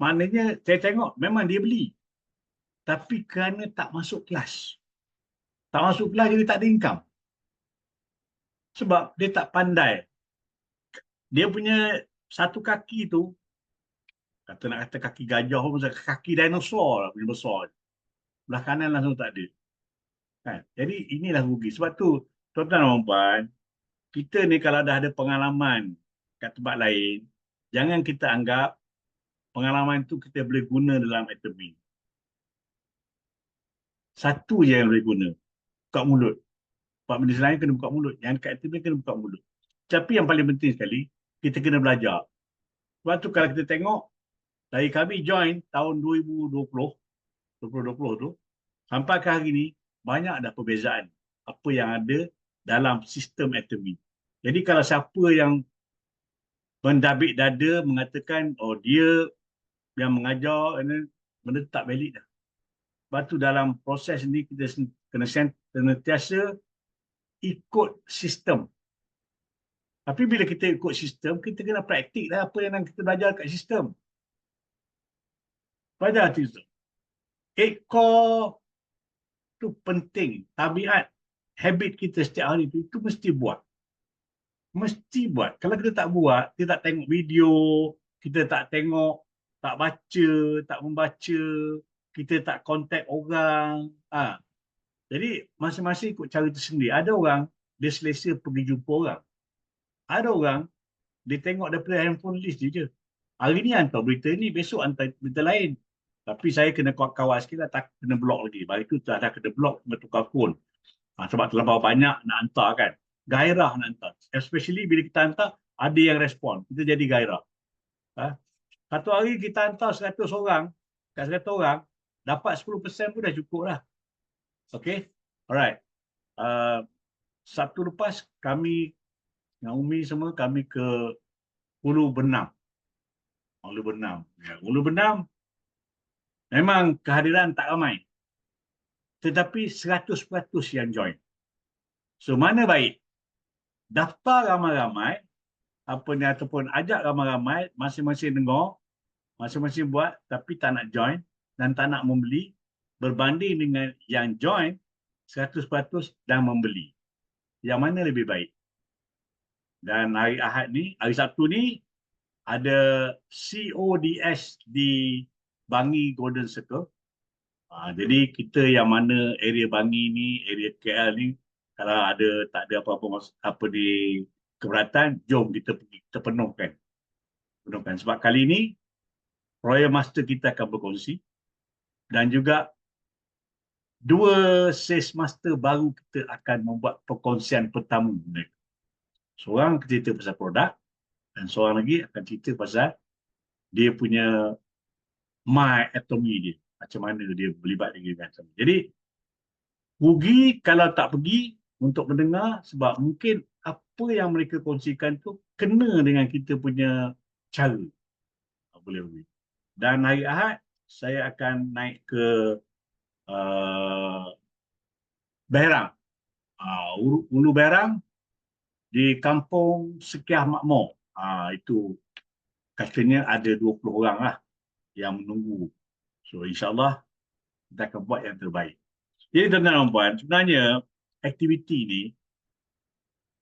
Maknanya, saya tengok memang dia beli. Tapi kerana tak masuk kelas. Tak masuk kelas jadi tak ada income. Sebab dia tak pandai. Dia punya satu kaki tu, nak kata kaki gajah pun, kaki dinosaur lah punya besar. Belah kanan langsung tak ada. Kan? Jadi inilah rugi. Sebab tu, tuan-tuan dan puan, kita ni kalau dah ada pengalaman kat tempat lain, jangan kita anggap pengalaman tu kita boleh guna dalam Atomy. Satu je yang boleh guna. Buka mulut. Sebab benda lain kena buka mulut. Yang kat Atomy kena buka mulut. Tapi yang paling penting sekali, kita kena belajar. Sebab tu kalau kita tengok, dari kami join tahun 2020 tu, sampai ke hari ni, banyak dah perbezaan apa yang ada dalam sistem Atomy. Jadi kalau siapa yang mendabik dada mengatakan, oh dia yang mengajar, benda tak valid dah. Sebab tu dalam proses ni kita kena sentiasa ikut sistem. Tapi bila kita ikut sistem, kita kena praktik lah apa yang kita belajar kat sistem. Belajar sistem. 8 core tu penting. Tabiat, habit kita setiap hari tu, itu mesti buat. Mesti buat. Kalau kita tak buat, kita tak tengok video, kita tak tengok, tak baca, tak membaca, kita tak kontak orang. Jadi masing-masing ikut cara tersendiri. Ada orang, dia selesa pergi jumpa orang. Ada orang, dia tengok daripada handphone list dia je. Hari ni hantar berita ni, besok hantar berita lain. Tapi saya kena kawal sikit lah, tak kena block lagi. Baik tu dah kena block, kena tukar phone. Sebab terlalu banyak nak hantar kan. Gairah nak hantar. Especially bila kita hantar, ada yang respon. Kita jadi gairah. Satu hari kita hantar 100 orang, kat 100 orang, dapat 10% pun dah cukup lah. Okay? Alright. Sabtu lepas, kami, dengan Umi semua, kami ke Hulu Benam. Hulu Benam. Ya, Hulu Benam, memang kehadiran tak ramai. Tetapi 100% yang join. So, mana baik? Daftar ramai-ramai, ataupun ajak ramai-ramai, masing-masing dengar, masing-masing buat, tapi tak nak join dan tak nak membeli, berbanding dengan yang join 100% dan membeli. Yang mana lebih baik? Dan hari Ahad ni, hari Sabtu ni ada CODS di Bangi Golden Circle. Jadi kita yang mana area Bangi ni, area KL ni, kalau tak ada apa di keberatan, jom kita pergi, kita penuhkan. Sebab kali ni Royal Master kita akan berkongsi dan juga 2 Sales Master baru kita akan membuat perkongsian pertama mereka. Seorang cerita pasal produk dan seorang lagi akan cerita pasal dia punya My Atomy dia. Macam mana dia berlibat dengan sama. Jadi, rugi kalau tak pergi untuk mendengar sebab mungkin apa yang mereka kongsikan tu kena dengan kita punya cara. Boleh rugi. Dan hari Ahad, saya akan naik ke Berang. Ulu Berang di Kampung Sekiah Makmur. Itu katanya ada 20 orang lah yang menunggu. So insyaAllah kita akan buat yang terbaik. Jadi tuan-tuan dan puan, sebenarnya aktiviti ni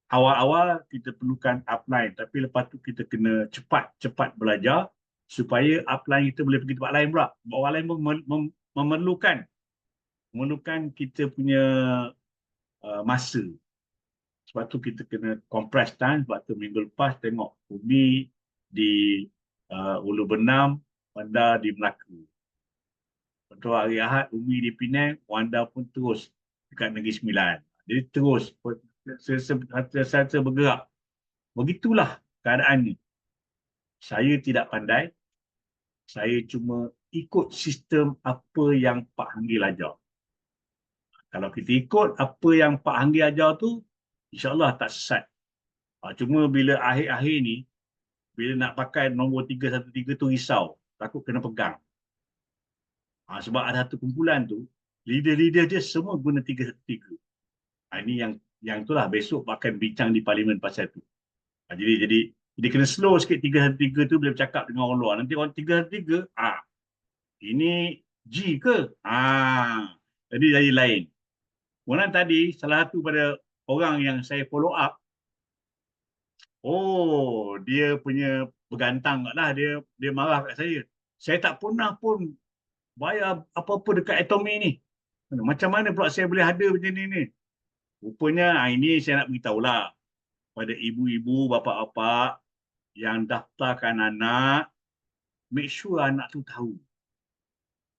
awal-awal kita perlukan upline, tapi lepas tu kita kena cepat-cepat belajar supaya upline kita boleh pergi tempat lain pula. Orang lain pun memerlukan kita punya masa. Sebab tu kita kena compress time. Sebab tu minggu lepas tengok Umi di Ulu Benam, Wanda di Melaka. Betul hari Ahad Umi di Penang, Wanda pun terus dekat Negeri Sembilan. Jadi terus sentiasa bergerak. Begitulah keadaannya. Saya tidak pandai. Saya cuma ikut sistem apa yang Pak Hanggil ajar. Kalau kita ikut apa yang Pak Hanggil ajar tu, insyaAllah tak sesat. Cuma bila akhir-akhir ni, bila nak pakai nombor 313 tu risau. Takut kena pegang. Sebab ada satu kumpulan tu, leader-leader dia semua guna 313. Ini yang itulah besok akan bincang di parlimen pasal tu. Jadi kena slow sikit 313 tu bila bercakap dengan orang luar. Nanti orang 313, ini G ke? Jadi lain. Kemudian tadi, salah satu pada orang yang saya follow up, dia punya bergantang lah, dia marah kat saya. Saya tak pernah pun bayar apa-apa dekat Atomy ni. Macam mana pula saya boleh ada macam ni? Rupanya ini saya nak beritahu lah pada ibu-ibu, bapa-bapa yang daftarkan anak, make sure anak tu tahu.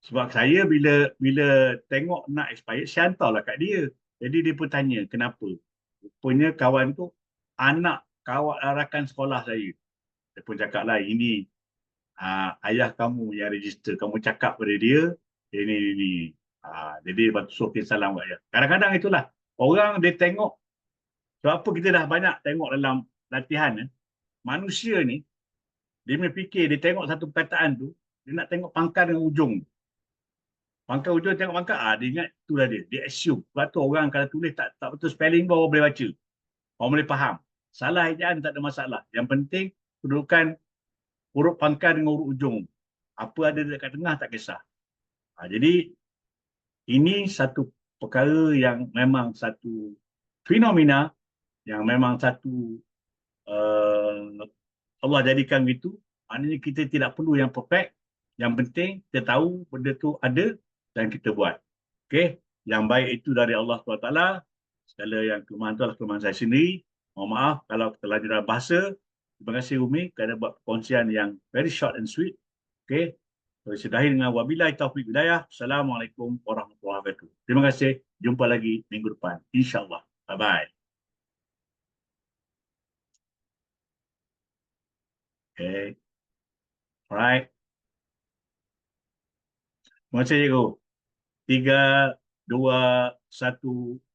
Sebab saya bila tengok nak expired, saya hantarlah kat dia. Jadi dia pun tanya, kenapa? Rupanya kawan tu anak kawan rakan sekolah saya. Dia pun cakap lah, ini ayah kamu yang register. Kamu cakap pada dia, ini. Jadi lepas tu suruh salam kat dia. Kadang-kadang itulah. Orang dia tengok, sebab apa kita dah banyak tengok dalam latihan, manusia ni, dia fikir, dia tengok satu perkataan tu, dia nak tengok pangkal dengan ujung. Pangkal ujung tengok pangkal, dia ingat itulah dia. Dia assume. Sebab tu orang kalau tulis tak betul spelling pun orang boleh baca. Orang boleh faham. Salah ejaan tak ada masalah. Yang penting kedudukan huruf pangkal dengan huruf ujung. Apa ada dekat tengah tak kisah. Jadi ini satu perkara yang memang satu fenomena yang memang satu Allah jadikan gitu. Maknanya kita tidak perlu yang perfect. Yang penting kita tahu benda tu ada dan kita buat. Okey, yang baik itu dari Allah SWT. Segala yang kelemahan itu adalah kelemahan saya sendiri. Mohon maaf kalau terlalu dalam bahasa. Terima kasih Umi kerana buat perkongsian yang very short and sweet. Okey. Saya sudahi dengan wabillahi taufiq hidayah. Assalamualaikum warahmatullahi wabarakatuh. Terima kasih. Jumpa lagi minggu depan. InsyaAllah. Bye-bye. Okay. Alright. Terima kasih cikgu. 3, 2, 1.